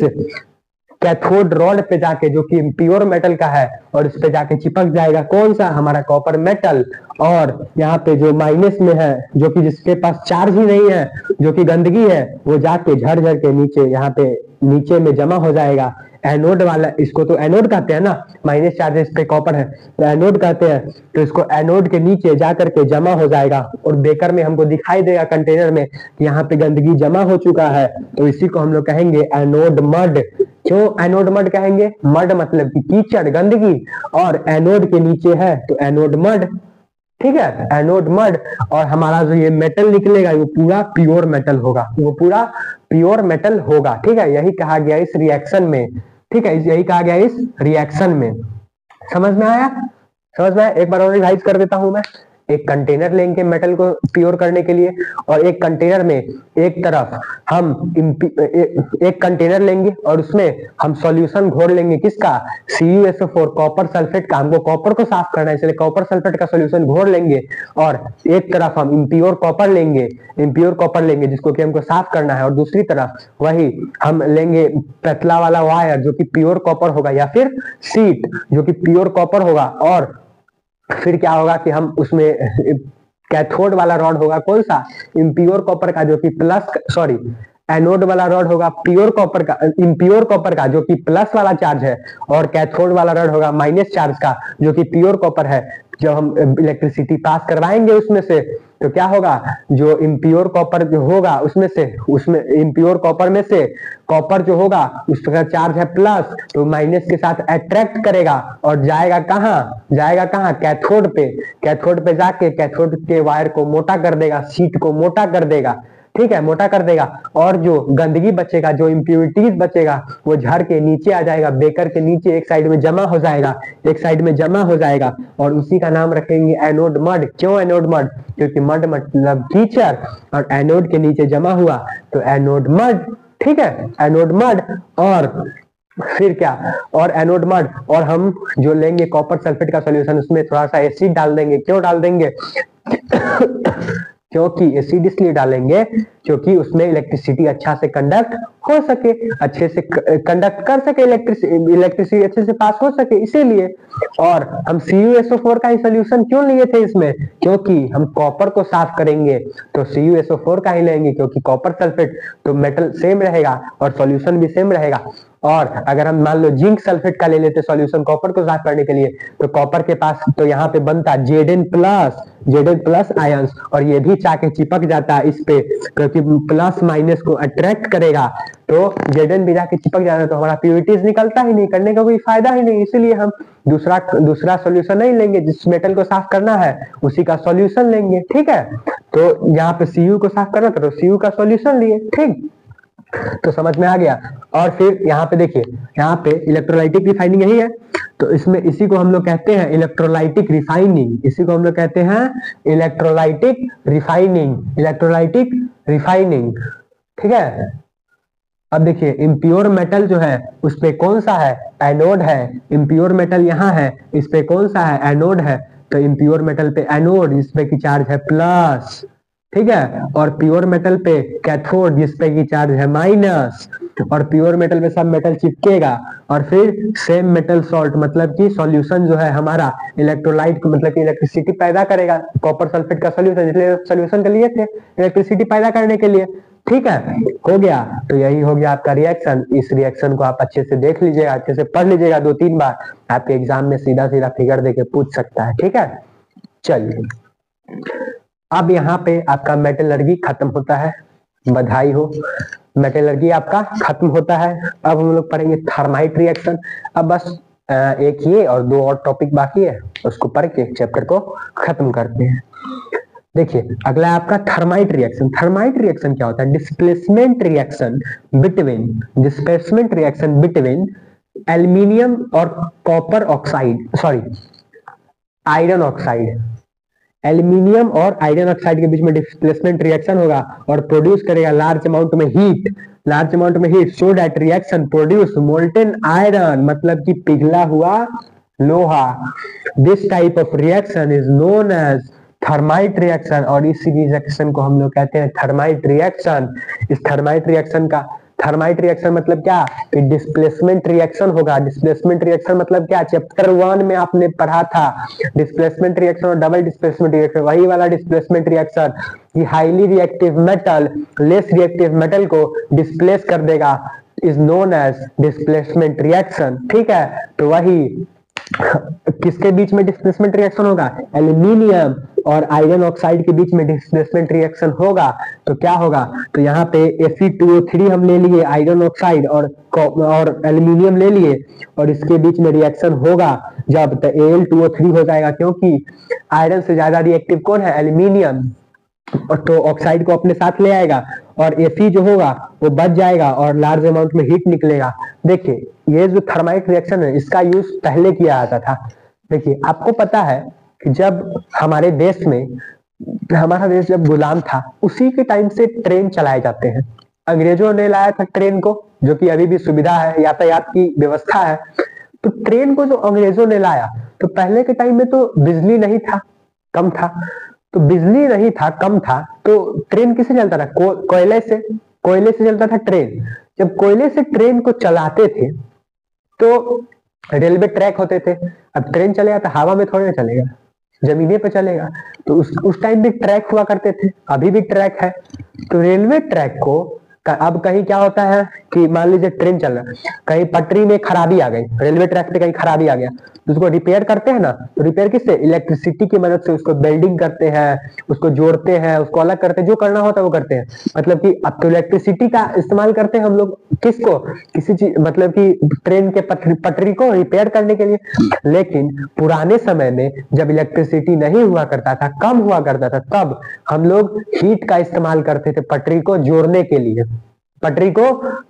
कैथोड रॉड पे जाके, जो कि प्योर मेटल का है, और इस पे जाके चिपक जाएगा कौन सा? हमारा कॉपर मेटल। और यहाँ पे जो माइनस में है, जो कि जिसके पास चार्ज ही नहीं है, जो कि गंदगी है, वो जाके झर के नीचे यहाँ पे नीचे में जमा हो जाएगा, एनोड वाला, इसको तो एनोड कहते हैं ना, माइनस चार्ज इस पे कॉपर है तो एनोड कहते हैं, तो इसको एनोड के नीचे जा करके जमा हो जाएगा और बेकर में हमको दिखाई देगा कंटेनर में कि यहाँ पे गंदगी जमा हो चुका है, तो इसी को हम लोग कहेंगे एनोड मड। क्यों एनोड मड कहेंगे? मड मतलब कि कीचड़, गंदगी, और एनोड के नीचे है तो एनोड मड, ठीक है, एनोड मड। और हमारा जो ये मेटल निकलेगा वो पूरा प्योर मेटल होगा, वो पूरा प्योर मेटल होगा, ठीक है। यही कहा गया इस रिएक्शन में, ठीक है, यही कहा गया इस रिएक्शन में। समझ में आया? समझ में आया? एक बार और रिवाइज कर देता हूं मैं। एक कंटेनर लेंगे मेटल को प्योर करने के लिए, और एक कंटेनर में एक तरफ हम एक कंटेनर लेंगे और उसमें हम सॉल्यूशन घोर लेंगे, किसका? CuSO4, कॉपर सल्फेट का। हमको कॉपर को साफ करना है इसलिए कॉपर सल्फेट का सॉल्यूशन घोर लेंगे, और एक तरफ हम इम्प्योर कॉपर लेंगे जिसको कि हमको साफ करना है, और दूसरी तरफ वही हम लेंगे पतला वाला वायर जो कि प्योर कॉपर होगा, या फिर शीट जो कि प्योर कॉपर होगा। और फिर क्या होगा कि हम उसमें कैथोड वाला रॉड होगा, कौन सा? इम्प्योर कॉपर का, जो कि एनोड वाला रॉड होगा प्योर कॉपर का, इम्प्योर कॉपर का जो कि प्लस वाला चार्ज है, और कैथोड वाला रॉड होगा माइनस चार्ज का जो कि प्योर कॉपर है। जब हम इलेक्ट्रिसिटी पास करवाएंगे उसमें से तो क्या होगा? जो इम्प्योर कॉपर जो होगा उसमें इम्प्योर कॉपर में से कॉपर जो होगा उसका चार्ज है प्लस, तो माइनस के साथ अट्रैक्ट करेगा और जाएगा कहाँ? कैथोड पे जाके कैथोड के वायर को मोटा कर देगा, शीट को मोटा कर देगा, ठीक है, मोटा कर देगा। और जो गंदगी बचेगा, जो इम्प्योरिटीज बचेगा, वो झड़ के नीचे आ जाएगा, बेकर के नीचे एक साइड में जमा हो जाएगा, और उसी का नाम रखेंगे एनोड मड। क्यों एनोड मड? क्योंकि मड मतलब कीचड़, और एनोड के नीचे जमा हुआ तो एनोड मड, ठीक है, एनोड मड। और फिर क्या? और एनोड मड, और हम जो लेंगे कॉपर सल्फेट का सॉल्यूशन, उसमें थोड़ा सा एसिड डाल देंगे। क्यों डाल देंगे? क्योंकि एसिड इसलिए डालेंगे क्योंकि उसमें इलेक्ट्रिसिटी अच्छा से कंडक्ट हो सके, अच्छे से कंडक्ट कर सके, इलेक्ट्रिसिटी अच्छे से पास हो सके, इसीलिए। और हम CuSO4 का ही सोल्यूशन क्यों लिए थे इसमें? क्योंकि हम कॉपर को साफ करेंगे तो CuSO4 का ही लेंगे, क्योंकि कॉपर सल्फेट तो मेटल सेम रहेगा और सॉल्यूशन भी सेम रहेगा। और अगर हम मान लो जिंक सल्फेट का ले लेते सॉल्यूशन कॉपर को साफ करने के लिए, तो कॉपर के पास तो यहाँ पे बनता Zn+ आयंस, और ये भी जाके चिपक जाता है इस पे, क्योंकि प्लस माइनस को अट्रैक्ट करेगा, तो Zn भी जाके चिपक जाता है, तो हमारा प्योरिटीज निकलता ही नहीं, करने का कोई फायदा ही नहीं। इसीलिए हम दूसरा सॉल्यूशन नहीं लेंगे, जिस मेटल को साफ करना है उसी का सॉल्यूशन लेंगे, ठीक है। तो यहाँ पे Cu को साफ करना था तो Cu का सॉल्यूशन लिए, ठीक, तो समझ में आ गया। और फिर यहाँ पे देखिए, यहाँ पे इलेक्ट्रोलाइटिक रिफाइनिंग यही है, तो इसमें इसी को हम लोग कहते हैं इलेक्ट्रोलाइटिक रिफाइनिंग, ठीक है। अब देखिए इम्प्योर मेटल जो है उस पे कौन सा है? एनोड है। इम्प्योर मेटल यहाँ है, इस पे कौन सा है? एनोड है, तो इम्प्योर मेटल पे एनोड, इस पे की चार्ज है प्लस, ठीक है। और प्योर मेटल पे कैथोड, जिसपे की चार्ज है माइनस, और प्योर मेटल पे सब मेटल चिपकेगा। और फिर सेम मेटल सॉल्ट, मतलब कि सॉल्यूशन जो है हमारा इलेक्ट्रोलाइट को, मतलब कि इलेक्ट्रिसिटी पैदा करेगा, कॉपर सल्फेट का सॉल्यूशन, इसलिए सॉल्यूशन के लिए थे इलेक्ट्रिसिटी पैदा करने के लिए, ठीक है। हो गया, तो यही हो गया आपका रिएक्शन। इस रिएक्शन को आप अच्छे से देख लीजिएगा, अच्छे से पढ़ लीजिएगा 2-3 बार, आपके एग्जाम में सीधा फिगर देके पूछ सकता है, ठीक है। चलिए, अब यहाँ पे आपका मेटलर्जी खत्म होता है, बधाई हो, मेटलर्जी आपका खत्म होता है। अब हम लोग पढ़ेंगे थर्माइट रिएक्शन। अब बस एक ये और 2 और टॉपिक बाकी है, उसको पढ़ के चैप्टर को खत्म करते हैं। देखिए अगला आपका थर्माइट रिएक्शन। थर्माइट रिएक्शन क्या होता है? डिस्प्लेसमेंट रिएक्शन बिटवीन एल्यूमिनियम और copper oxide, iron oxide. Aluminium और आयरन ऑक्साइड के बीच में डिस्प्लेसमेंट रिएक्शन होगा और प्रोड्यूस करेगा लार्ज अमाउंट में heat, so that reaction produce molten iron, मतलब कि पिघला हुआ लोहा। This type of reaction is known as thermite reaction, और इस रिएक्शन को हम लोग कहते हैं थर्माइट रिएक्शन। इस थर्माइट रिएक्शन मतलब क्या? कि डिस्प्लेसमेंट रिएक्शन होगा। डिस्प्लेसमेंट रिएक्शन मतलब क्या? चैप्टर 1 में आपने पढ़ा था, डिस्प्लेसमेंट रिएक्शन और डबल डिस्प्लेसमेंट रिएक्शन, वही वाला डिस्प्लेसमेंट रिएक्शन कि highly reactive metal less reactive metal को डिस्प्लेस कर देगा, is known as displacement reaction. ठीक है, तो वही किसके बीच में डिस्प्लेसमेंट रिएक्शन होगा, एल्यूमिनियम और आयरन ऑक्साइड के बीच में डिस्प्लेसमेंट रिएक्शन होगा। तो क्या होगा, तो यहाँ पे Fe2O3 हम ले लिए, आयरन ऑक्साइड और एल्यूमिनियम ले लिए, और इसके बीच में रिएक्शन होगा जब, तो Al2O3 हो जाएगा, क्योंकि आयरन से ज्यादा रिएक्टिव कौन है, एल्यूमिनियम, और तो ऑक्साइड को अपने साथ ले आएगा, और Fe जो होगा वो बच जाएगा और लार्ज अमाउंट में हीट निकलेगा। देखिए ये जो थर्माइट रिएक्शन है इसका यूज पहले किया जाता था। देखिए आपको पता है कि जब हमारे देश में, हमारा देश जब गुलाम था, उसी के टाइम से ट्रेन चलाए जाते हैं। अंग्रेजों ने लाया था ट्रेन को, जो कि अभी भी सुविधा है, यातायात की व्यवस्था है। तो ट्रेन को जो अंग्रेजों ने लाया, तो पहले के टाइम में तो बिजली नहीं था, कम था, तो बिजली नहीं था, कम था, तो ट्रेन किससे चलता था, कोयले से चलता था ट्रेन। जब कोयले से ट्रेन को चलाते थे तो रेलवे ट्रैक होते थे। अब ट्रेन चलेगा तो हवा में थोड़ी ना चलेगा, जमीने पे चलेगा। तो उस टाइम भी ट्रैक हुआ करते थे, अभी भी ट्रैक है। तो रेलवे ट्रैक को अब कहीं क्या होता है कि मान लीजिए ट्रेन चल रहा है, कहीं पटरी में खराबी आ गई, रेलवे ट्रैक पे कहीं खराबी आ गया, तो उसको रिपेयर करते हैं ना, तो रिपेयर किससे, इलेक्ट्रिसिटी की मदद से उसको वेल्डिंग करते हैं, उसको जोड़ते हैं, उसको अलग करते हैं, जो करना होता है वो करते हैं। मतलब कि अब तो इलेक्ट्रिसिटी का इस्तेमाल करते हैं हम लोग, किसको, किसी चीज, मतलब कि ट्रेन के पटरी को रिपेयर करने के लिए। लेकिन पुराने समय में जब इलेक्ट्रिसिटी नहीं हुआ करता था, कम हुआ करता था, तब हम लोग हीट का इस्तेमाल करते थे पटरी को जोड़ने के लिए, पटरी को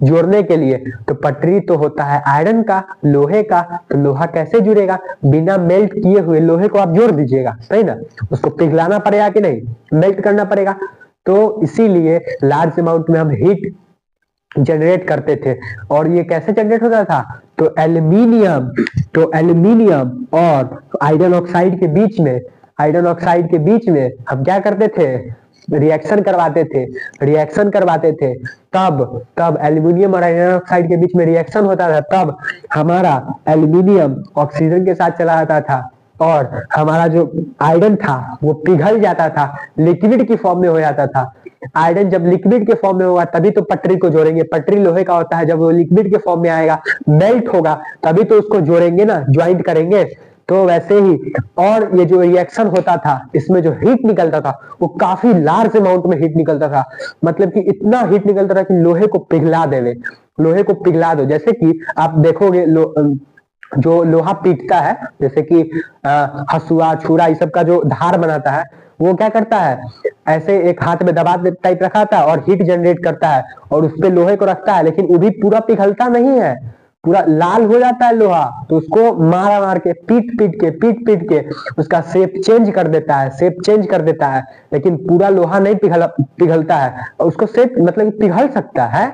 जोड़ने के लिए। तो पटरी तो होता है आयरन का, लोहे का, तो लोहा कैसे जुड़ेगा, बिना मेल्ट किए हुए लोहे को आप जोड़ दीजिएगा, सही ना, उसको पिघलाना पड़ेगा कि नहीं, मेल्ट करना पड़ेगा। तो इसीलिए लार्ज अमाउंट में हम हीट जनरेट करते थे। और ये कैसे जनरेट होता था, तो एल्यूमिनियम और आयरन ऑक्साइड के बीच में, हम क्या करते थे, रिएक्शन करवाते थे। तब एल्यूमिनियम और आयरन ऑक्साइड के बीच में रिएक्शन होता था, तब हमारा एल्यूमिनियम ऑक्सीजन के साथ चला जाता था, और हमारा जो आयरन था वो पिघल जाता था, लिक्विड की फॉर्म में हो जाता था। आयरन जब लिक्विड के फॉर्म में होगा तभी तो पटरी को जोड़ेंगे, पटरी लोहे का होता है, जब वो लिक्विड के फॉर्म में आएगा, मेल्ट होगा, तभी तो उसको जोड़ेंगे ना, ज्वाइंट करेंगे। तो वैसे ही, और ये जो रिएक्शन होता था, इसमें जो हीट निकलता था वो काफी लार्ज अमाउंट में हीट निकलता था। मतलब कि इतना हीट निकलता था कि लोहे को पिघला दो। जैसे कि आप देखोगे जो लोहा पीटता है, जैसे कि हसुआ, छुरा, इस सब का जो धार बनाता है, वो क्या करता है, ऐसे एक हाथ में दबा टाइप रखाता है और हीट जनरेट करता है, और उस पे लोहे को रखता है, लेकिन वो भी पूरा पिघलता नहीं है, पूरा लाल हो जाता है लोहा। तो उसको मार के पीट के उसका शेप चेंज कर देता है, लेकिन पूरा लोहा नहीं पिघलता है। और उसको शेप मतलब पिघल सकता है,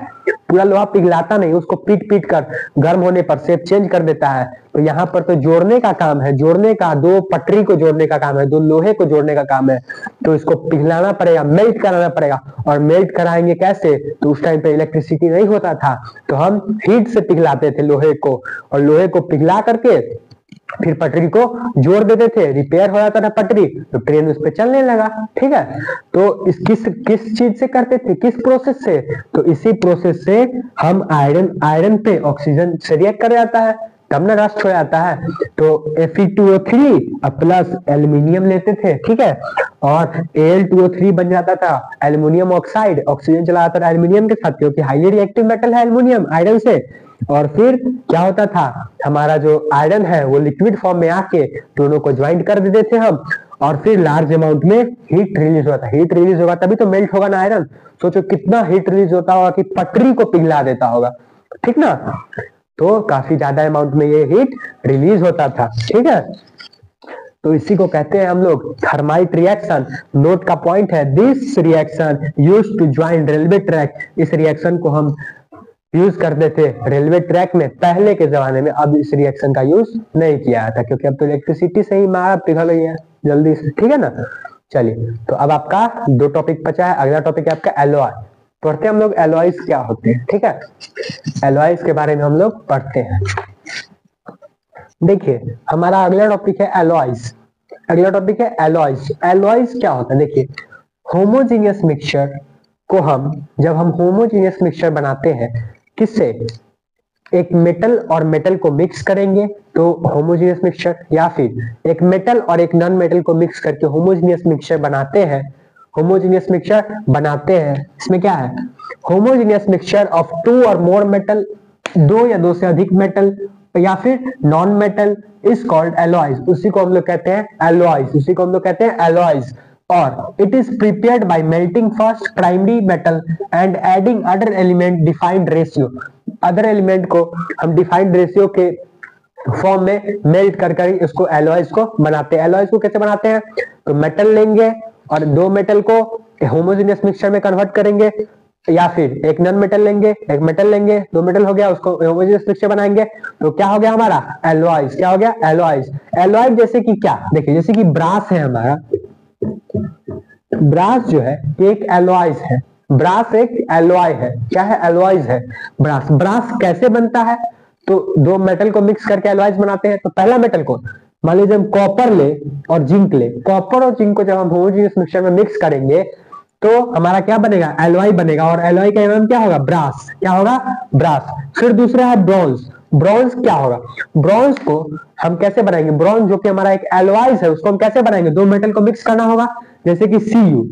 पूरा लोहा पिघलाता नहीं, उसको पीट कर गर्म होने पर शेप चेंज कर देता है। तो यहाँ पर तो जोड़ने का काम है, दो पटरी को जोड़ने का काम है, दो लोहे को जोड़ने का काम है। तो इसको पिघलाना पड़ेगा, मेल्ट कराना पड़ेगा। और मेल्ट कराएंगे कैसे, तो उस टाइम पे इलेक्ट्रिसिटी नहीं होता था, तो हम हीट से पिघलाते थे लोहे को, और लोहे को पिघला करके फिर पटरी को जोड़ देते थे, रिपेयर हो जाता था पटरी, तो ट्रेन उस पर चलने लगा। ठीक है, तो किस चीज से करते थे, किस प्रोसेस से, तो इसी प्रोसेस से हम आयरन पे ऑक्सीजन से रिएक्ट कर जाता है, तब ना रस्ट हो जाता है। तो Fe2O3 प्लस एल्यूमिनियम लेते थे, ठीक है, और Al2O3 बन जाता था एल्यूमिनियम ऑक्साइड, ऑक्सीजन चला जाता था एल्यूमिनियम के साथ, क्योंकि हाईली रिएक्टिव मेटल है एल्यूमिनियम आयरन से। और फिर क्या होता था, हमारा जो आयरन है वो लिक्विड फॉर्म में आके दोनों को ज्वाइंट कर देते थे हम, और फिर लार्ज अमाउंट में हीट रिलीज होता है। हीट रिलीज होगा तभी तो मेल्ट होगा ना आयरन। सोचो कितना हीट रिलीज होता होगा कि पटरी को पिघला देता होगा, ठीक ना। तो काफी ज्यादा अमाउंट में ये हीट रिलीज होता था, ठीक है। तो इसी को कहते हैं हम लोग थर्माइट रिएक्शन। नोट का पॉइंट है, this reaction used to join railway track. इस रिएक्शन को हम यूज करते थे रेलवे ट्रैक में पहले के जमाने में। अब इस रिएक्शन का यूज नहीं किया जाता, क्योंकि अब तो इलेक्ट्रिसिटी से ही मारा पिघल गई है जल्दी से, ठीक है ना। चलिए, तो अब आपका 2 टॉपिक बचा है। अगला टॉपिक है आपका एलॉय। पढ़ते हैं हम लोग एलॉयज क्या होते हैं, ठीक है। एलॉयज के बारे में हम लोग पढ़ते हैं। देखिए, हमारा अगला टॉपिक है एलॉयज। एलॉयज क्या होता है, देखिए, होमोजीनियस मिक्सचर को जब हम होमोजीनियस मिक्सचर बनाते हैं, किससे? एक मेटल और मेटल को मिक्स करेंगे तो होमोजेनियस मिक्सचर, या फिर एक मेटल और एक नॉन मेटल को मिक्स करके होमोजेनियस मिक्सचर बनाते हैं। होमोजेनियस मिक्सचर बनाते हैं, इसमें क्या है? होमोजेनियस मिक्सचर ऑफ टू और मोर मेटल, दो या दो से अधिक मेटल या फिर non metal is called alloys, उसी को हम लोग कहते हैं एलॉयज, उसी को हम लोग कहते हैं एलॉयज। और it is prepared by melting first primary metal and adding other element defined ratio, other element को हम डिफाइंड रेशियो के फॉर्म में मेल्ट कर कर इसको एलॉयज को बनाते हैं। एलॉयज को कैसे बनाते हैं? तो मेटल लेंगे और दो मेटल को होमोजेनियस मिक्सचर में कन्वर्ट करेंगे, या फिर एक नॉन मेटल लेंगे, एक मेटल लेंगे, दो मेटल हो गया, उसको होमोजेनियस मिक्सचर बनाएंगे तो क्या हो गया हमारा? एलॉयज। क्या हो गया? एलॉयज। एलॉयज जैसे कि क्या? देखिए जैसे कि ब्रास है हमारा, ब्रास जो है एक एलॉयज है, ब्रास एक एलॉय है। क्या है? एलॉयज है ब्रास। ब्रास कैसे बनता है? तो दो मेटल को मिक्स करके एलॉयज बनाते हैं। तो पहला मेटल को मान लीजिए हम कॉपर ले और जिंक ले, कॉपर और जिंक को जब हम होमोजेनियस मिक्सचर में मिक्स करेंगे तो हमारा क्या बनेगा? एलॉय बनेगा, और एलॉय का नाम क्या होगा? ब्रास। क्या होगा? ब्रास। फिर दूसरा है ब्रॉन्ज। ब्रॉन्ज क्या होगा? ब्रॉन्ज को हम कैसे बनाएंगे? ब्रॉन्ज जो कि हमारा एक एलॉयज है, उसको हम कैसे बनाएंगे? दो मेटल को मिक्स करना होगा, जैसे कि Cu,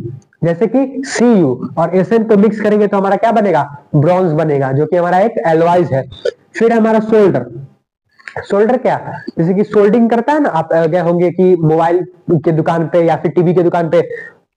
जैसे कि Cu और Sn को मिक्स करेंगे तो हमारा क्या बनेगा? ब्रॉन्ज बनेगा, जो कि हमारा एक एलॉयज है। फिर हमारा सोल्डर। सोल्डर क्या? जैसे कि सोल्डिंग करता है ना, आप गए होंगे कि मोबाइल के दुकान पे या फिर टीवी के दुकान पे,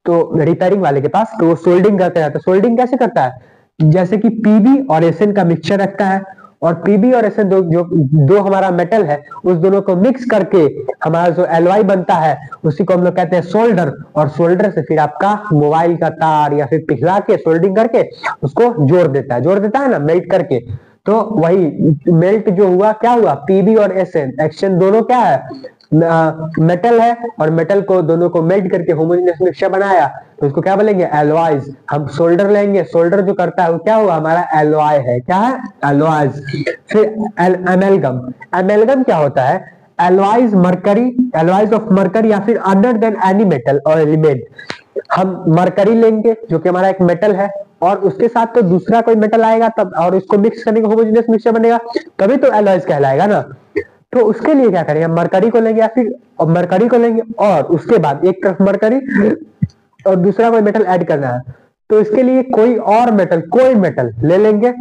तो रिपेयरिंग वाले के पास, तो वो सोल्डिंग करते हैं। तो सोल्डिंग कैसे करता है? जैसे कि Pb और Sn का मिक्सचर रखता है, और Pb और Sn दो हमारा मेटल है, उस दोनों को मिक्स करके हमारा जो एलॉय बनता है उसी को हम लोग कहते हैं सोल्डर। और सोल्डर से फिर आपका मोबाइल का तार या फिर पिघला के सोल्डिंग करके उसको जोड़ देता है ना, मेल्ट करके। तो वही मेल्ट जो हुआ, क्या हुआ? Pb और Sn, एक्शन दोनों क्या है? मेटल है, और मेटल को दोनों को मेल्ट करके होमोजेनियस मिक्सचर बनाया तो उसको क्या बोलेंगे? एलॉयज। हम सोल्डर लेंगे, सोल्डर जो करता है वो क्या हुआ? हमारा एलॉय है। क्या है? एलॉयज। फिर एमेलगम। एमेलगम क्या होता है? Alloys mercury, alloys of mercury या फिर अदर देन एनी मेटल और एलिमेंट। हम मरकरी लेंगे जो कि हमारा एक मेटल है, और उसके साथ तो दूसरा कोई मेटल आएगा तब, और उसको मिक्स करने का होमोजेनियस मिक्सचर बनेगा, तभी तो एलॉयज कहलाएगा ना। तो उसके लिए क्या करेंगे? मरकरी को लेंगे, या फिर मरकरी को लेंगे और उसके बाद एक तरफ मरकरी और दूसरा कोई मेटल ऐड करना है, तो इसके लिए कोई और मेटल, कोई मेटल ले लेंगे,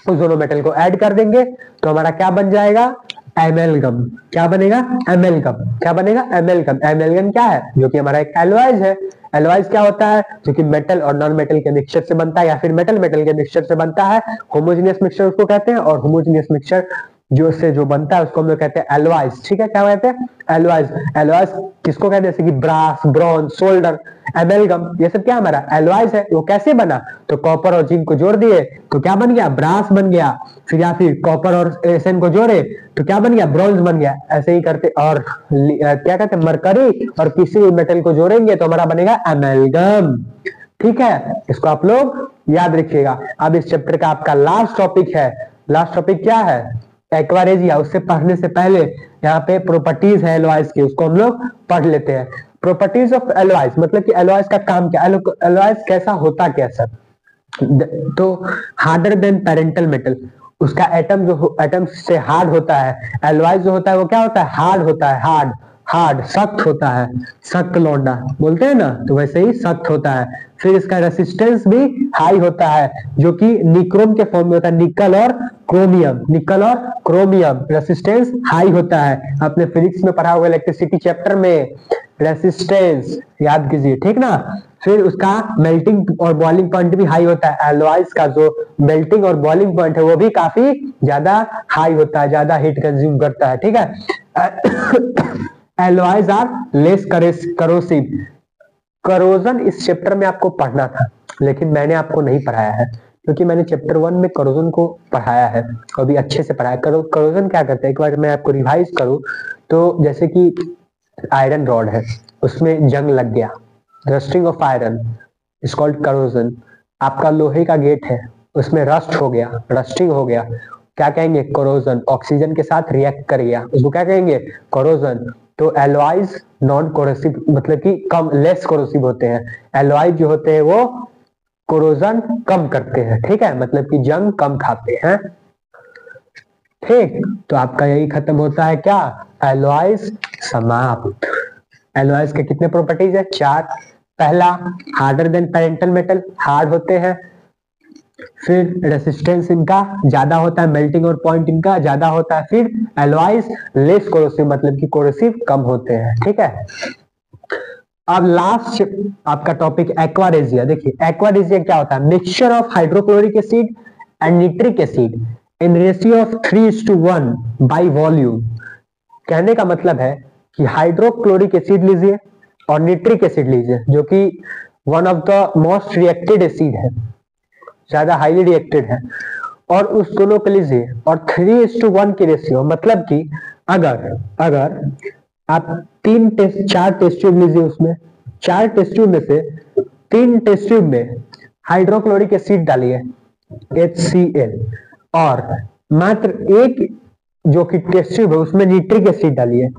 उस दोनों मेटल को ऐड कर देंगे तो हमारा क्या बन जाएगा? एमेलगम। क्या बनेगा? एमेलगम। क्या बनेगा? एमेलगम। एमेलगम क्या है? जो कि हमारा एक एलॉयज है। एलॉयज क्या होता है? जो कि मेटल और नॉन मेटल के मिक्सचर से बनता है, या फिर मेटल मेटल के मिक्सचर से बनता है। होमोजेनियस मिक्सचर उसको कहते हैं, और होमोजेनियस मिक्सचर जो बनता है उसको हम लोग कहते हैं एलॉयज। ठीक है, क्या कहते हैं? एलॉयज। एलॉयज किसको कहते हैं? जैसे कि ब्रास, ब्रॉन्ज, सोल्डर, एमेलगम, ये सब क्या हमारा एलॉयज है। वो कैसे बना? तो कॉपर और जिंक को जोड़ दिए तो क्या बन गया? ब्रास बन गया। फिर या फिर कॉपर और Sn को जोड़े तो क्या बन गया? ब्रॉन्ज बन गया। ऐसे ही करते, और क्या कहते हैं? मरकरी और किसी भी मेटल को जोड़ेंगे तो हमारा बनेगा एमेलगम। ठीक है, इसको आप लोग याद रखिएगा। अब इस चैप्टर का आपका लास्ट टॉपिक है। लास्ट टॉपिक क्या है? एक्वारेजिया। उससे पढ़ने से पहले यहाँ पे प्रॉपर्टीज है एलॉयज की, उसको हम लोग पढ़ लेते हैं। प्रॉपर्टीज ऑफ एलॉयज मतलब कि एलॉयज का काम क्या? एलॉयज कैसा होता कैसा? तो हार्डर देन पेरेंटल मेटल, उसका एटम से हार्ड होता है। एलॉयज जो होता है वो क्या होता है? हार्ड होता है। हार्ड, हार्ड, सख्त होता है। सख्त लौंडा बोलते हैं ना, तो वैसे ही सख्त होता है। फिर इसका रेसिस्टेंस भी हाई होता है, जो कि निक्रोम के फॉर्म में होता है। निकल और क्रोमियम, निकल और क्रोमियम रेसिस्टेंस हाई होता है। आपने फिजिक्स में पढ़ा होगा इलेक्ट्रिसिटी चैप्टर में, रेसिस्टेंस याद कीजिए, ठीक ना। फिर उसका मेल्टिंग और बॉइलिंग पॉइंट भी हाई होता है। एलॉयज का जो मेल्टिंग और बॉइलिंग पॉइंट है वो भी काफी ज्यादा हाई होता है, ज्यादा हीट कंज्यूम करता है। ठीक है। Alloys are less corrosive. Corrosion इस चैप्टर में आपको पढ़ना था, लेकिन मैंने आपको नहीं पढ़ाया है, क्योंकि मैंने चैप्टर 1 में करोजन को पढ़ाया है, अभी अच्छे से पढ़ाया। करोजन क्या करता है, एक बार मैं आपको रिवाइज करूं तो, जैसे कि आयरन रॉड है, उसमें जंग लग गया, rusting of iron is called corrosion. आपका लोहे का गेट है, उसमें रस्ट हो गया, रस्टिंग हो गया, क्या कहेंगे? कोरोजन। ऑक्सीजन के साथ रिएक्ट कर गया, उसको क्या कहेंगे? कोरोजन। तो एलॉयज नॉन कोरोसिव मतलब कि कम, लेस कोरोसिव होते हैं। एलॉयज जो होते हैं वो कोरोजन कम करते हैं, ठीक है, मतलब कि जंग कम खाते हैं। ठीक, तो आपका यही खत्म होता है क्या, एलॉयज समाप्त। एलॉयज के कितने प्रॉपर्टीज है, 4। पहला, harder than parental metal, hard होते हैं। फिर रेसिस्टेंस इनका ज्यादा होता है, मेल्टिंग और पॉइंट इनका ज्यादा होता है। फिर एलॉयज लेस कोरोसिव, मतलब कि कोरोसिव कम होते हैं, ठीक है। अब लास्ट आपका टॉपिक एक्वारेजिया। देखिए एक्वारेजिया क्या होता है, mixture of hydrochloric acid and nitric acid in ratio of 3:1 by volume. कहने का मतलब है कि हाइड्रोक्लोरिक एसिड लीजिए और निट्रिक एसिड लीजिए, जो कि one of the most reacted acid है, ज्यादा हाईली रिएक्टेड है, और उस दोनों को लीजिए और 3:1 की रेशियो, मतलब कि अगर आप 4 टेस्ट ट्यूब लीजिए, उसमें 4 टेस्ट ट्यूब में से 3 टेस्ट ट्यूब में हाइड्रोक्लोरिक एसिड डालिए HCl, और मात्र एक जो कि टेस्ट ट्यूब है उसमें निट्रिक एसिड डालिए,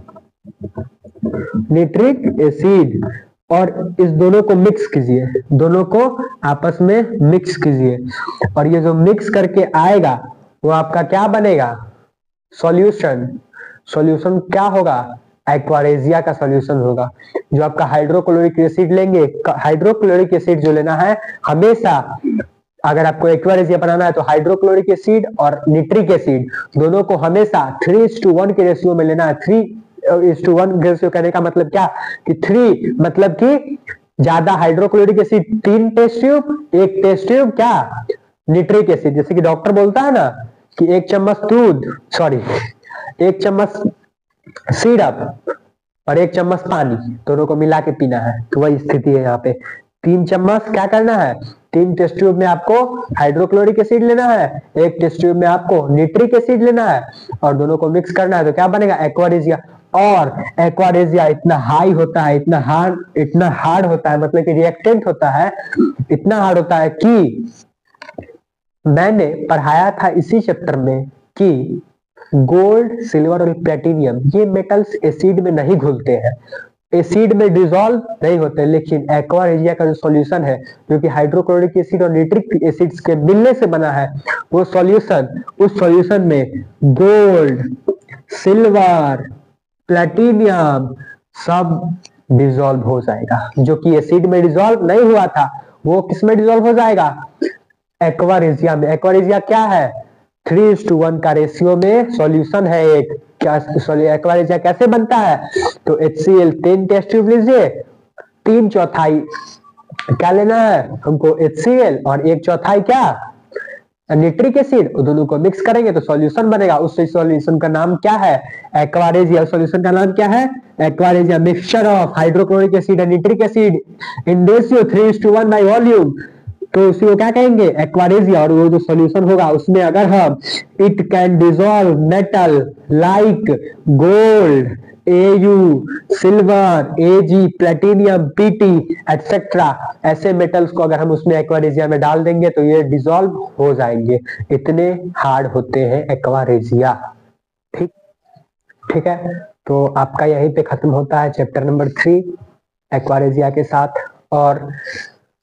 निट्रिक एसिड, और इस दोनों को मिक्स कीजिए, दोनों को आपस में मिक्स कीजिए, और ये जो मिक्स करके आएगा वो आपका क्या बनेगा, सॉल्यूशन। सॉल्यूशन क्या होगा, एक्वारेजिया का सॉल्यूशन होगा। जो आपका हाइड्रोक्लोरिक एसिड लेंगे, हाइड्रोक्लोरिक एसिड जो लेना है हमेशा, अगर आपको एक्वारेजिया बनाना है तो हाइड्रोक्लोरिक एसिड और निट्रिक एसिड दोनों को हमेशा 3:1 के रेशियो में लेना है। 3:1 रेशियो कहने का मतलब क्या, कि 3 मतलब कि ज्यादा hydrochloric acid 3 test tube, 1 test tube क्या, निट्रिक एसिड। जैसे कि डॉक्टर बोलता है ना कि 1 चम्मच दूध, सॉरी 1 चम्मच सिरप और 1 चम्मच पानी, दोनों को मिला के पीना है, तो वही स्थिति है यहाँ पे। 3 चम्मच क्या करना है, 3 टेस्ट ट्यूब में आपको हाइड्रोक्लोरिक एसिड लेना है, 1 टेस्ट ट्यूब में आपको निट्रिक एसिड लेना है, और दोनों को मिक्स करना है, तो क्या बनेगा, एक्वारेजिया। और एक्वारेजिया इतना हाई होता है, इतना हार्ड होता है, मतलब कि रिएक्टेंट होता है, इतना हार्ड होता है कि मैंने पढ़ाया था इसी चैप्टर में कि गोल्ड, सिल्वर और प्लेटिनियम ये मेटल्स एसिड में नहीं घुलते हैं, एसिड में डिसॉल्व नहीं होते, लेकिन एक्वारेजिया का जो सॉल्यूशन है जो कि हाइड्रोक्लोरिक एसिड और निट्रिक एसिड्स के मिलने से बना है, वो सॉल्यूशन, उस सॉल्यूशन में गोल्ड, सिल्वर, प्लेटिनियम सब डिसॉल्व हो जाएगा। जो कि एसिड में डिसॉल्व नहीं हुआ था वो किस में डिसॉल्व हो जाएगा, एक्वारेजिया में। एक्वारेजिया क्या है, 3:1 का रेशियो में सॉल्यूशन है एक। क्या एक्वारेजिया कैसे बनता है, तो HCl 3 टेस्ट ट्यूब लीजिए, 3/4 क्या लेना है हमको, HCl, और 1/4 क्या, निट्रिक एसिड, दोनों को मिक्स करेंगे तो सॉल्यूशन बनेगा। उस सॉल्यूशन का नाम क्या है, एक्वारेजिया। सॉल्यूशन का नाम क्या है, aqua regia. Mixture of hydrochloric acid and nitric acid in ratio 3:1 by volume, तो उसी को क्या कहेंगे, एक्वारेजिया। और वो जो सॉल्यूशन होगा उसमें अगर हम it can dissolve metal like gold, Au, silver, Ag, platinum, Pt etcetera, ऐसे मेटल्स को अगर हम उसमें एक्वारेजिया में डाल देंगे तो ये डिसॉल्व हो जाएंगे, इतने हार्ड होते हैं एक्वारेजिया। ठीक, ठीक है, तो आपका यहीं पे खत्म होता है चैप्टर नंबर 3 एक्वारेजिया के साथ। और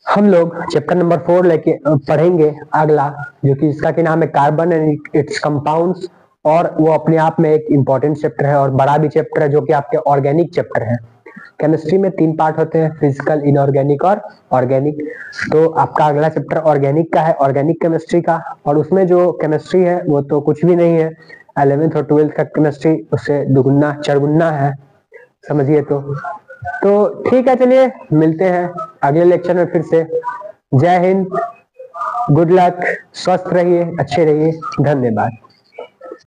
हम लोग चैप्टर नंबर 4 लेके पढ़ेंगे अगला, जो कि इसका क्या नाम है, कार्बन एंड इट्स कंपाउंड्स, और वो अपने आप में एक इंपॉर्टेंट चैप्टर है और बड़ा भी चैप्टर है, जो कि आपके ऑर्गेनिक चैप्टर है। केमिस्ट्री में 3 पार्ट होते हैं, फिजिकल, इनऑर्गेनिक और ऑर्गेनिक। तो आपका अगला चैप्टर ऑर्गेनिक का है, ऑर्गेनिक केमिस्ट्री का, और उसमें जो केमिस्ट्री है वो तो कुछ भी नहीं है, 11th और 12th का केमिस्ट्री उससे दुगुना चरगुना है, समझिए। तो ठीक है, चलिए मिलते हैं अगले लेक्चर में फिर से। जय हिंद, गुड लक, स्वस्थ रहिए, अच्छे रहिए, धन्यवाद।